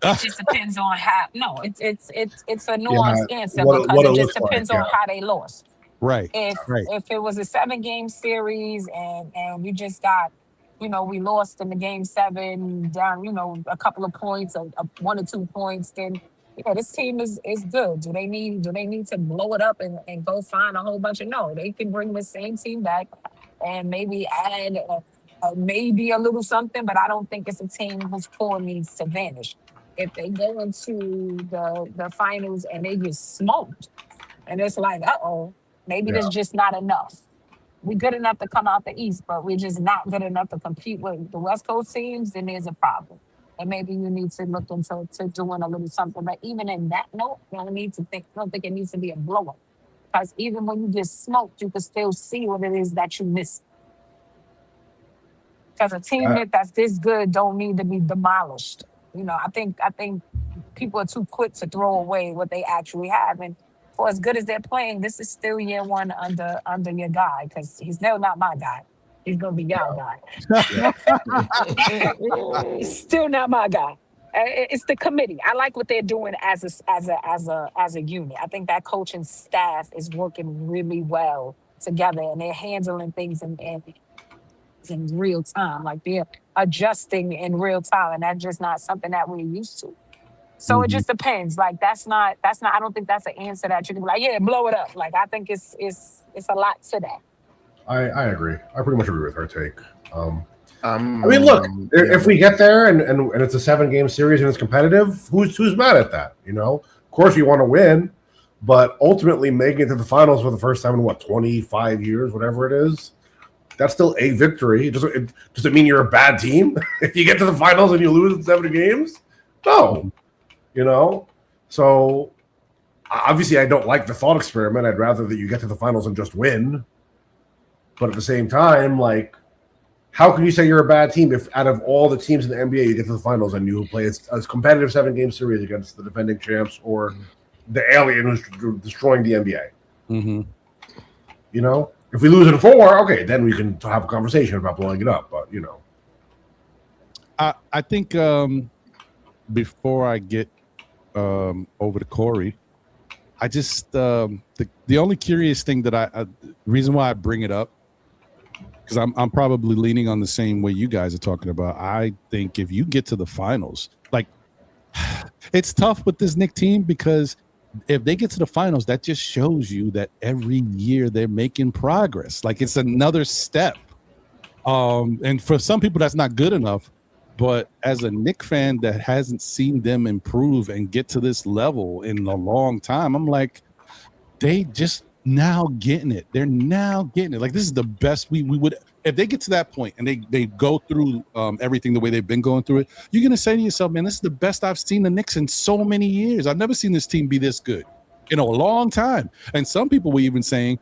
It just depends on how. No, it's a nuanced answer because it just depends on how they lost. Right. If it was a 7-game series and you just got, we lost in the game 7 down, a couple of points or 1 or 2 points, then this team is good. Do they need to blow it up and go find a whole bunch of? No, they can bring the same team back and maybe add maybe a little something, but I don't think it's a team whose core needs to vanish. If they go into the finals and they get smoked, and it's like, maybe there's just not enough. We're good enough to come out the East, but we're just not good enough to compete with the West Coast teams, then there's a problem. And maybe you need to look into doing a little something. But even in that note, I don't think it needs to be a blow up. Because even when you get smoked, you can still see what it is that you miss. Because a team that's this good don't need to be demolished. I think people are too quick to throw away what they actually have. And for as good as they're playing, this is still year one under your guy, because he's still not my guy. He's gonna be your guy. He's still not my guy. It's the committee. I like what they're doing as a unit. I think that coaching staff is working really well together, and they're handling things in real time. Like they're adjusting in real time, and that's just not something that we're used to. So it just depends. Like that's not. I don't think that's an answer that you can be like, yeah, blow it up. Like I think it's a lot to that. I agree. I pretty much agree with her take. I mean, look, if we get there and it's a 7-game series and it's competitive, who's mad at that? You know, of course you want to win, but ultimately making it to the finals for the first time in 25 years, whatever it is, that's still a victory. Does it mean you're a bad team if you get to the finals and you lose in 7 games? No, you know. So obviously, I don't like the thought experiment. I'd rather that you get to the finals and just win. But at the same time, like, how can you say you're a bad team if out of all the teams in the NBA you get to the finals and you play a competitive 7-game series against the defending champs or the alien who's destroying the NBA? Mm-hmm. You know, if we lose in 4, okay, then we can have a conversation about blowing it up. But you know, I think before I get over to Corey, I just the only curious thing that reason why I bring it up, because I'm probably leaning on the same way you guys are talking about. I think if you get to the finals, like, it's tough with this Knicks team, because if they get to the finals, that just shows you that every year they're making progress. Like, it's another step. And for some people, that's not good enough. But as a Knicks fan that hasn't seen them improve and get to this level in a long time, I'm like, they just now getting it. They're now getting it. Like, this is the best we would, if they get to that point and they go through everything the way they've been going through it, you're going to say to yourself, man, this is the best I've seen the Knicks in so many years. I've never seen this team be this good in a long time. And some people were even saying,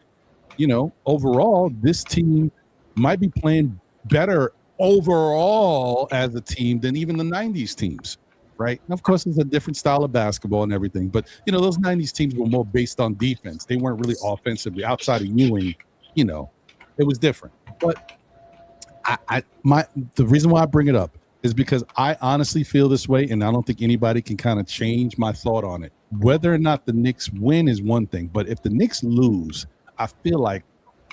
you know, overall, this team might be playing better overall as a team than even the 90s teams. Right. And of course, it's a different style of basketball and everything. But, you know, those 90s teams were more based on defense. They weren't really offensively outside of Ewing. You know, it was different. But the reason why I bring it up is because I honestly feel this way. And I don't think anybody can kind of change my thought on it. Whether or not the Knicks win is one thing. But if the Knicks lose, I feel like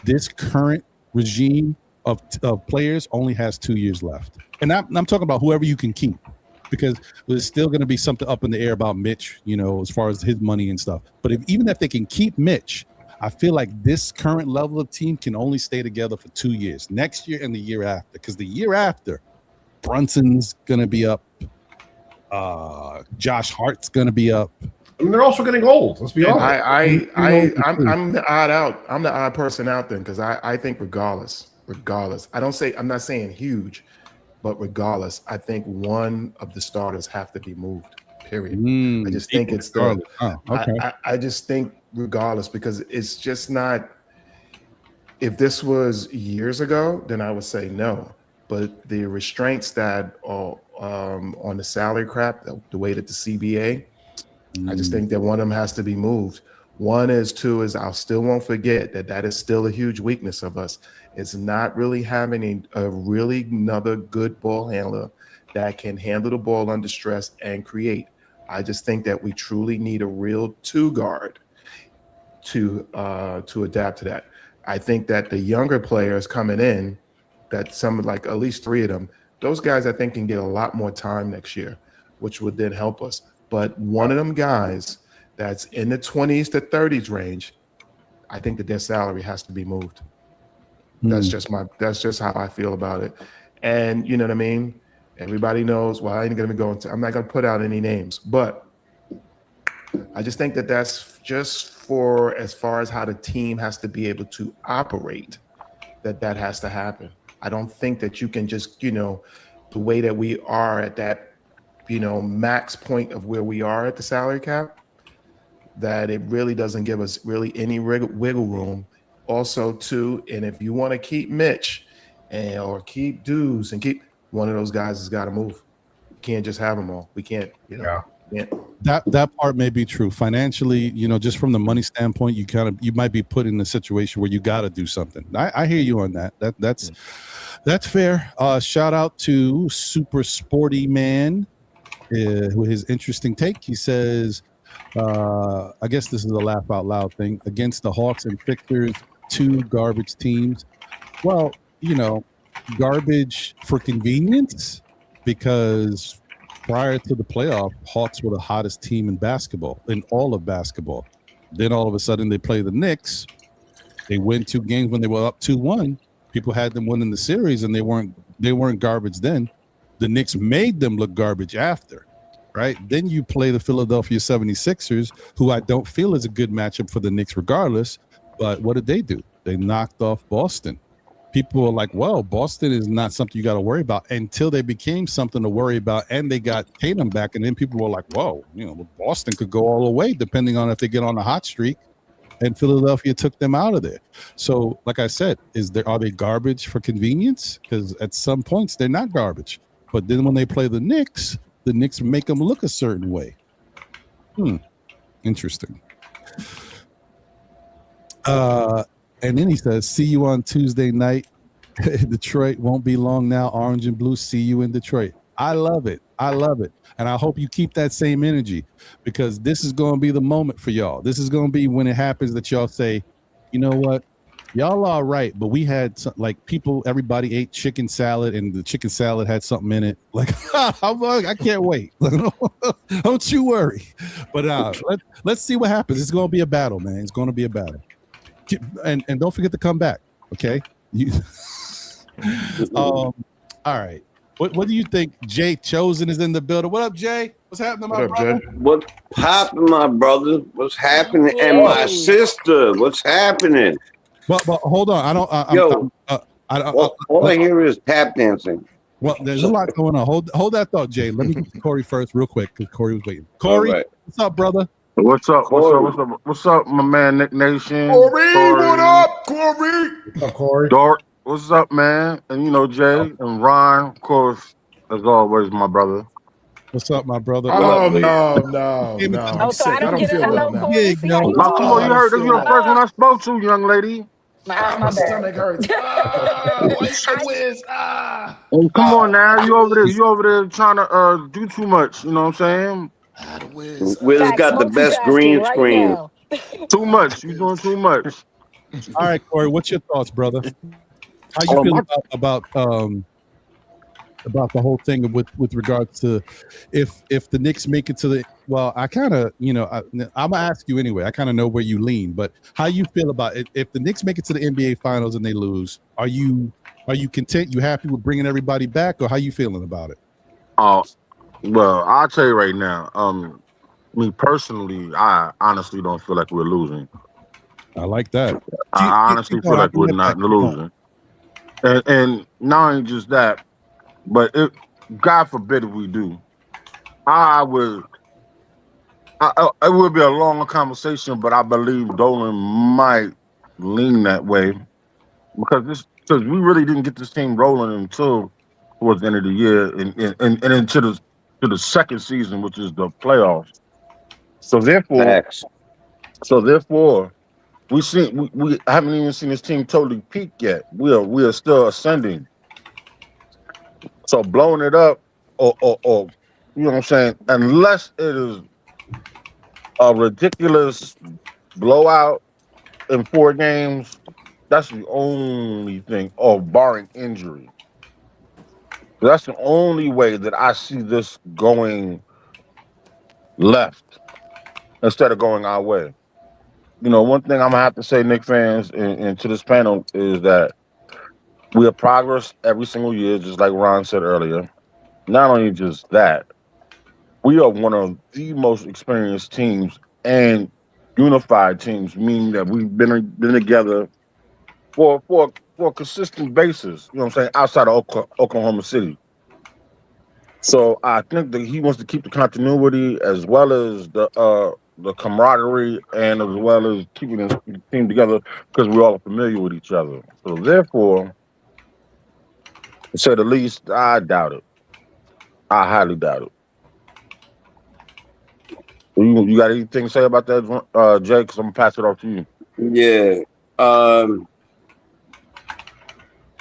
this current regime of players only has 2 years left. And I'm talking about whoever you can keep. Because there's still going to be something up in the air about Mitch, you know, as far as his money and stuff. But even if they can keep Mitch, I feel like this current level of team can only stay together for 2 years, next year and the year after. Because the year after, Brunson's going to be up. Josh Hart's going to be up. I mean, they're also getting old. Let's be honest. I'm the odd out. I'm the odd person out then, because I think regardless, I'm not saying huge. But regardless, I think one of the starters have to be moved. Period. I just think it's the. I just think regardless, because it's just not. If this was years ago, then I would say no. But the restraints that are on the salary cap, the way that the CBA, I just think that one of them has to be moved. Two is I still won't forget that is still a huge weakness of us. It's not really having a really another good ball handler that can handle the ball under stress and create. I just think that we truly need a real 2 guard to adapt to that. I think that the younger players coming in, that some like at least 3 of them, those guys I think can get a lot more time next year, which would then help us. But one of them guys that's in the 20s to 30s range, I think that their salary has to be moved. That's just how I feel about it. And you know what I mean? Everybody knows, well, I'm not going to put out any names, but I just think that that's just for as far as how the team has to be able to operate, that has to happen. I don't think that you can just, you know, the way that we are at that, you know, max point of where we are at the salary cap, that it really doesn't give us really any wiggle room. Also, too, and if you want to keep Mitch or keep Dews and keep one of those guys has got to move. You can't just have them all. We can't, you know. Yeah. That part may be true. Financially, you know, just from the money standpoint, you might be put in a situation where you got to do something. I hear you on that. That's fair. Shout out to Super Sporty Man with his interesting take. He says, I guess this is a laugh out loud thing, against the Hawks and Sixers, 2 garbage teams. Well, you know, garbage for convenience, because prior to the playoff, Hawks were the hottest team in basketball, in all of basketball. Then all of a sudden they play the Knicks. They win 2 games when they were up 2-1. People had them winning the series and they weren't They weren't garbage then. The Knicks made them look garbage after, right? Then you play the Philadelphia 76ers, who I don't feel is a good matchup for the Knicks regardless. But what did they do? They knocked off Boston. People were like, well, Boston is not something you got to worry about, until they became something to worry about and they got Tatum back. And then people were like, whoa, Boston could go all the way depending on if they get on a hot streak. And Philadelphia took them out of there. So, like I said, are they garbage for convenience? Because at some points they're not garbage. But then when they play the Knicks make them look a certain way. Interesting. And then he says, see you on Tuesday night. Detroit won't be long now. Orange and blue, see you in Detroit. I love it. And I hope you keep that same energy, because this is going to be the moment for y'all. This is going to be when it happens that y'all say, you know what? Y'all are right, but we had everybody ate chicken salad, and the chicken salad had something in it. Like, I can't wait. Don't you worry. But let's see what happens. It's going to be a battle, man. It's going to be a battle. And don't forget to come back, okay? All right. What do you think? Jay Chosen is in the building. What up, Jay? What's happening, my brother? Jay? What's happening, my brother? What's happening? And my sister, what's happening? But hold on. All I hear is tap dancing. Well, there's a lot going on. Hold that thought, Jay. Let me get to Corey first, real quick, because Corey was waiting. Corey, what's up, brother? What's up, my man, Nick Nation? Corey, what up, Corey? What's up, Corey? Dark, what's up, man? And Jay and Ryan, of course, as always, my brother. What's up, my brother? Oh, no. Oh, so I don't get a hello, Corey. See how you Come on, you heard this. You're the first one I spoke to, young lady. my stomach hurts. Come on now, you over there trying to do too much. You know what I'm saying? Wiz got the best green screen. Right too much. You doing too much. All right, Corey, what's your thoughts, brother? How you feel about the whole thing with regards to if the Knicks make it to the I kind of I'm gonna ask you anyway. I kind of know where you lean, but how you feel about it if the Knicks make it to the NBA Finals and they lose? Are you content? You happy with bringing everybody back, or how you feeling about it? Well, I'll tell you right now. Me personally, I honestly don't feel like we're losing. I like that. I honestly feel like we're not losing. And not only just that, but if God forbid if we do, it would be a long conversation, but I believe Dolan might lean that way because we really didn't get this team rolling until towards the end of the year and into the second season, which is the playoffs. So therefore, we haven't even seen this team totally peak yet. We are still ascending. So blowing it up, or you know what I'm saying, unless it is a ridiculous blowout in 4 games, that's the only thing, or barring injury. That's the only way that I see this going left instead of going our way. One thing I'm gonna have to say, Knicks fans, and to this panel is that we have progress every single year, just like Ron said earlier. Not only just that, we are one of the most experienced teams and unified teams, meaning that we've been together for a consistent basis. You know what I'm saying? Outside of Oklahoma City. So I think that he wants to keep the continuity as well as the camaraderie and as well as keeping the team together because we're all familiar with each other. So therefore, to say the least, I doubt it. I highly doubt it. You got anything to say about that, Jay? Because I'm gonna pass it off to you. Yeah.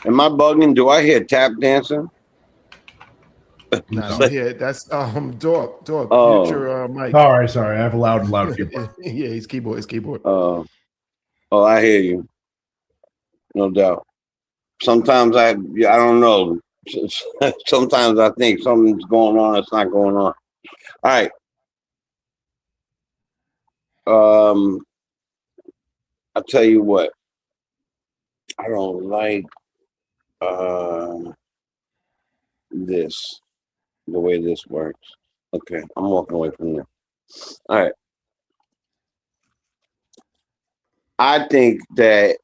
Am I bugging? Do I hear tap dancing? No, yeah, that's Dog. Oh. Mute your mic. Sorry. I have a loud keyboard. Yeah, his keyboard. I hear you. No doubt. Sometimes I don't know. Sometimes I think something's going on. It's not going on. All right. I'll tell you what. I don't like. this, the way this works. Okay, I'm walking away from there. All right. I think that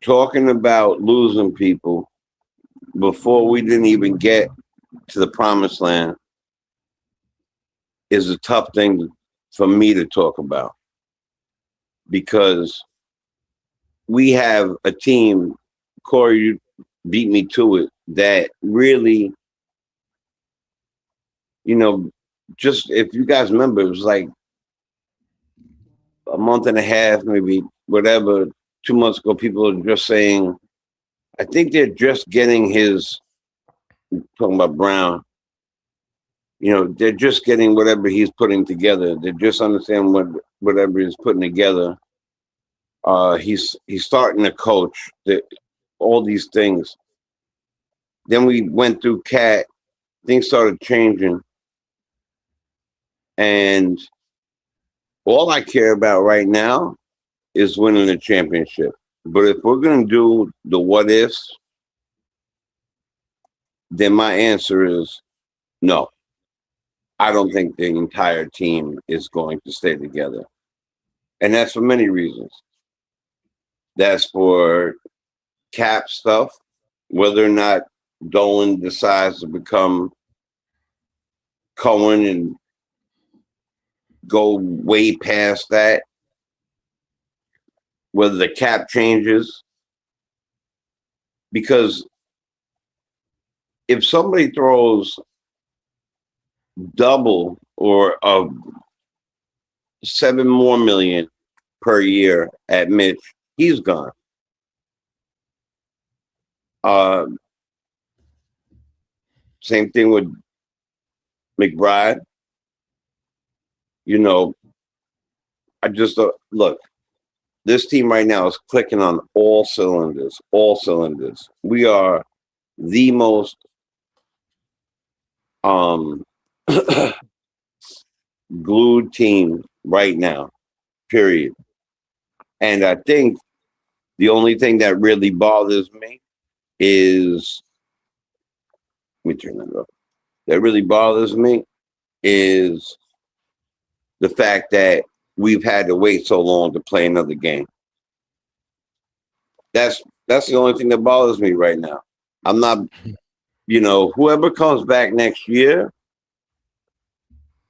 talking about losing people before we didn't even get to the promised land is a tough thing for me to talk about, because we have a team, Corey, you beat me to it, that really, just if you guys remember, it was like a month and a half, maybe whatever, 2 months ago, people are just saying, I think they're just getting talking about Brown, they're just getting whatever he's putting together. They just understand whatever he's putting together. He's starting to coach, all these things. Then we went through Cat, things started changing. And all I care about right now is winning the championship. But if we're going to do the what ifs, then my answer is no. I don't think the entire team is going to stay together. And that's for many reasons. That's for cap stuff, whether or not Dolan decides to become Cohen and go way past that, whether the cap changes. Because if somebody throws double or $7 million per year at Mitch, he's gone. Same thing with McBride. I just look, this team right now is clicking on all cylinders, We are the most glued team right now, period. And I think the only thing that really bothers me is, let me turn that up. That really bothers me is the fact that we've had to wait so long to play another game. That's the only thing that bothers me right now. I'm not, whoever comes back next year,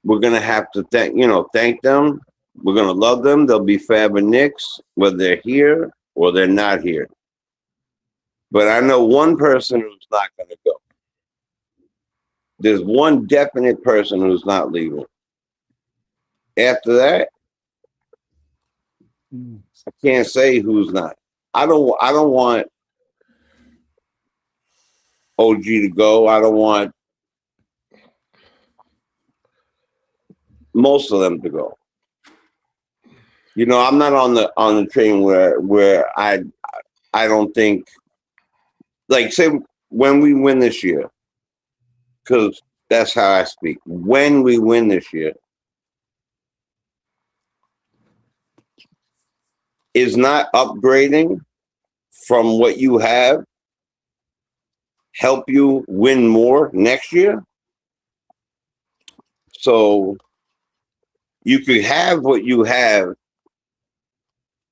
we're gonna have to thank them. We're gonna love them. They'll be forever Knicks, whether they're here or they're not here. But I know one person who's not gonna go. There's one definite person who's not leaving. After that, I can't say who's not. I don't want OG to go. I don't want most of them to go. I'm not on the train where I don't think, like, say when we win this year, because that's how I speak. When we win this year, is not upgrading from what you have help you win more next year? So you could have what you have,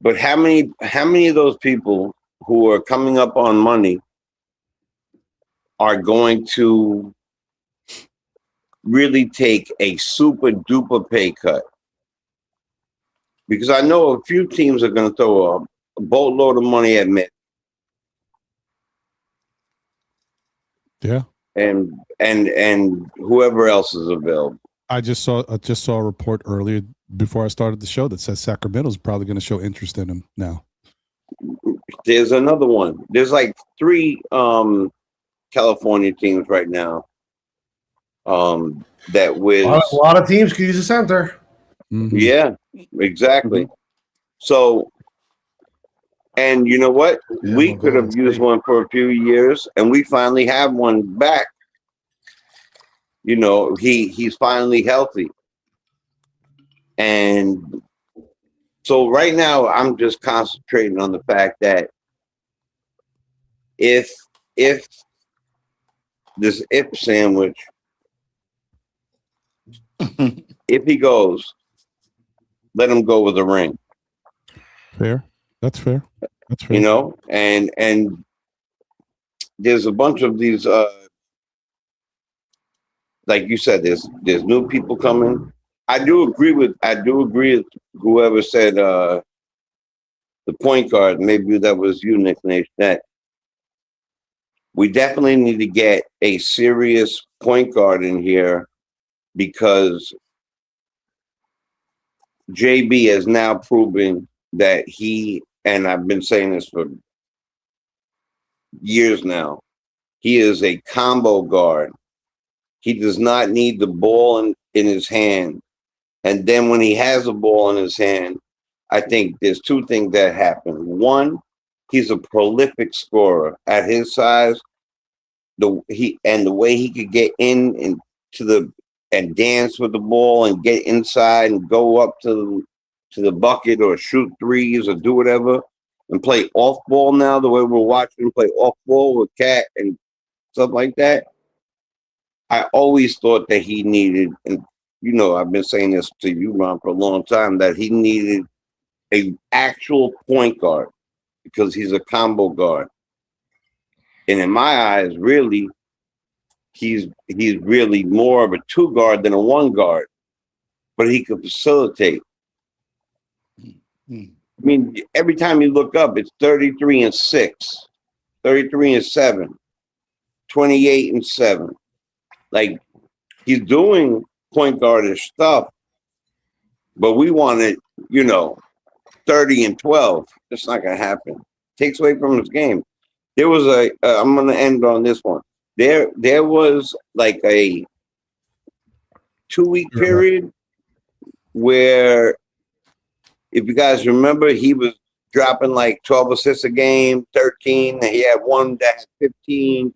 but how many of those people who are coming up on money are going to really take a super duper pay cut? Because I know a few teams are going to throw a boatload of money at Mitch. Yeah. And whoever else is available. I just saw a report earlier before I started the show that says Sacramento's probably going to show interest in him now. There's another one. There's like 3 California teams right now that with a lot of teams could use a center. Mm-hmm. Yeah, exactly. Mm-hmm. So, and you know what? Yeah, we could have used one for a few years, and we finally have one back. He's finally healthy. And so right now I'm just concentrating on the fact that if this if sandwich. If he goes, let him go with a ring. Fair. That's fair. That's fair. You know, and there's a bunch of these like you said, there's new people coming. I do agree with whoever said the point guard, maybe that was you, Nick Nation, that we definitely need to get a serious point guard in here because JB has now proven that he, and I've been saying this for years now, he is a combo guard. He does not need the ball in his hand. And then when he has the ball in his hand, I think there's two things that happen. One, he's a prolific scorer at his size. The way he could get in and dance with the ball and get inside and go up to the bucket or shoot threes or do whatever and play off ball now, the way we're watching him play off ball with Cat and stuff like that. I always thought that he needed, and you know, I've been saying this to you, Ron, for a long time, that he needed an actual point guard because he's a combo guard. And in my eyes, really, he's really more of a two guard than a one guard, but he could facilitate. I mean, every time you look up, it's 33-6, 33-7, 28-7. Like, he's doing point guardish stuff, but we wanted, 30-12. That's not going to happen. Takes away from his game. There was I'm going to end on this one. There was like a 2-week period where, if you guys remember, he was dropping like 12 assists a game, 13, and he had one that had 15,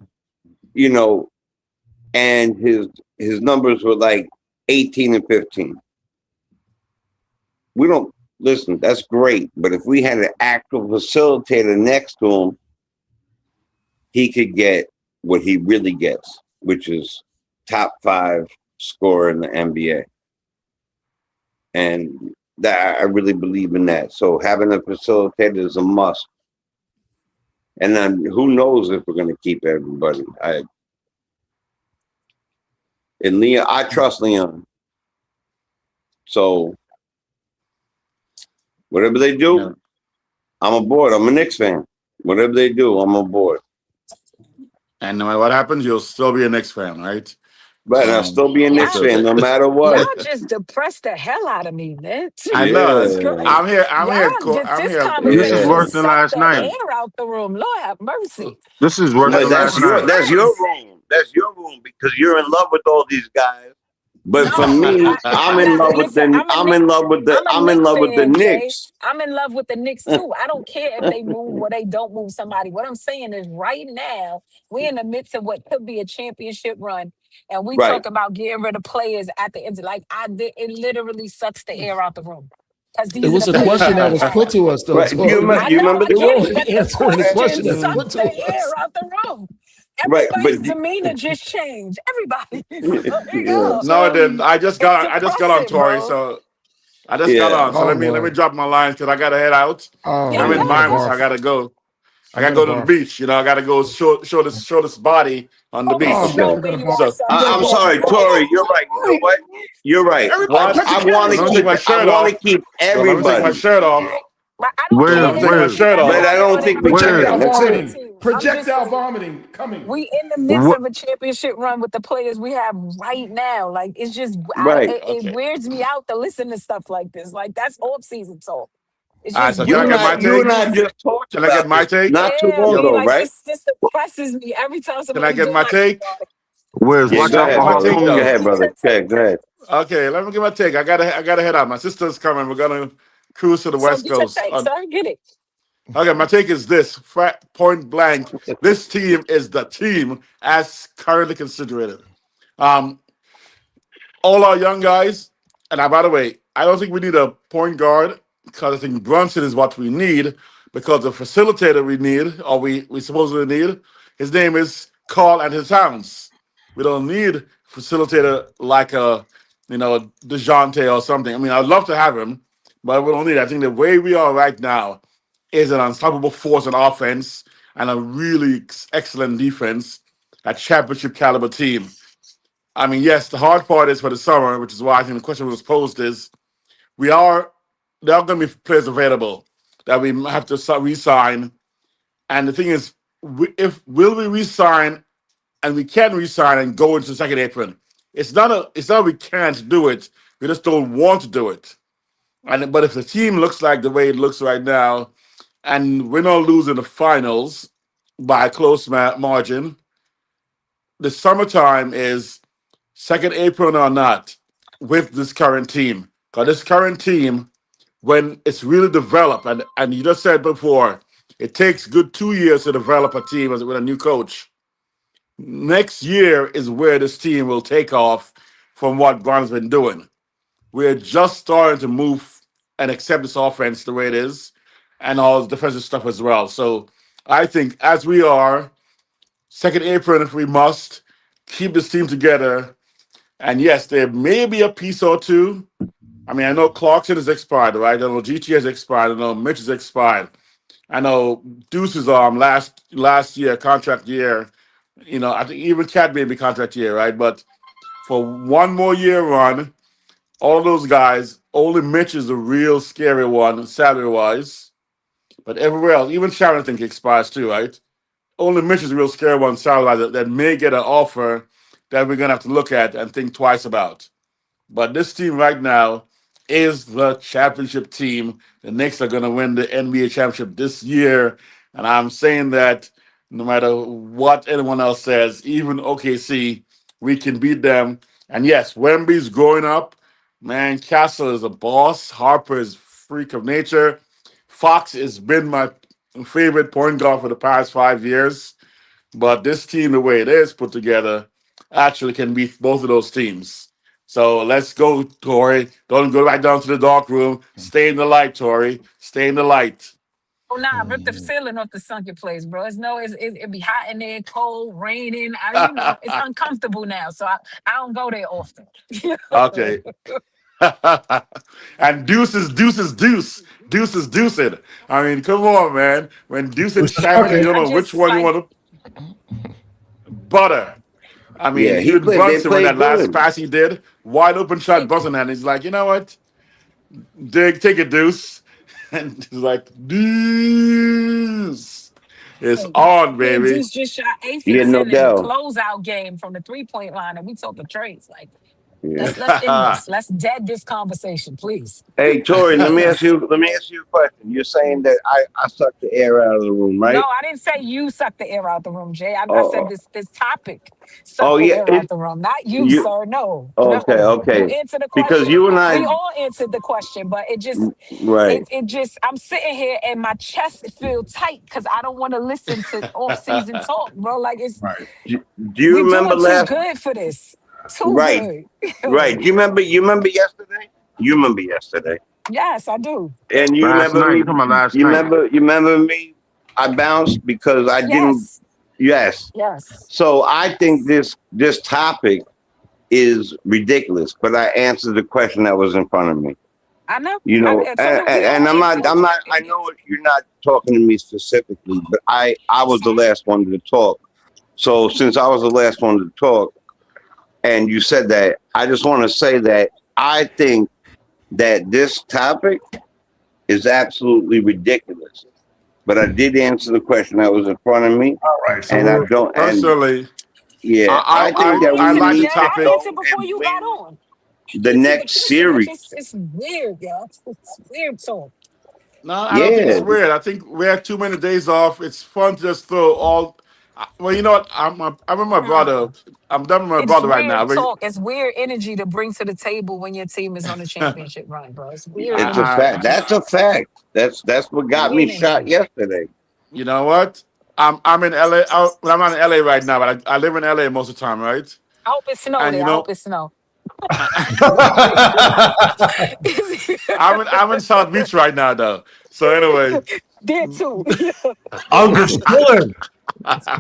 and his numbers were like 18 and 15. We don't listen, that's great, but if we had an actual facilitator next to him, he could get what he really gets, which is top 5 scorer in the NBA. And that I really believe in that. So having a facilitator is a must. And then who knows if we're going to keep everybody. And Leon, I trust Leon. So whatever they do, I'm aboard. I'm a Knicks fan. Whatever they do, I'm aboard. And no matter what happens, you'll still be a Knicks fan, right? Right, and I'll still be a Knicks fan no matter what. Y'all just depressed the hell out of me, man. I know. Yeah. I'm here. This conversation This is worse than last sucked night. the air out the room. Lord have mercy. This is worse No, than last night. that's your room. That's your room because you're in love with all these guys. But for me, I'm in love with the Knicks. I'm in love with the Knicks too. I don't care if they move or they don't move somebody. What I'm saying is right now, we're in the midst of what could be a championship run. And we talk about getting rid of players at the end. It literally sucks the air out the room. It was a question that was put to us, though. Right. You remember the rule? Answering the question that was sucks put to the air us. out the room. Right, Everybody's but- demeanor just changed. Everybody. No, it didn't. I just got on, Tori. bro. So I just got on. So Oh, let me boy. drop my lines because I gotta head out. Oh, Yeah, I'm in yeah. Miami, so I gotta go. I gotta go to the beach. I gotta go show this body on the beach. Oh, Show man. where you So- are, son. I'm sorry, Tori. You're right. You know what? You're right. Everybody- I want Let me to take my shirt off. keep Let me take my everybody. shirt off. But I don't Where- care. Let me take my shirt off. But I don't think we Where- can. Projectile That's it. vomiting. Projectile vomiting coming. We in the midst What- of a championship run with the players we have right now. Like, it's just, Right. it weirds me out to listen to stuff like this. Like, that's off-season talk. It's All right, just so You can I and get my I, you and I take? just talked Can I get about my this take? not too long me, ago, like, right? this depresses me every time Can somebody I get do my like, take? Where's Yeah, watch go out ahead, for brother. take, Go though. ahead, brother. Okay, go ahead. Okay, let me get my take. I gotta head out. My sister's coming. We're gonna cruise to the So West get your Coast. take, sir. Get it. Okay, my take is this: point blank. This team is the team as currently considered. All our young guys, and by the way, I don't think we need a point guard because I think Brunson is what we need because the facilitator we need, or we supposedly need, his name is call at his house. We don't need facilitator like a DeJounte or something. I mean, I'd love to have him, but we don't need it. I think the way we are right now is an unstoppable force in offense and a really excellent defense, a championship caliber team. I mean, yes, the hard part is for the summer, which is why I think the question was posed is there are going to be players available that we have to re-sign. And the thing is, if will we re-sign and we can re-sign and go into the second apron? It's not we can't do it. We just don't want to do it. But if the team looks like the way it looks right now, and we're not losing the finals by a close margin, the summertime is second apron or not with this current team. Because this current team, when it's really developed, and you just said before, it takes good 2 years to develop a team with a new coach. Next year is where this team will take off from what Brown's been doing. We're just starting to move and accept this offense the way it is and all the defensive stuff as well. So I think as we are, second apron if we must, keep this team together. And yes, there may be a piece or two. I mean, I know Clarkson is expired, right? I know GT has expired. I know Mitch is expired. I know Deuce's last year, contract year. I think even Cat may be contract year, right? But for one more year run, all those guys, only Mitch is the real scary one, salary-wise. But everywhere else, even Sharon, I think, expires too, right? Only Mitch is the real scary one, salary-wise, that may get an offer that we're going to have to look at and think twice about. But this team right now is the championship team. The Knicks are going to win the NBA championship this year. And I'm saying that no matter what anyone else says, even OKC, we can beat them. And yes, Wemby's growing up. Man, Castle is a boss. Harper is freak of nature. Fox has been my favorite point guard for the past 5 years. But this team, the way it is put together, actually can beat both of those teams. So let's go, Tori. Don't go right down to the dark room. Stay in the light, Tori. Stay in the light. Oh nah, rip the ceiling off the sunken place, bro. It be hot in there, cold, raining. It's uncomfortable now, so I don't go there often. Okay. And deuce is deuce. Deuce is deucing. I mean, come on, man. When deuce and champion, you don't know which one you want to butter. I mean, Yeah, even they Brunson, when played that last good. pass he did, wide open shot, Brunson, and he's like, you know what? Take a deuce. And he's like, deuce. It's on, Me and baby. Deuce just shot Yeah, aphids no in the doubt. closeout game from the 3-point line, and we talking trades. Like, Yeah. let's end this. Let's dead this conversation, please. Hey, Tori, let me ask Please. you. Let me ask you a question. You're saying that I sucked the air out of the room, No, right? I didn't say you suck the air out the room, Jay. I said Oh, this topic suck oh the yeah. air out the room, not you, You sir. No, okay? no. You Okay. answer the Because question. you and We I, all answered the question, but right? it just I'm sitting here and my chest feel tight because I don't want to listen to off season talk, bro. Like Right. Do you we remember doing too last? good for this. Too Right, good. right. Do you remember? You remember yesterday? You remember yesterday? Yes, I do. And you Last remember night, me? you talking about last You night? remember? You remember me? I bounced because I didn't. Yes. Yes. Yes. So I think this topic is ridiculous, but I answered the question that was in front of me. I know. You know, I told you we all and I'm answered. not. I know you're not talking to me specifically, but I was the last one to talk. So since I was the last one to talk, and you said that, I just want to say that I think that this topic is absolutely ridiculous. But I did answer the question that was in front of me, All right. So and I we're don't. And Personally, yeah, I think that I we like the need to I topic. answered go before and you got win on. the Answered the next question. series. It's weird, yo. It's weird talk. No, I don't think it's Yeah, weird. I think we have too many days off. It's fun to just throw all. Well, you know what? I'm with my brother. Mm. I'm done with my It's brother right now. weird talk. It's weird energy to bring to the table when your team is on a championship run, bro. It's weird it's a energy. fact. That's a fact. That's what got me Weird shot energy. yesterday. You know what? I'm in LA. Well, I'm not in LA right now, but I live in LA most of the time, right? I hope it snow And there. you I hope know, it snow. I'm in South Beach right now, though. So anyway, There too. Unc is chilling.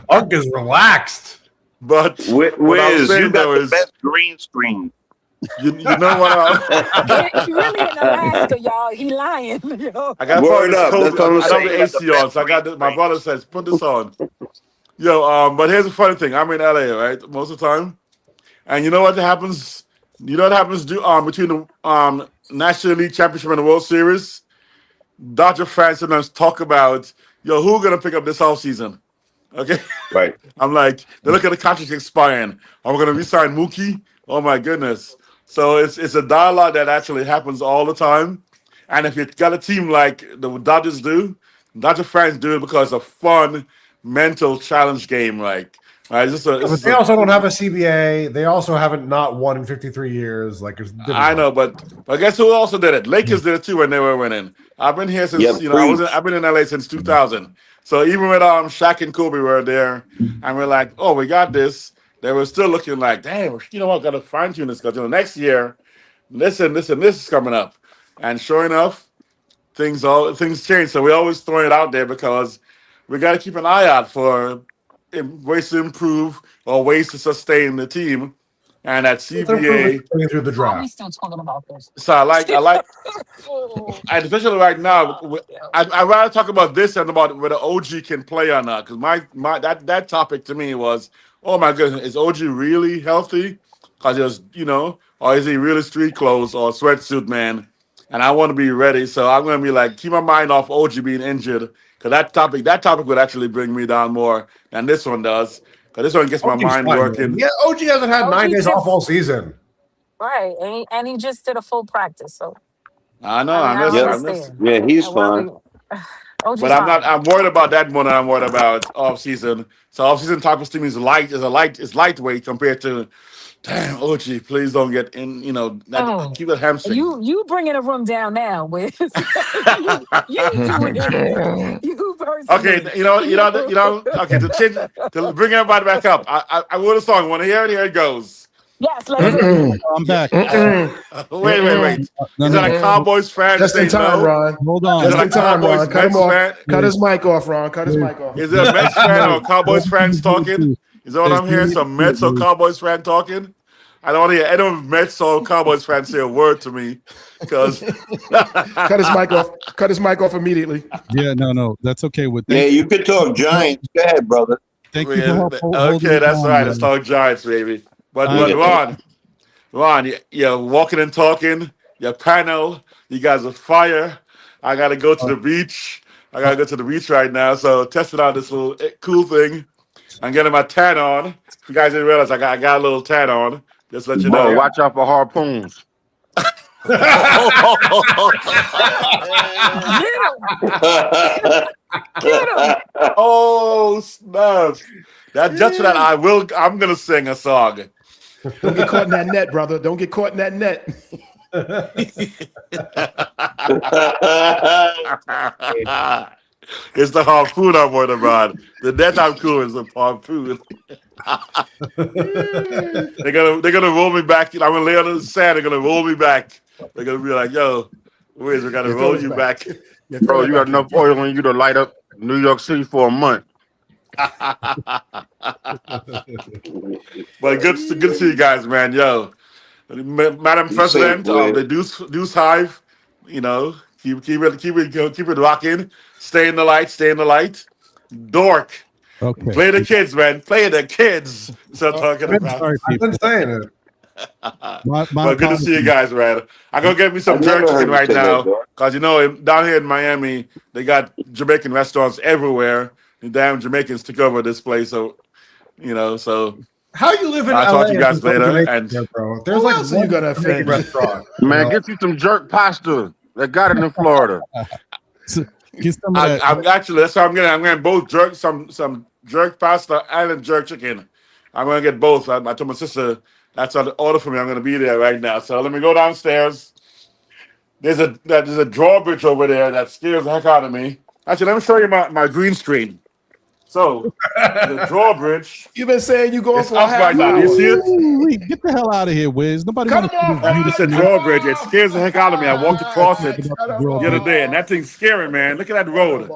Unc is relaxed. But what I was Wiz, you saying got though the is, best green screen. you know what? He really in Alaska, y'all. He lying. Yo. I got to put Word this up. coat. That's what I'm I don't have saying. the You got the AC on, best so I got green this. My screen. brother says, put this on. Yo, but here's the funny thing. I'm in LA, right? Most of the time. And you know what happens? You know what happens between the National League Championship and the World Series? Dodger fans sometimes talk about, yo, who gonna pick up this offseason? Okay. Right. I'm like, they look at the contract expiring. Are we gonna resign Mookie? Oh my goodness. So it's a dialogue that actually happens all the time. And if you've got a team like the Dodgers do, Dodger fans do it because it's a fun mental challenge game, like right. But they also don't have a CBA. They also haven't not won in 53 years. Like it's different. I know, but guess who also did it? Lakers did it too when they were winning. I've been here since Yeah, preach. I've been in LA since 2000. So even when Shaq and Kobe were there, and we're like, oh, we got this, they were still looking like, damn, you know what, got to fine tune this because next year, this is coming up, and sure enough, things change. So we always throw it out there because we got to keep an eye out for ways to improve or ways to sustain the team, and that CBA. Through the Are we draft. still talking about this? So I like, and especially right now, I'd rather talk about this than about whether OG can play or not. Because my that topic to me was, oh my goodness, is OG really healthy? Because or is he really street clothes or sweatsuit man? And I want to be ready, so I'm going to be like, keep my mind off OG being injured. Because that topic would actually bring me down more than this one does. Because this one gets my mind working. Yeah, OG hasn't had 9 days off all season. Right, and he just did a full practice, so I know. I I'm don't just. understand. Yeah, he's Why fine. OG's But I'm fine. not. I'm worried about that more than I'm worried about off season. So off season type of team is lightweight compared to. Damn, OG, please don't get in. Keep that hamstring. You bringing the room down now, Wiz. you doing it. You personally. Okay, Okay, to bring everybody back up. I wrote a song. Want to hear it? Here it goes. Yes, let's do it. I'm back. Wait. No, Is that a Cowboys fan? Just in Say time, no? Ron. Hold on. Is Just it in a time, Cowboys Ron. Cut him Mets off. fan? Cut his mic off, Ron. Cut his mic off. Is it a Mets fan or Cowboys fans talking? Is that what I'm hearing? Some Mets or Cowboys fan talking? I don't want to hear any Mets or Cowboys fans say a word to me because Cut his mic off. Cut his mic off immediately. Yeah, no, that's okay. Yeah, you could talk Giants. Go ahead, brother. Thank you for holding okay, that's on, right. man. Let's talk Giants, baby. But Ron, you're walking and talking. Your panel, you guys are fire. I got to go to the beach. I got to go to the beach right now. So testing out this little cool thing. I'm getting my tan on. If you guys didn't realize, I got a little tan on. Just let you know. Watch out for harpoons. Get him. Oh snap! Just for that, I'm gonna sing a song. Don't get caught in that net, brother. Don't get caught in that net. It's the harpoon I'm worried about. The net I'm cool is the harpoon. They're gonna roll me back. I'm gonna lay on the sand. They're gonna roll me back. They're gonna be like, "Yo, Wiz, we gotta roll you back." Bro, you got enough oil in you to light up New York City for a month. But good to see you guys, man. Yo, Madam President of the Deuce Hive, keep it rocking. Stay in the light. Dork. Okay. Play the kids, man. Play the kids. So talking about. I've been saying it. But good to see you guys, man. I'm gonna get me some jerk chicken right now, because down here in Miami, they got Jamaican restaurants everywhere. The damn Jamaicans took over this place, so How you live in LA? I'll talk to you guys later. And bro. There's like else are you gonna offend? restaurant. Man, get you some jerk pasta. They got it in Florida. Get some of that. I'm actually that's why I'm getting both jerk some jerk pasta and a jerk chicken. I'm gonna get both. I told my sister that's on the order for me. I'm gonna be there right now. So let me go downstairs. There's a drawbridge over there that scares the heck out of me. Actually, let me show you my green screen. So the drawbridge. You've been saying you going It's for a up half right now. hour. You see it? Ooh, get the hell out of here, Wiz. Nobody Cut wants him to off, It's a drawbridge. It scares the heck out of me. I walked across it the other day, and that thing's scary, man. Look at that road.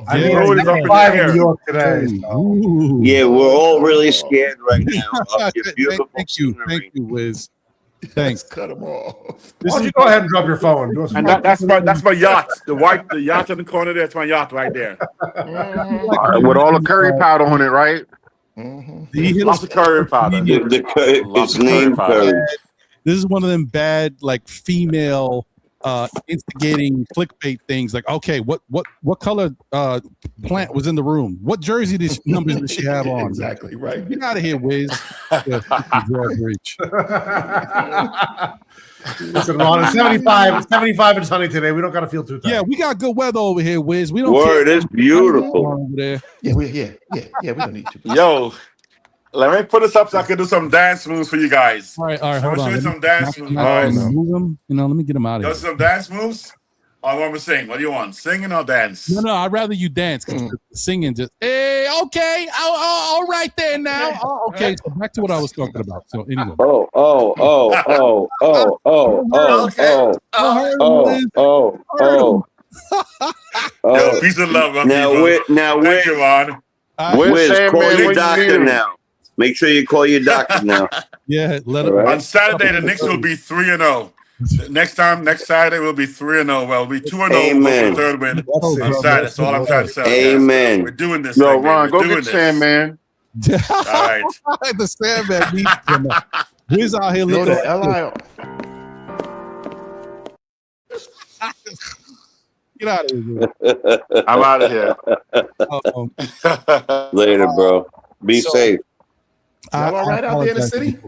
I Yeah. mean, Road it's is up in the 5 in air. New York today. So. Ooh. Yeah, we're all really scared right now of your beautiful Thank you, scenery. Wiz. Let's Thanks. cut him off. Why don't you go ahead and drop your phone? Do us a And favor. that's my yacht. The yacht in the corner there. That's my yacht right there. With all the curry powder on it, right? Lots of curry powder. It's named Curry. This is one of them bad, like female instigating clickbait things. Like, okay, what color plant was in the room? What jersey numbers did she have on? Exactly right. Get out of here, Wiz. Reach. Listen, Ron, it's 75 and sunny today. We don't got to feel too tight. Yeah, we got good weather over here, Wiz. We don't Word, care it's beautiful. over there. Yeah, we don't need to. Yo, let me put this up so I can do some dance moves for you guys. All right, I'm hold gonna show on. you some dance moves, Let guys. me move them. Let me get them out You of want here. some dance moves? Or I want to sing? What do you want? Singing or dance? No, I'd rather you dance because singing just, hey, okay, all right there now. Oh, okay, so back to what I was talking about. So anyway. Yo, peace and love, my people. Thank you, Ron. Wiz, call Sandman, your when you doctor need him? now. Make sure you call your doctor now. Yeah, let it. On Saturday, the Knicks will be 3-0. Next Saturday, we'll be 3-0. Well, we'll be 2-0. Amen. Third win on Saturday. That's all I'm trying to say. Amen. We're doing this. Yo, thing, Ron, baby. We're go doing get this. Sandman. All right. The Sandman needs them. Wiz out here Go looking. to LI. Get out of here. I'm out of here. Later, bro. Be safe. Y'all all right out there in the city?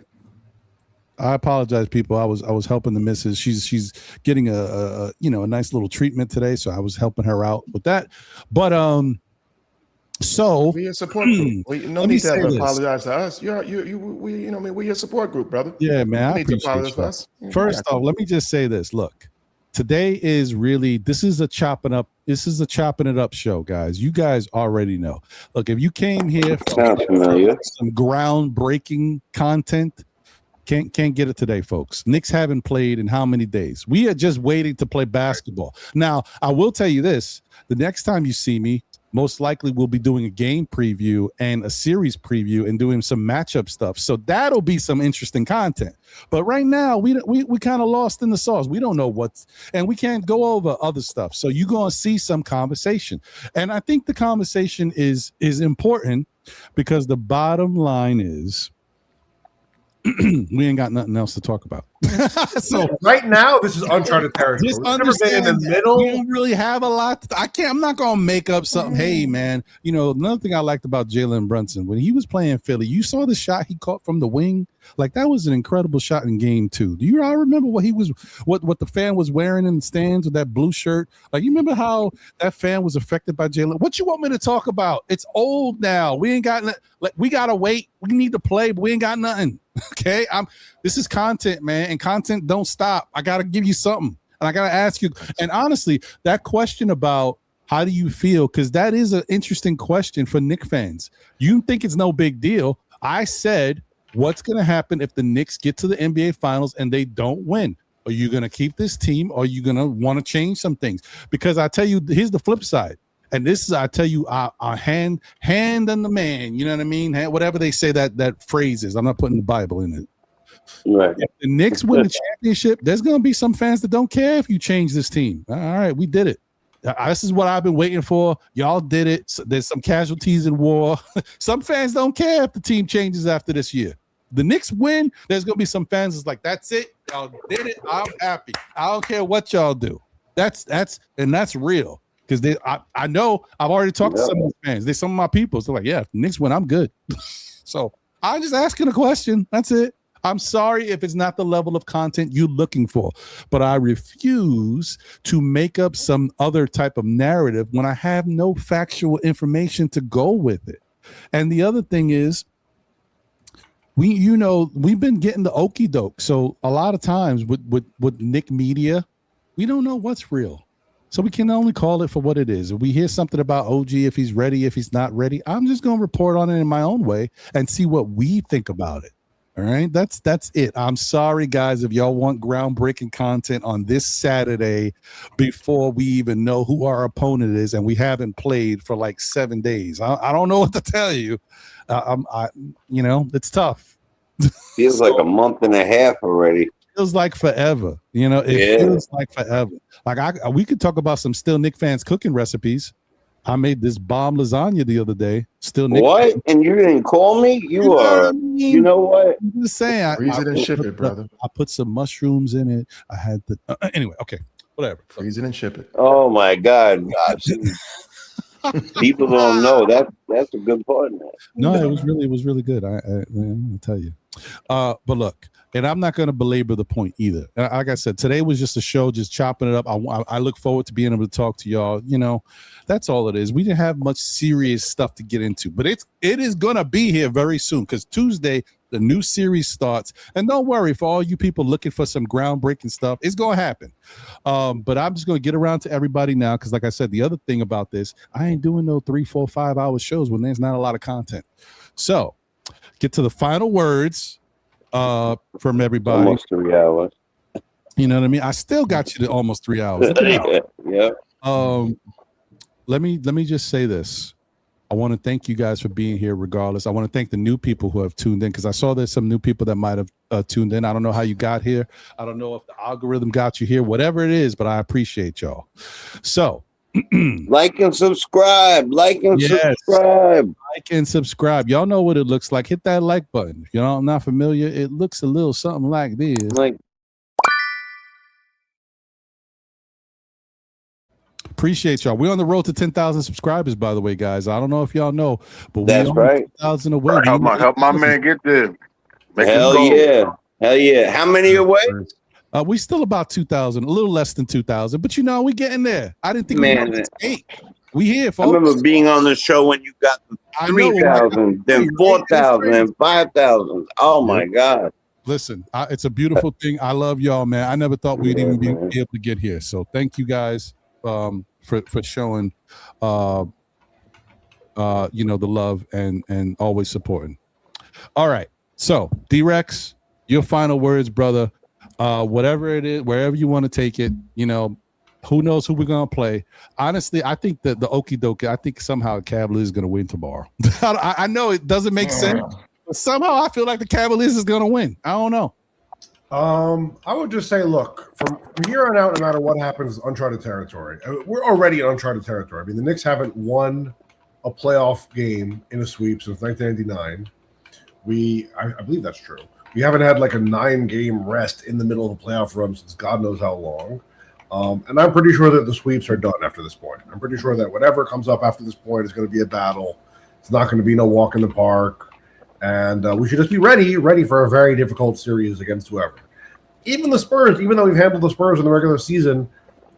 I apologize, people. I was helping the missus. She's getting a nice little treatment today, so I was helping her out with that. But so we're your support group. No let me need to say ever this. apologize to us. We're your support group, brother. Yeah, man. You I need to appreciate apologize you. to us. First off, let me just say this. Look, today is really this is a chopping it up show, guys. You guys already know. Look, if you came here for some groundbreaking content, can't get it today, folks. Knicks haven't played in how many days? We are just waiting to play basketball. Now, I will tell you this: the next time you see me, most likely we'll be doing a game preview and a series preview and doing some matchup stuff. So that'll be some interesting content. But right now, we kind of lost in the sauce. We don't know what's, and we can't go over other stuff. So you're going to see some conversation. And I think the conversation is important because the bottom line is we ain't got nothing else to talk about. So right now, this is uncharted territory. just We've never been in the middle. We don't really have a lot. I'm not gonna make up something. Hey, man, another thing I liked about Jalen Brunson when he was playing Philly, you saw the shot he caught from the wing. Like that was an incredible shot in game 2. Do you all remember what the fan was wearing in the stands with that blue shirt? Like you remember how that fan was affected by Jalen? What you want me to talk about? It's old now. We ain't got we gotta wait. We need to play, but we ain't got nothing. Okay, this is content, man, and content don't stop. I gotta give you something, and I gotta ask you. And honestly, that question about how do you feel, because that is an interesting question for Knicks fans. You think it's no big deal? I said, what's gonna happen if the Knicks get to the NBA Finals and they don't win? Are you gonna keep this team, or are you gonna want to change some things? Because I tell you, here's the flip side. And this is, I tell you, our hand on the man. You know what I mean? Whatever they say that phrase is. I'm not putting the Bible in it. Right. If the Knicks win the championship, there's going to be some fans that don't care if you change this team. All right, we did it. This is what I've been waiting for. Y'all did it. So there's some casualties in war. Some fans don't care if the team changes after this year. The Knicks win, there's going to be some fans that's like, that's it. Y'all did it. I'm happy. I don't care what y'all do. That's real. Because I know I've already talked to some of these fans. They're some of my people. So like, yeah, if the Knicks win, I'm good. So I'm just asking a question. That's it. I'm sorry if it's not the level of content you're looking for, but I refuse to make up some other type of narrative when I have no factual information to go with it. And the other thing is, we've been getting the okie doke. So a lot of times with Knick media, we don't know what's real. So we can only call it for what it is. If we hear something about OG, if he's ready, if he's not ready, I'm just going to report on it in my own way and see what we think about it. All right, that's it. I'm sorry, guys, if y'all want groundbreaking content on this Saturday before we even know who our opponent is, and we haven't played for like 7 days. I don't know what to tell you. It's tough. Feels like a month and a half already. Feels like forever. It feels like forever. Like we could talk about some still Nick fans cooking recipes. I made this bomb lasagna the other day. Still Nick. What? Fans. And you didn't call me? You are. You know what? I'm just saying. Freeze it and ship it, brother. I put some mushrooms in it. I had the anyway. Okay, whatever. Freeze it and ship it. Oh my God! People don't know that's a good part. No, it was really good. I'll tell you. But look, and I'm not going to belabor the point either. Like I said, today was just a show, just chopping it up. I look forward to being able to talk to y'all. That's all it is. We didn't have much serious stuff to get into, but it is going to be here very soon because Tuesday the new series starts. And don't worry, for all you people looking for some groundbreaking stuff, it's going to happen. But I'm just going to get around to everybody now because, like I said, the other thing about this, I ain't doing no 3, 4, 5 hour shows when there's not a lot of content. So get to the final words from everybody. Almost 3 hours. You know what I mean? I still got you to almost 3 hours. Yeah. Let me just say this. I want to thank you guys for being here regardless. I want to thank the new people who have tuned in because I saw there's some new people that might have tuned in. I don't know how you got here. I don't know if the algorithm got you here, whatever it is, but I appreciate y'all. So like and subscribe. Subscribe. Like and subscribe. Y'all know what it looks like. Hit that like button. If I'm not familiar, it looks a little something like this. Appreciate y'all. We're on the road to 10,000 subscribers, by the way, guys. I don't know if y'all know, but that's right. 10,000 away. Help my man get there. Hell yeah. How many away? We still about 2,000, a little less than 2,000, but we getting there. I didn't think we were 8. We here, folks. I remember being on the show when you got 3,000, then 4,000, then 5,000. Oh my God. Listen, it's a beautiful thing. I love y'all, man. I never thought we'd even be able to get here. So thank you guys for showing the love and always supporting. All right. So D-Rex, your final words, brother. Whatever it is, wherever you want to take it, who knows who we're gonna play. Honestly, I think that the okie dokie, I think somehow Cavaliers is gonna win tomorrow. I know it doesn't make sense, but somehow I feel like the Cavaliers is gonna win. I don't know. I would just say, look, from here on out, no matter what happens, uncharted territory. We're already in uncharted territory. I mean, the Knicks haven't won a playoff game in a sweep since 1999. I believe that's true. We haven't had like a 9-game rest in the middle of a playoff run since God knows how long. And I'm pretty sure that the sweeps are done after this point. I'm pretty sure that whatever comes up after this point is going to be a battle. It's not going to be no walk in the park. And we should just be ready for a very difficult series against whoever. Even the Spurs, even though we've handled the Spurs in the regular season,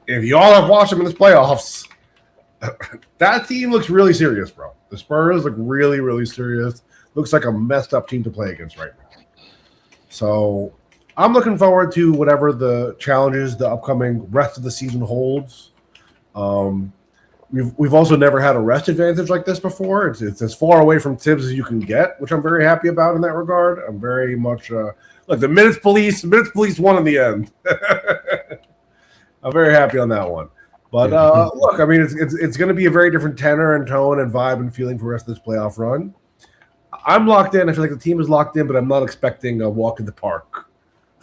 if y'all have watched them in this playoffs, that team looks really serious, bro. The Spurs look really, really serious. Looks like a messed up team to play against right now. So I'm looking forward to whatever the challenges the upcoming rest of the season holds. We've also never had a rest advantage like this before. It's as far away from Tibbs as you can get, which I'm very happy about in that regard. I'm very much look, the minutes police won in the end. I'm very happy on that one. But look, I mean, it's going to be a very different tenor and tone and vibe and feeling for the rest of this playoff run. I'm locked in. I feel like the team is locked in, but I'm not expecting a walk in the park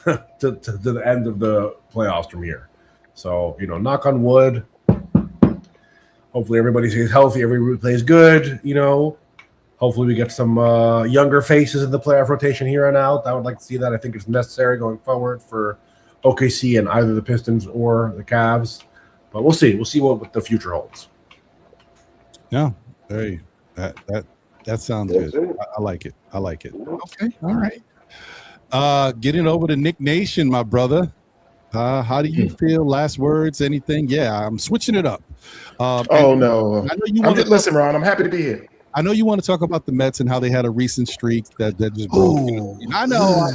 to the end of the playoffs from here. So, knock on wood. Hopefully everybody stays healthy. Everybody plays good. Hopefully we get some younger faces in the playoff rotation here on out. I would like to see that. I think it's necessary going forward for OKC and either the Pistons or the Cavs. But we'll see. We'll see what the future holds. Yeah. Hey, that sounds good. I like it. Okay. All right. Getting over to Nick Nation, my brother. How do you feel? Last words? Anything? Yeah, I'm switching it up. No. I know you listen, Ron, I'm happy to be here. I know you want to talk about the Mets and how they had a recent streak that just broke. I know.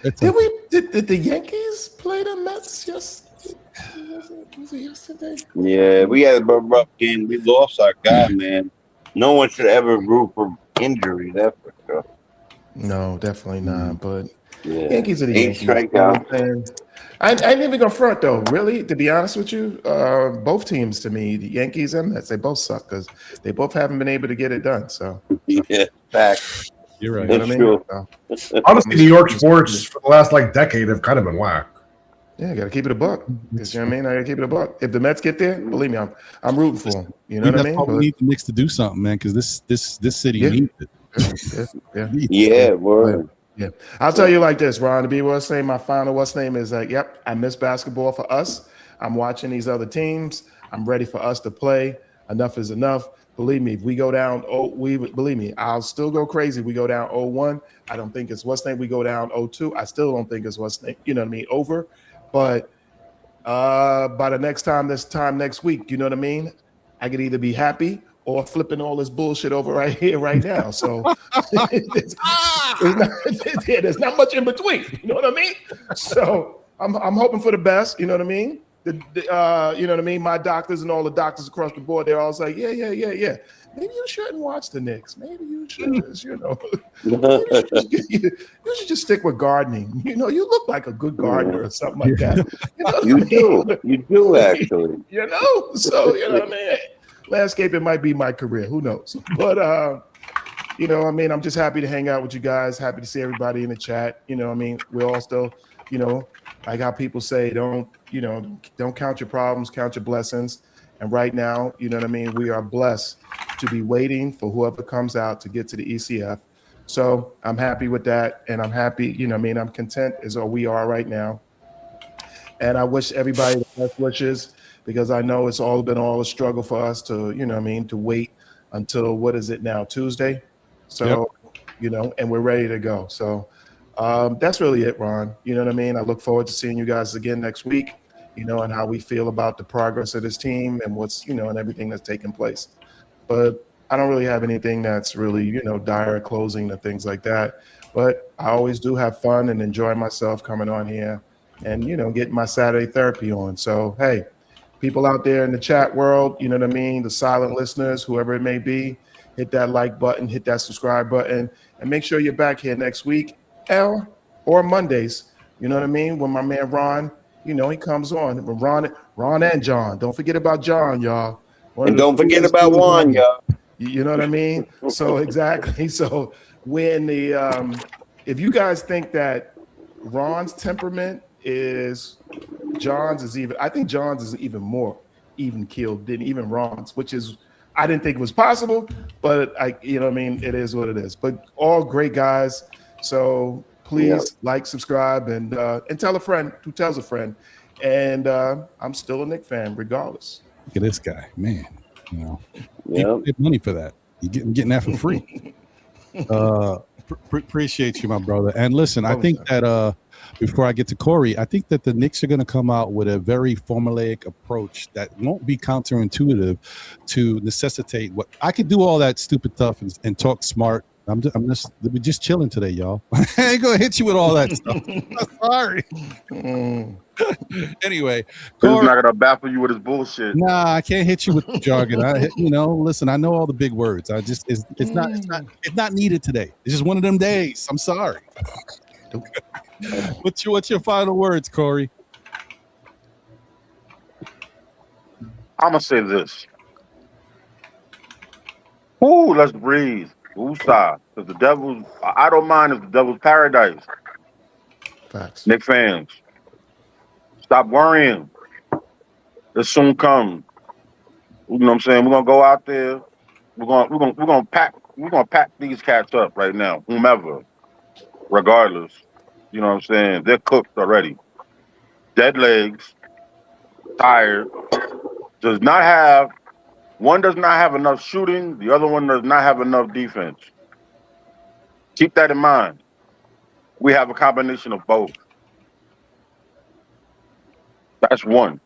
Did the Yankees play the Mets yesterday? Was it yesterday? Yeah, we had a rough game. We lost our guy, man. No one should ever root for injury. That's for sure. No, definitely not. But Yeah. Yankees are the 8 Yankees. You know what strikeouts. I'm saying? I ain't even gonna front though. Really, to be honest with you, both teams to me, the Yankees and Mets, they both suck because they both haven't been able to get it done. So Yeah, facts. You're you right. know what I That's mean? true. So, Honestly, I'm New York just- sports for the last like decade have kind of been whack. yeah, got to keep it a buck. You know That's what I mean? I got to keep it a buck. If the Mets get there, believe me, I'm rooting for them. You know what I That's mean? why we But need the Knicks to do something, man, because this city yeah, needs it. yeah. Needs it. Yeah, word. Yeah, I'll tell you like this, Ron. To be what's name, my final what's name is like, yep, I miss basketball for us. I'm watching these other teams. I'm ready for us to play. Enough is enough. Believe me, if we go down, believe me, I'll still go crazy. We go down 0-1. I don't think it's what's name. We go down 0-2. I still don't think it's what's name. You know what I mean? Over, but by the next time, this time next week, you know what I mean? I could either be happy or flipping all this bullshit over right here, right now. So there's not much in between. You know what I mean? So I'm hoping for the best. You know what I mean? You know what I mean? My doctors and all the doctors across the board, they're all like, yeah. Maybe you shouldn't watch the Knicks. Maybe you should, you know. You should just stick with gardening. You know, you look like a good gardener or something like that. You know what I You mean? do. You do actually. You know, so you know what I mean. Landscaping might be my career. Who knows? But you know, I mean, I'm just happy to hang out with you guys. Happy to see everybody in the chat. You know, I mean, we're all still, you know, like how people say, don't count your problems, count your blessings. And right now, you know what I mean, we are blessed to be waiting for whoever comes out to get to the ECF. So I'm happy with that, and I'm happy. You know, what I mean, I'm content as we are right now. And I wish everybody the best wishes because I know it's all been a struggle for us to, you know what I mean, to wait until what is it now, Tuesday? So, you know, and we're ready to go. So that's really it, Ron. You know what I mean? I look forward to seeing you guys again next week, you know, and how we feel about the progress of this team and what's, you know, and everything that's taking place. But I don't really have anything that's really, you know, dire closing and things like that. But I always do have fun and enjoy myself coming on here and, you know, getting my Saturday therapy on. So, hey, people out there in the chat world, you know what I mean? The silent listeners, whoever it may be, hit that like button, hit that subscribe button, and make sure you're back here next week, or Mondays. You know what I mean? When my man Ron, you know, he comes on. When Ron and John. Don't forget about John, y'all. One And of the don't forget coolest about dudes Juan, on here. y'all. You know what I mean? So exactly. So when the if you guys think that Ron's temperament is John's is even, I think John's is even more even keeled than even Ron's, which is I didn't think was possible, but you know what I mean, it is what it is. But all great guys. So please like, subscribe, and tell a friend who tells a friend. And I'm still a Knicks fan, regardless. Look at this guy, man. You know, Yeah. people get money for that. You getting that for free. Appreciate you, my brother. And listen, I think that before I get to Corey, I think that the Knicks are going to come out with a very formulaic approach that won't be counterintuitive to necessitate what I could do all that stupid stuff and talk smart. We're just chilling today, y'all. I ain't gonna hit you with all that stuff. Sorry. Anyway, He's Corey, not gonna baffle you with his bullshit. nah, I can't hit you with the jargon. Listen, I know all the big words. It's not needed today. It's just one of them days. I'm sorry. What's your final words, Corey? I'm gonna say this. Ooh, let's breathe. Woosah. Because the devil's, I don't mind if the devil's paradise. Facts. Knicks fans, stop worrying. It soon come. You know what I'm saying? We're gonna go out there. We're gonna pack these cats up right now, whomever, regardless. You know what I'm saying? They're cooked already. Dead legs, tired. One does not have enough shooting, the other one does not have enough defense. Keep that in mind. We have a combination of both. That's one.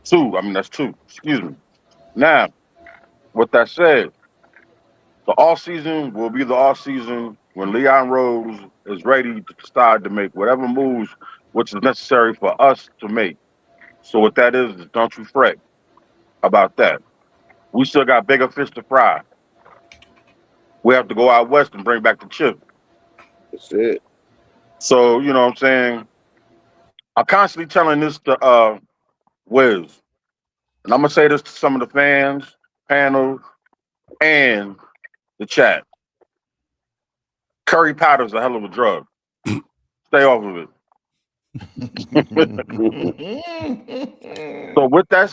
That's two. Excuse me. Now, with that said, the off season will be the off season when Leon Rose is ready to start to make whatever moves which is necessary for us to make. So what that is don't you fret about that. We still got bigger fish to fry. We have to go out west and bring back the chip. That's it. So, you know what I'm saying? I'm constantly telling this to Wiz. And I'm gonna say this to some of the fans, panel, and the chat. Curry powder's a hell of a drug. Stay off of it. So with that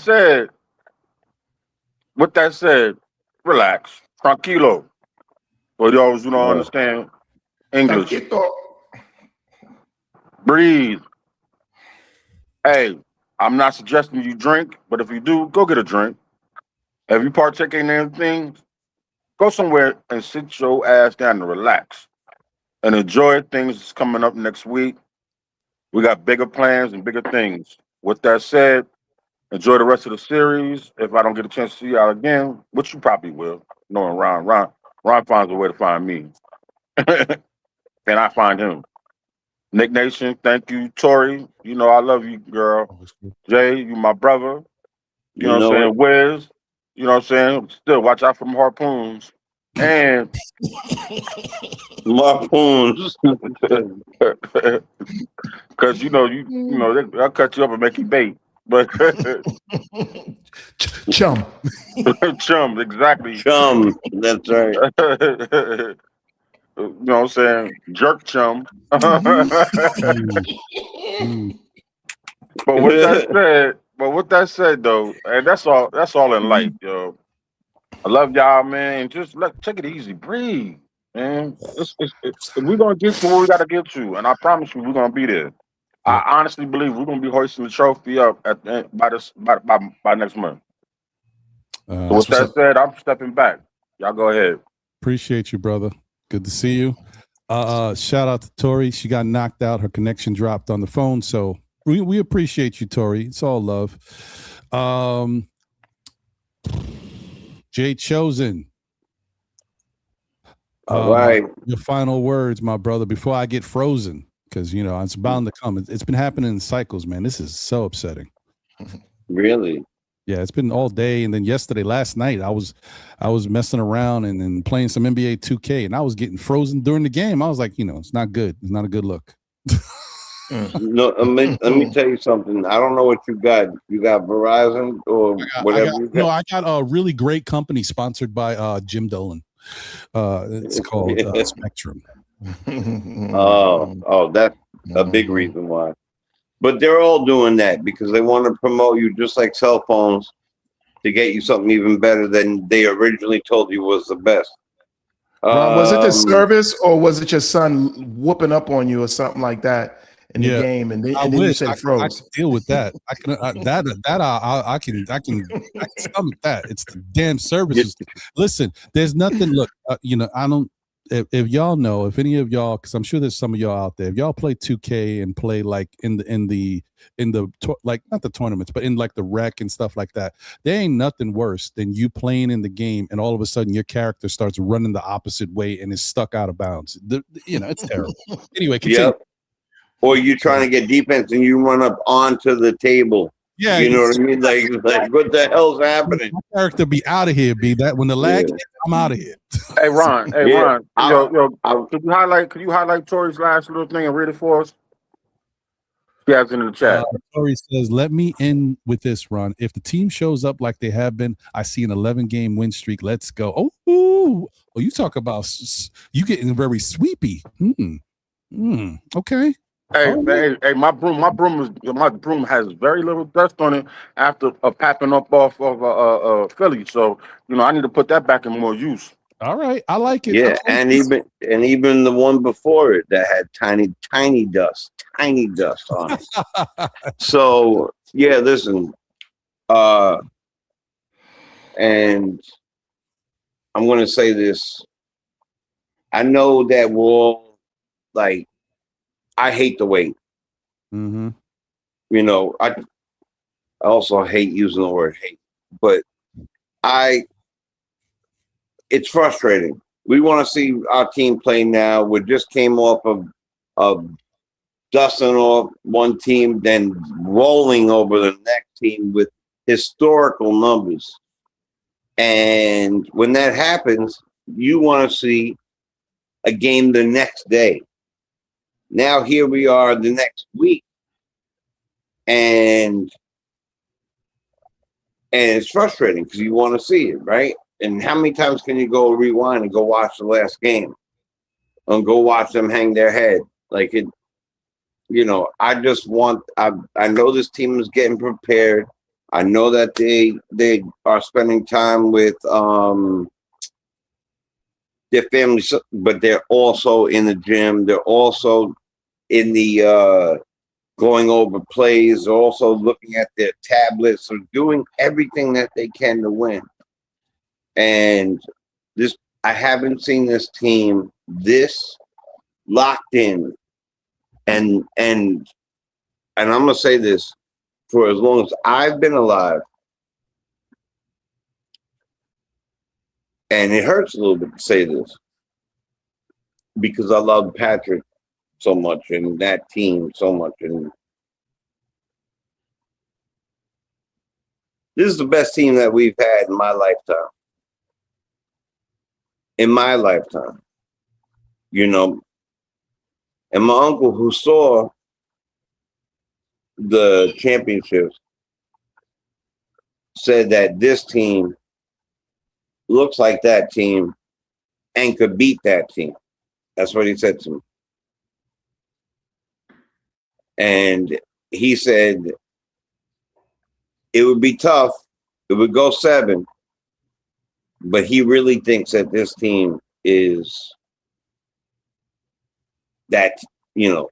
said, relax. Tranquilo. For those who don't understand English. Tranquilo. Breathe. Hey, I'm not suggesting you drink, but if you do, go get a drink. If you partake in anything, go somewhere and sit your ass down and relax. And enjoy things that's coming up next week. We got bigger plans and bigger things. With that said, enjoy the rest of the series. If I don't get a chance to see y'all again, which you probably will, knowing Ron finds a way to find me. And I find him. Nick Nation, thank you. Tori, you know I love you, girl. Jay, you my brother. You know what I'm saying? Wiz, you know what I'm saying? Still, watch out for harpoons. And harpoons. Because you know they'll cut you up and make you bait. But chum. Chum, exactly. Chum, that's right. You know what I'm saying? Jerk chum. But with that said though, and that's all in life, yo. I love y'all, man. Just take it easy, breathe, man. We're gonna get to where we gotta get to, and I promise you, we're gonna be there. I honestly believe we're gonna be hoisting the trophy up at the end, by next month. So with that said, I'm stepping back. Y'all go ahead. Appreciate you, brother. Good to see you. Shout out to Tori. She got knocked out. Her connection dropped on the phone. So we appreciate you, Tori. It's all love. Jay Chosen. All right. Your final words, my brother, before I get frozen. Because, you know, it's bound to come. It's been happening in cycles, man. This is so upsetting. Really? Yeah, it's been all day. And then last night, I was messing around and playing some NBA 2K, and I was getting frozen during the game. I was like, you know, it's not good. It's not a good look. No, let me tell you something. I don't know what you got. You got Verizon or whatever you got? No, I got a really great company sponsored by Jim Dolan. It's called Spectrum. Oh, that's a big reason why. But they're all doing that because they want to promote you just like cell phones to get you something even better than they originally told you was the best. Ron, was it the service or was it your son whooping up on you or something like that in the game? And then you said froze. I can deal with that. I can I can stomach that. It's the damn services. Listen, there's nothing. Look, you know, I don't. If y'all know, if any of y'all, because I'm sure there's some of y'all out there, if y'all play 2K and play like in the like not the tournaments, but in like the rec and stuff like that, there ain't nothing worse than you playing in the game and all of a sudden your character starts running the opposite way and is stuck out of bounds. You know, it's terrible. Anyway, continue. Yep. Or you trying to get defense and you run up onto the table. Yeah, you know what I mean. Like what the hell's happening? My character be out of here. Be that when the lag hits, I'm out of here. Hey Ron, Ron, could you highlight Tori's last little thing and read it for us? She has it in the chat. Tori says, "Let me end with this, Ron. If the team shows up like they have been, I see an 11-game win streak. Let's go." Oh, you talk about you getting very sweepy. Okay. Hey, my broom has very little dust on it after papping up off of Philly. So you know I need to put that back in more use. All right, I like it. Yeah, and even the one before it that had tiny dust on it. So yeah, listen, and I'm gonna say this. I know that we're all like, I hate the wait. Mm-hmm. You know, I also hate using the word hate, but it's frustrating. We want to see our team play now. We just came off of dusting off one team, then rolling over the next team with historical numbers. And when that happens, you want to see a game the next day. Now here we are the next week, and it's frustrating because you want to see it, right? And how many times can you go rewind and go watch the last game and go watch them hang their head? Like it, I just want. I know this team is getting prepared. I know that they are spending time with their families, but they're also in the gym. They're also in the going over plays, also looking at their tablets, or doing everything that they can to win. And I haven't seen this team this locked in, and I'm gonna say this, for as long as I've been alive, and it hurts a little bit to say this because I love Patrick so much and that team so much, and this is the best team that we've had in my lifetime. And my uncle who saw the championships said that this team looks like that team and could beat that team. That's what he said to me. And he said it would be tough. It would go 7. But he really thinks that this team is that, a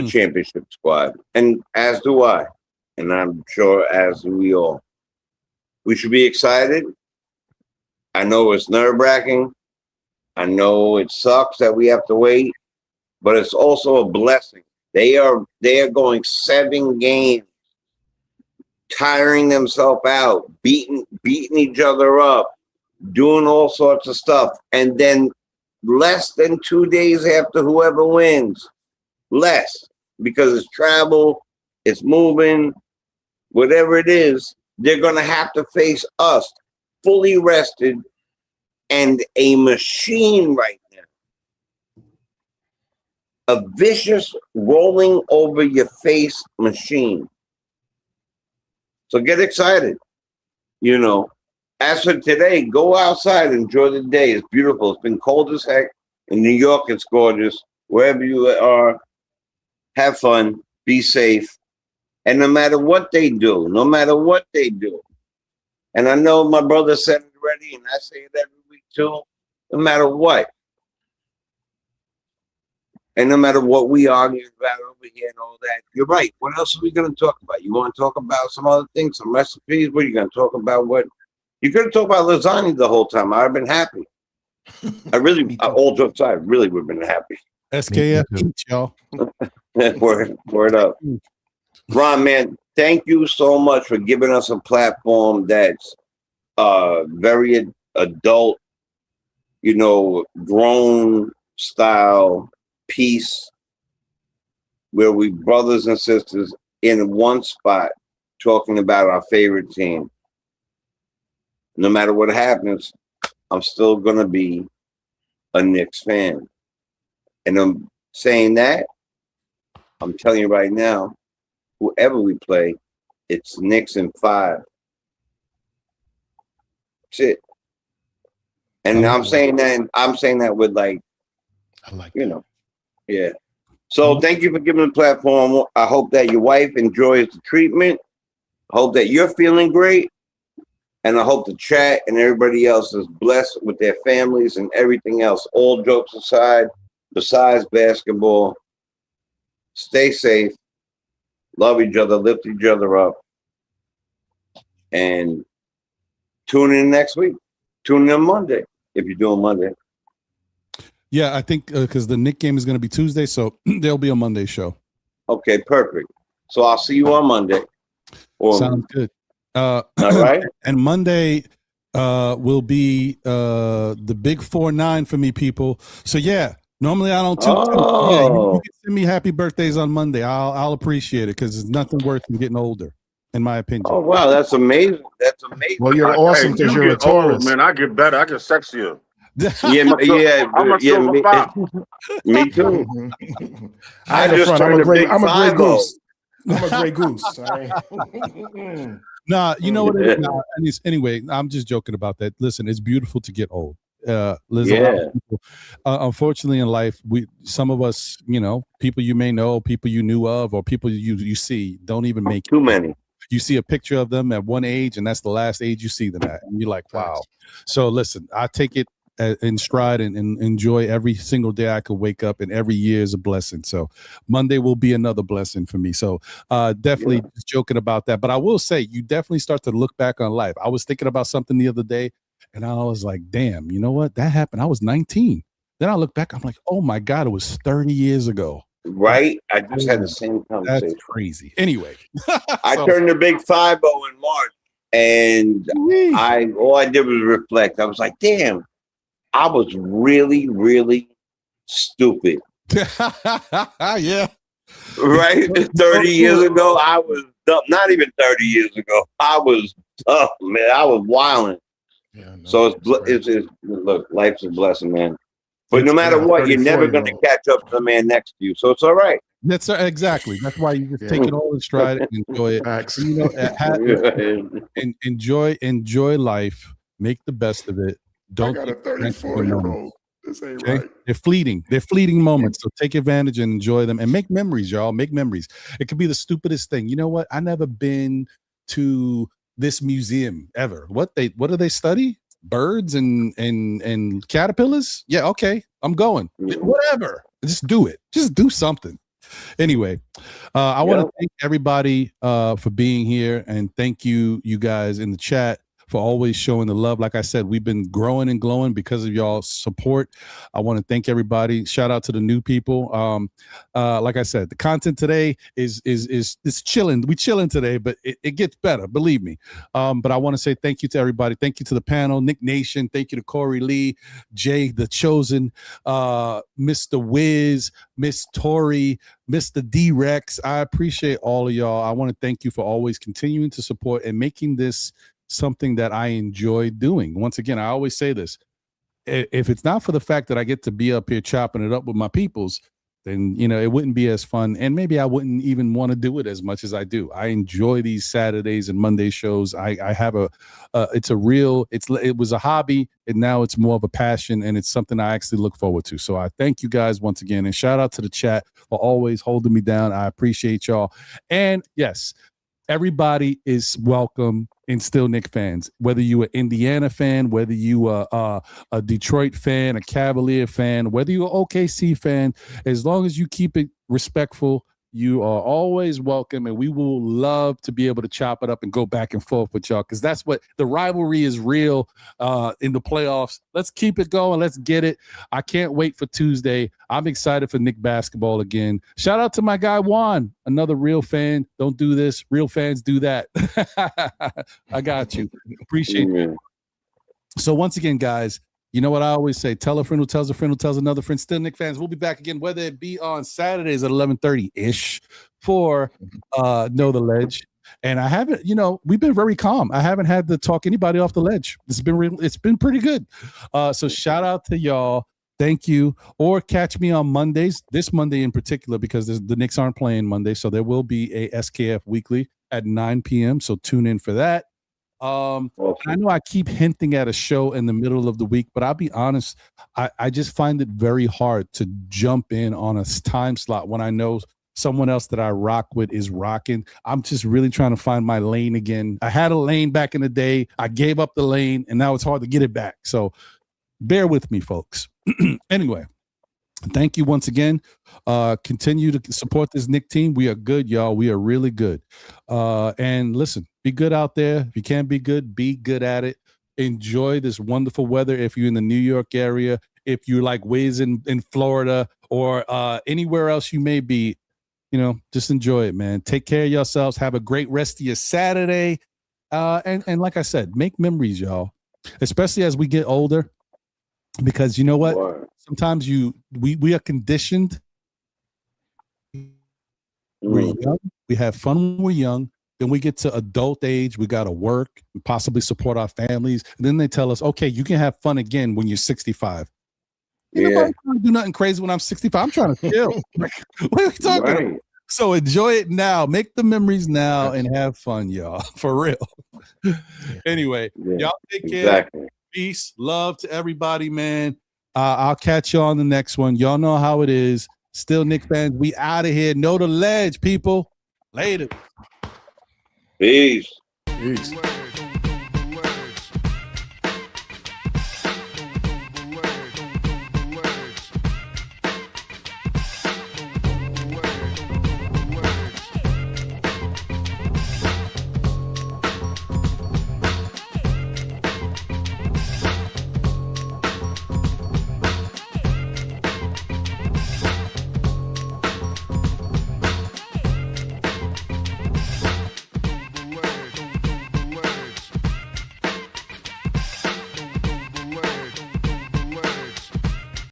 championship squad. And as do I. And I'm sure as do we all. We should be excited. I know it's nerve-wracking. I know it sucks that we have to wait, but it's also a blessing. They are going 7 games, tiring themselves out, beating each other up, doing all sorts of stuff. And then less than 2 days after whoever wins, less, because it's travel, it's moving, whatever it is, they're going to have to face us fully rested and a machine right now. A vicious rolling over your face machine. So get excited. As for today, go outside, enjoy the day. It's beautiful. It's been cold as heck. In New York, it's gorgeous. Wherever you are, have fun, be safe. And no matter what they do, and I know my brother said it already, and I say it every week too, no matter what, and no matter what we argue about over here and all that, you're right. What else are we going to talk about? You want to talk about some other things, some recipes? What are you going to talk about? What? You could have talked about lasagna the whole time. I'd have been happy. All jokes aside, really would have been happy. SKF, y'all. Word up. Ron, man, thank you so much for giving us a platform that's very adult, grown style piece, where we brothers and sisters in one spot talking about our favorite team. No matter what happens, I'm still going to be a Knicks fan. And I'm saying that, I'm telling you right now, whoever we play, it's Knicks in 5. That's it. And I'm saying that with I like yeah. So thank you for giving the platform. I hope that your wife enjoys the treatment. I hope that you're feeling great. And I hope the chat and everybody else is blessed with their families and everything else. All jokes aside, besides basketball, stay safe, love each other, lift each other up, and tune in next week. Tune in Monday if you're doing Monday. Yeah, I think because the Knicks game is going to be Tuesday, so there'll be a Monday show. Okay, perfect. So I'll see you on Monday. Sounds good. All right. And Monday will be the big 4-9 for me, people. So yeah, normally I don't tune. Yeah, you can send me happy birthdays on Monday. I'll appreciate it because there's nothing worse than getting older, in my opinion. Oh wow, that's amazing. That's amazing. Well, you're awesome because you're a get old, Taurus. man. I get better. I get sexier. Yeah, I'm a silver me, fox. me too. I ain't I a just front. I'm turned a the gray. big I'm a gray 5-0. goose. I'm a gray goose. All right. Nah, you know what? Anyway, I'm just joking about that. Listen, it's beautiful to get old. There's a lot of people. Unfortunately, in life, some of us, people you may know, people you knew of, or people you see, don't even make too many. You see a picture of them at one age, and that's the last age you see them at, and you're like, wow. So listen, I take it in stride and enjoy every single day I could wake up, and every year is a blessing. So Monday will be another blessing for me. So definitely just joking about that. But I will say, you definitely start to look back on life. I was thinking about something the other day, and I was like, damn, you know what? That happened. I was 19. Then I look back, I'm like, oh my God, it was 30 years ago. Right? I just had the same conversation. That's crazy. Anyway. I turned the big 5-0 in March, and all I did was reflect. I was like, damn, I was really, really stupid. Yeah. Right? 30 years ago, I was dumb. Not even 30 years ago. I was dumb, man. I was wilding. Yeah, no, so it's look, life's a blessing, man. But no matter yeah, what, you're never going to catch up to the man next to you. So it's all right. That's exactly. That's why you just take it all in stride and enjoy it. And enjoy life. Make the best of it. Don't. I got a 34-year-old. This ain't right. They're fleeting. They're fleeting moments. So take advantage and enjoy them and make memories, y'all. Make memories. It could be the stupidest thing. You know what? I never been to this museum ever. What do they study? Birds and caterpillars? Yeah, okay. I'm going. Whatever. Just do it. Just do something. Anyway, I want to thank everybody for being here, and thank you guys in the chat for always showing the love. Like I said, we've been growing and glowing because of y'all's support. I want to thank everybody. Shout out to the new people. Like I said, the content today is chilling. We chilling today, but it gets better, believe me. But I want to say thank you to everybody. Thank you to the panel, Nick Nation. Thank you to Corey Lee, Jay the Chosen, Mr. Wiz, Miss Tori, Mr. D-Rex. I appreciate all of y'all. I want to thank you for always continuing to support and making this something that I enjoy doing. Once again, I always say this. If it's not for the fact that I get to be up here chopping it up with my peoples, then, it wouldn't be as fun. And maybe I wouldn't even want to do it as much as I do. I enjoy these Saturdays and Monday shows. I have it was a hobby, and now it's more of a passion, and it's something I actually look forward to. So I thank you guys once again, and shout out to the chat for always holding me down. I appreciate y'all. And yes, everybody is welcome in Still Nick fans, whether you an Indiana fan, whether you are a Detroit fan, a Cavalier fan, whether you're an OKC fan, as long as you keep it respectful, you are always welcome, and we will love to be able to chop it up and go back and forth with y'all, because that's what the rivalry is real in the playoffs. Let's keep it going. Let's get it. I can't wait for Tuesday. I'm excited for Knick basketball again. Shout out to my guy Juan, another real fan. Don't do this. Real fans do that. I got you. Appreciate it. So once again, guys, you know what I always say, tell a friend who tells a friend who tells another friend. Still Nick fans, we'll be back again, whether it be on Saturdays at 11:30-ish for Know the Ledge. And I haven't, we've been very calm. I haven't had to talk anybody off the ledge. It's been pretty good. So shout out to y'all. Thank you. Or catch me on Mondays, this Monday in particular, because the Knicks aren't playing Monday. So there will be a SKF Weekly at 9 p.m. So tune in for that. I know I keep hinting at a show in the middle of the week, but I'll be honest, I just find it very hard to jump in on a time slot when I know someone else that I rock with is rocking. I'm just really trying to find my lane again. I had a lane back in the day. I gave up the lane, and now it's hard to get it back. So bear with me, folks. Anyway, thank you once again. Continue to support this Knick team. We are good, y'all. We are really good. And listen, be good out there. If you can't be good at it. Enjoy this wonderful weather. If you're in the New York area, if you're like Wiz in Florida, or anywhere else you may be, just enjoy it, man. Take care of yourselves. Have a great rest of your Saturday. And like I said, make memories, y'all, especially as we get older, because you know what? Sometimes we are conditioned. We're young. We have fun when we're young. Then we get to adult age. We got to work and possibly support our families. And then they tell us, okay, you can have fun again when you're 65. Ain't nobody trying to do nothing crazy when I'm 65. I'm trying to chill. What are we talking about? So enjoy it now. Make the memories now and have fun, y'all. For real. Anyway, y'all take care. Peace. Love to everybody, man. I'll catch you on the next one. Y'all know how it is. Still Knicks fans. We out of here. Know the ledge, people. Later. Peace. Peace.